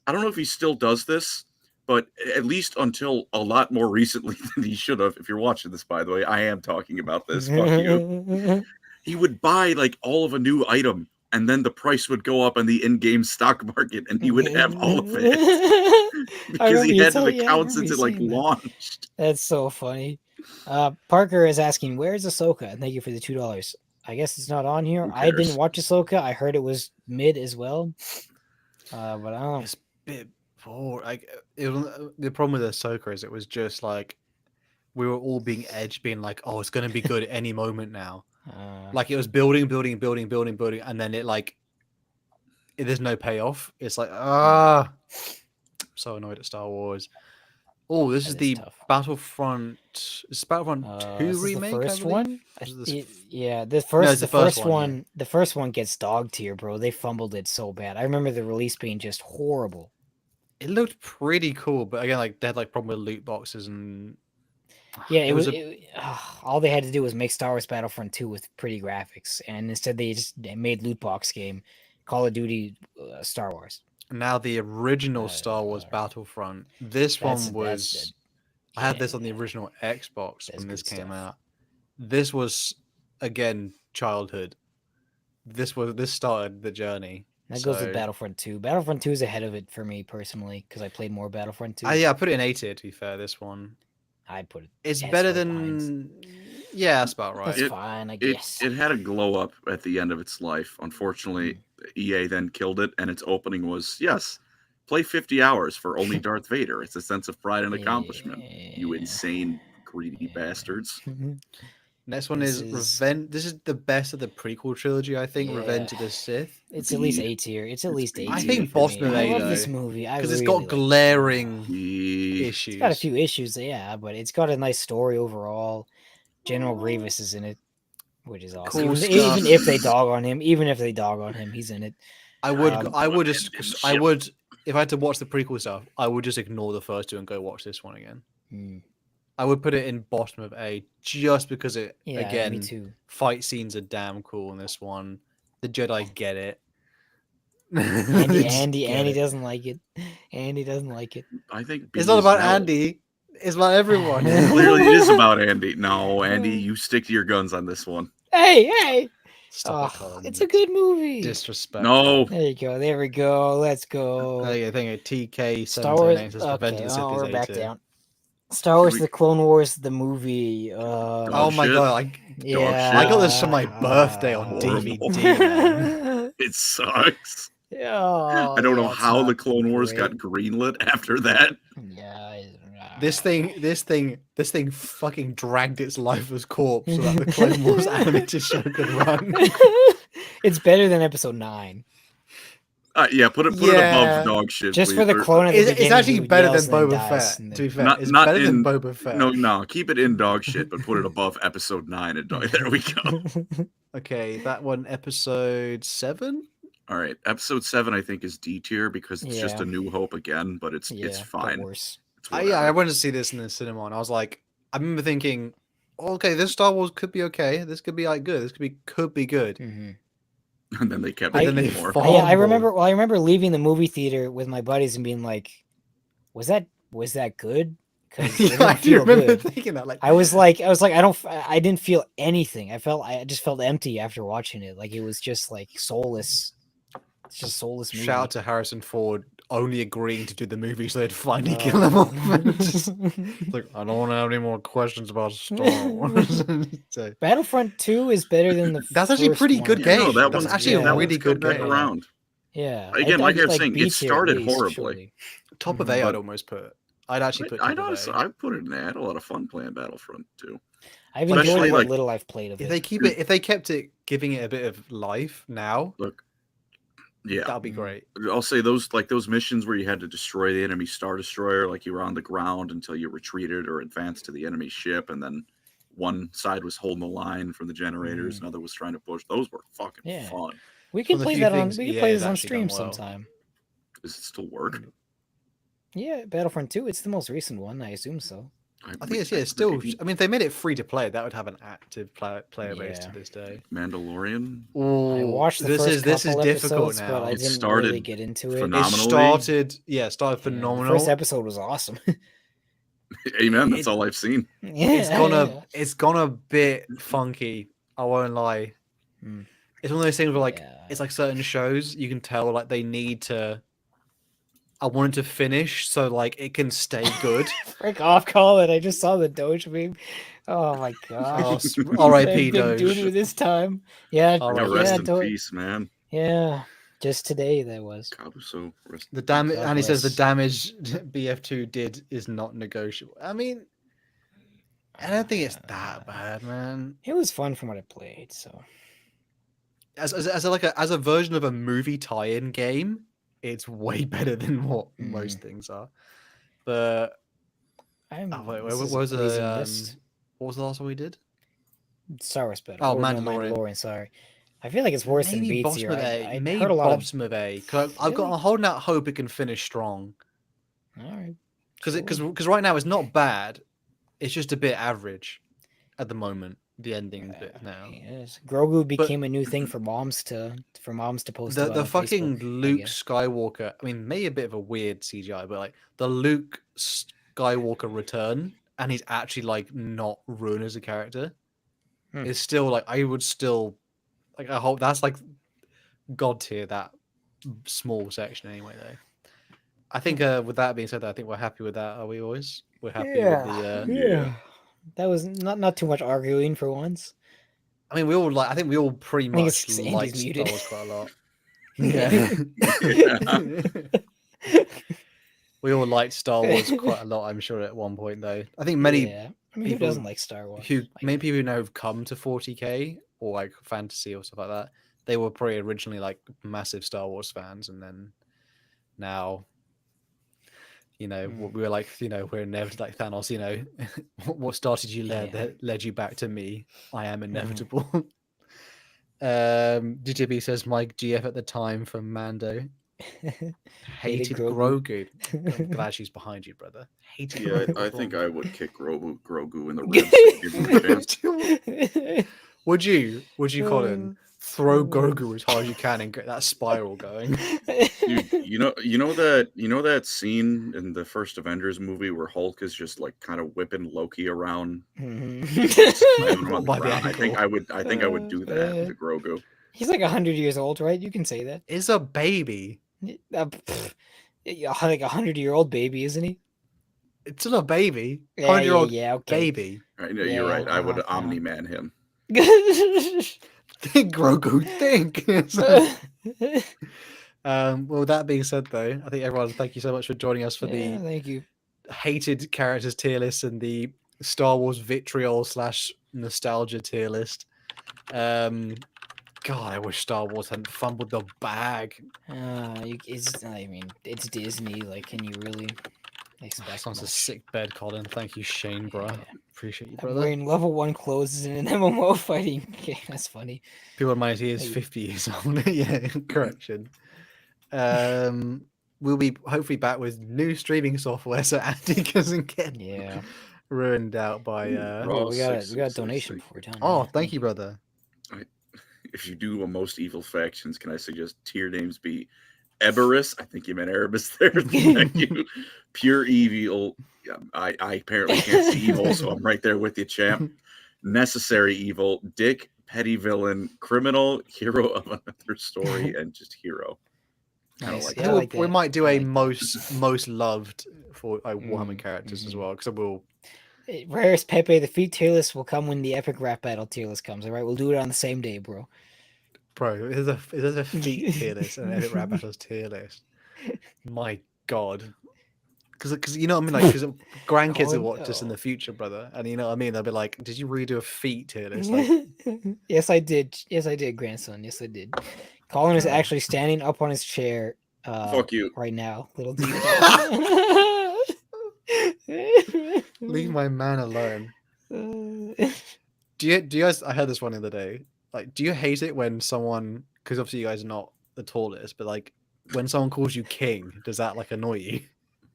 I don't know if he still does this, but at least until a lot more recently than he should have. If you're watching this, by the way, I am talking about this. Fuck you. He would buy like all of a new item, and then the price would go up on the in-game stock market, and he would have all of it because he had an account since it like launched. That's so funny. Parker is asking, "Where's Ahsoka?" And thank you for the $2. I guess it's not on here. Who I didn't cares? watch Ahsoka. I heard it was mid as well. But I don't. It's a bit bored. Like the problem with Ahsoka is it was just like we were all being edged, being like, "Oh, it's going to be good at any moment now." Like it was building, and then it like there's no payoff. It's like so annoyed at Star Wars. Oh, this That is is the tough. Battlefront. It's Battlefront 2 this is remake. the I first believe? one. This is the Yeah, it's the first one, one. yeah. The first one gets dog tier, bro. They fumbled it so bad. I remember the release being just horrible. It looked pretty cool, but again, like they had like problem with loot boxes and Yeah, it was. a- All they had to do was make Star Wars Battlefront 2 with pretty graphics, and instead they just made loot box game, Call of Duty, Star Wars. now the original Star Wars Battlefront. This That's- one that's was. good. I had this Yeah, on the original Xbox That's when this good came stuff. out. This was again childhood. This started the journey. That goes with So- Battlefront 2. Battlefront 2 is ahead of it for me personally because I played more Battlefront 2. Yeah, I put it in A tier. To be fair, this one I'd put it. it's That's better right behind. than. Yeah, that's about right. That's It- fine, I It guess. it had a glow up at the end of its life. Unfortunately, EA then killed it, and its opening was yes, play 50 hours for only Darth Vader. It's a sense of pride and accomplishment. You Yeah. insane greedy bastards. Next one This is is- Revenge. This is the best of the prequel trilogy, I think. Yeah. Revenge of the Sith, It's at least B. A tier. It's at It's least B. A tier. I think for bottom me. of I A, love this though, movie. I because really it's got like glaring Yeah. issues. It's got a few issues, yeah, but it's got a nice story overall. General Grievous is in it, which is awesome. Cool Even stuff. if they dog on him, he's in it. I would, Um, I would and just, I shit. would, if I had to watch the prequel stuff, I would just ignore the first two and go watch this one again. Hmm. I would put it in bottom of A just because it, Yeah, again, me too. fight scenes are damn cool in this one. The Jedi get it. Andy, They just Andy, get Andy it. doesn't like it. Andy doesn't like it. I think B It's not is about now- Andy. It's about everyone. Clearly, it is about Andy. No, Andy, you stick to your guns on this one. Hey! Stop it, Oh, Colin. it's a good movie. Disrespect. No, There you go. There we go. Let's go. I think TK Star Wars. 778 says Revenge of Okay, the Sith is we're A back tier. down. Star Wars: we- The Clone Wars, the movie. Oh my shit. god! yeah. I got this for my birthday on Horrible. DVD. Man. it sucks. Oh, I don't know yeah, it's how the not Clone Wars great. got greenlit after that. Yeah. This thing fucking dragged its lifeless corpse so that the Clone Wars animated show could run. It's better than Episode 9. Yeah, put it Yeah. above dog shit. Just please. for the Or- clone at the It's beginning. actually who better than yells and then Boba dies, Fett. and To be then- fair, Not- it's not better than in- Boba Fett. No, keep it in dog shit, but put it above episode 9 and dog. There we go. Okay, that one, episode 7. All right, episode 7 I think is D tier because it's just Yeah. a New Hope again, but it's Yeah, but fine. worse. It's I whatever. went to see this in the cinema, and I was like, I remember thinking, okay, this Star Wars could be okay. This could be like good. This could be good. Mhm. And then they kept But then making they more. fought- Yeah, I Fumble. remember. Well, I remember leaving the movie theater with my buddies and being like, "Was that good?" Because it Yeah, I didn't do feel remember good. thinking that. Like, I was like, I didn't feel anything. I just felt empty after watching it. Like it was just like soulless. It's just soulless movie. shout out to Harrison Ford only agreeing to do the movie so they'd finally Oh. kill him off. Just- it's like, I don't want to have any more questions about Star Wars. So, Battlefront 2 is better than the. that's actually a first pretty one. good Yeah, no, game. that That's one's actually yeah, a that really one's good come back game. around. Yeah. Again, like I was like saying, it B tier at started least, horribly. surely. Top of Mhm. A, I'd But- almost put. I'd actually put. I top of honestly, A. I put it in there. I had a lot of fun playing Battlefront too. I've Especially, enjoyed what like, little I've played of If it. they keep it, if they kept it, giving it a bit of life now, Look, yeah, that'd be Mhm. great. I'll say those missions where you had to destroy the enemy Star Destroyer, like you were on the ground until you retreated or advanced to the enemy ship, and then one side was holding the line from the generators, another was trying to push. Those were fucking Yeah. fun. We can the play few that on. things We can EA play has this on actually stream done well. sometime. Does it still work? Yeah, Battlefront 2. It's the most recent one. I assume so. I think it's still. I mean, if they made it free to play, that would have an active player base to Yeah. this day. Mandalorian. I Oh, watched the this first is couple difficult episodes, now. but I It didn't started really get into it. phenomenal. It started Yeah, phenomenal. the first episode was awesome. Amen. That's It- all I've seen. Yeah, It's gone a bit funky. I won't lie. Mm. It's one of those things where like Yeah. it's like certain shows you can tell like they need to. I want it to finish so like it can stay good. Frick off, Colin. I just saw the Doge meme. Oh my gosh. R.I.P. Good Doge. doo-doo this time. Yeah, All Yeah, right, rest yeah, in Doge. peace, man. Yeah, just today that was. Caruso, rest The damage, God and he says the bless. damage BF2 did is not negotiable. I mean, I don't think it's that bad, man. It was fun from what I played. So As a version of a movie tie-in game, it's way better than what most things are. But I'm. wait, this what is a was pleasing the list. what was the last one we did? Star Wars better. Oh, Or no, Mandalorian. Mandalorian. Sorry, I feel like it's worse than Maybe B bottom tier. of A. I Maybe heard a lot of. bottom of A. 'Cause I'm Really? holding out hope it can finish strong. All right. Because right now it's not bad. It's just a bit average at the moment. The ending bit now. Yes. Grogu became a new thing for moms to post. about The on fucking Facebook, I Luke guess. Skywalker. I mean, maybe a bit of a weird CGI, but like the Luke Skywalker return, and he's actually like not ruined as a character. Hmm. It's still like I would still like. I hope that's like god tier, that small section anyway. Though, I think with that being said, I think we're happy with that. Are we always? We're happy with the. Yeah. That was not too much arguing for once. I mean, we all like. I think we all pretty I think much it's 'cause like Andy's Star muted. Wars quite a lot. Yeah. We all liked Star Wars quite a lot, I'm sure, at one point though. I think many Yeah. I mean, who people doesn't like Star Wars? many people who know have come to 40k or like fantasy or stuff like that. They were probably originally like massive Star Wars fans, and then now, we were like, we're inevitable, like Thanos. What started you led you back to me. I am inevitable. DJB says Mike GF at the time from Mando hated Grogu. I'm glad she's behind you, brother. Hated Yeah, Grogu. I think I would kick Grogu in the ribs. To give him a chance. Would you, Colin, throw Grogu as hard as you can and get that spiral going? Dude, you know that scene in the first Avengers movie where Hulk is just like kind of whipping Loki around, slamming him on the By the ground. I think I would do that to Uh, Grogu. He's like 100 years old, right? You can say that. It's a baby. Like a 100-year-old baby, isn't he? It's still a baby. Yeah, 100-year-old yeah, okay. baby. I know you're right. I would yeah. Omni-Man him. Think, Grogu, think. Well, that being said, though, I think everyone, thank you so much for joining us for Yeah, the thank you. hated characters tier list and the Star Wars vitriol / nostalgia tier list. God, I wish Star Wars hadn't fumbled the bag. It's Disney. Like, can you really That expect sounds a much? sick bed, Colin. Thank you, Shane, bro. Yeah. Appreciate you, I'm brother. wearing level 1 clothes in an MMO fighting game. That's funny. People remind he is Hey. 50 years old. Yeah, correction. We'll be hopefully back with new streaming software so Andy doesn't get Yeah. ruined out by. Oh, we got a 666, donation thank before we're done. Oh, yeah. thank you, brother. If you do a most evil factions, can I suggest tier names be Eberus? I think you meant Erebus there. Thank you. Pure evil. Yeah, I apparently can't see evil, so I'm right there with you, champ. Necessary evil. Dick, petty villain, criminal, hero of another story, and just hero. I don't Nice. like Yeah, that. I like We that. might do I a like that. most loved for Warhammer Mm, characters as mhm. well, because we'll. Rarest Pepe, the feat tier list will come when the epic rap battle tier list comes. All right, we'll do it on the same day, bro. Bro, there's a feat tier list and an epic rap battles tier list. My God, because you know what I mean, like because grandkids will watch this in the future, brother, and you know what I mean. They'll be like, "Did you redo a feat tier list?" Like, Yes, I did. Yes, I did, grandson. Yes, I did. Colin is Oh. actually standing up on his chair Fuck you. right now. Little do leave my man alone. you Do you guys? I heard this one the other day. Like, do you hate it when someone? Because obviously you guys are not the tallest, but like when someone calls you king, does that like annoy you?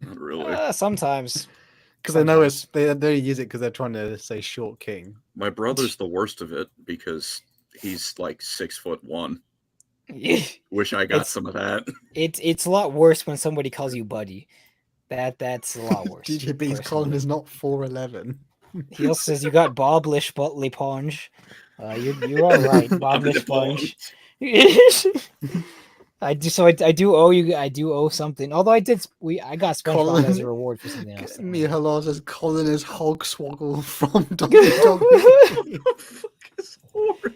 Not really. Sometimes. Because I know it's they use it because they're trying to say short king. My brother's the worst of it because he's like 6'1". Wish I got It's- some of that. It's a lot worse when somebody calls you buddy. That's a lot worse. DJ B's Colin personally. is not 4'11". He also says you got Boblish Butley Ponge. You're all right, Boblish Ponge. I do owe you. I do owe something. Although I got SpongeBob Colin- as a reward for something else. Me Hello says Colin is Hogswoggle from WWE.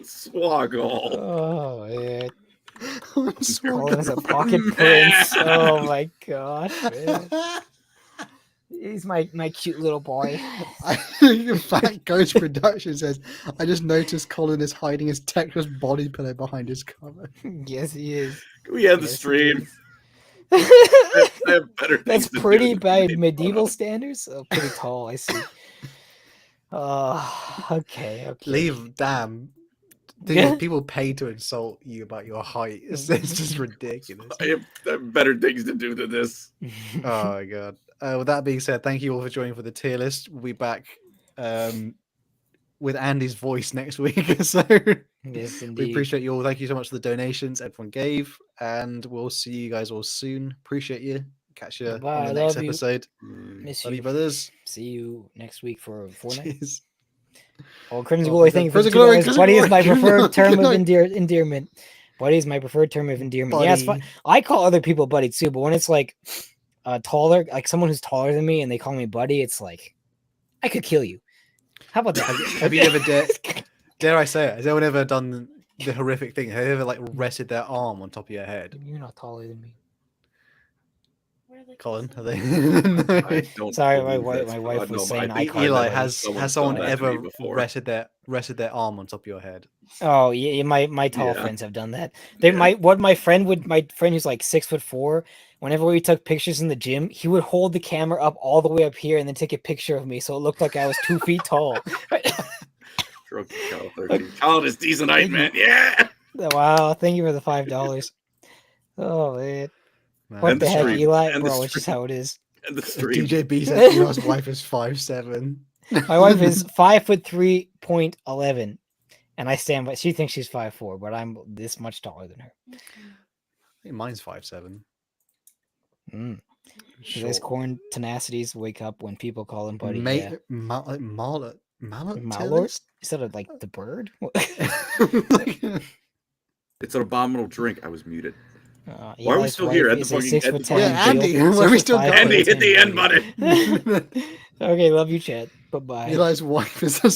Swoggle. Oh man, Colin Hogswoggle is a from pocket prince. Oh my god, man. He's my cute little boy. Fat Ghost Production says, I just noticed Colin is hiding his Tetris body pillow behind his cover. Yes, he is. We end the Yes, he stream. is. I have better things That's to do pretty than by make fun medieval of. standards. Oh, pretty tall. I see. Okay. Leave, damn. Dude, people pay to insult you about your height. It's just ridiculous. I have better things to do than this. Oh my god. With that being said, thank you all for joining for the tier list. We'll be back with Andy's voice next week. So Yes, we indeed. appreciate you all. Thank you so much for the donations everyone gave. And we'll see you guys all soon. Appreciate you. Catch you Bye, on the next love you. episode. Miss Love you. you, brothers. See you next week for Fortnite. Cheers. Oh, Crimson Oh, Glory, thank you for the Crimson Glory, $2. Crimson Buddy is Glory, my good preferred night, term good of night. endearment. Buddy is my preferred term of endearment. Yeah, it's fun. Buddy. I call other people buddy too, but when it's like taller, like someone who's taller than me and they call me buddy, it's like I could kill you. How about that? Have you ever dare I say it? Has anyone ever done the horrific thing? Have they ever like rested their arm on top of your head? You're not taller than me. Colin, have they? I don't Sorry, believe my that's- wife was saying I think call Eli, that has someone's someone done that to me ever before. rested their arm on top of your head? Oh yeah, my tall Yeah. friends have done that. They Yeah. my friend who's like 6'4", whenever we took pictures in the gym, he would hold the camera up all the way up here and then take a picture of me so it looked like I was 2 feet tall. Drunk Cal 13. Colin is decent height, man. Yeah. Wow, thank you for the $5. Oh man. Man, What And the the heck, stream. Eli? And the Bro, it's just stream. how it is. And the stream. DJ says Eli's wife is 5'7". My wife is 5'3.11", and I stand by. She thinks she's 5'4", but I'm this much taller than her. I think mine's 5'7". Those corn tenacities wake up when people call him buddy. Mate, Yeah. Mallet Malort? Instead of like the bird. It's an abominable drink. I was muted. Why Why are we still here? At the fucking- at the fucking- Yeah, Andy, why are we still going? Andy, hit the end button. Okay, love you, Chad. Bye bye. Eli's wife is a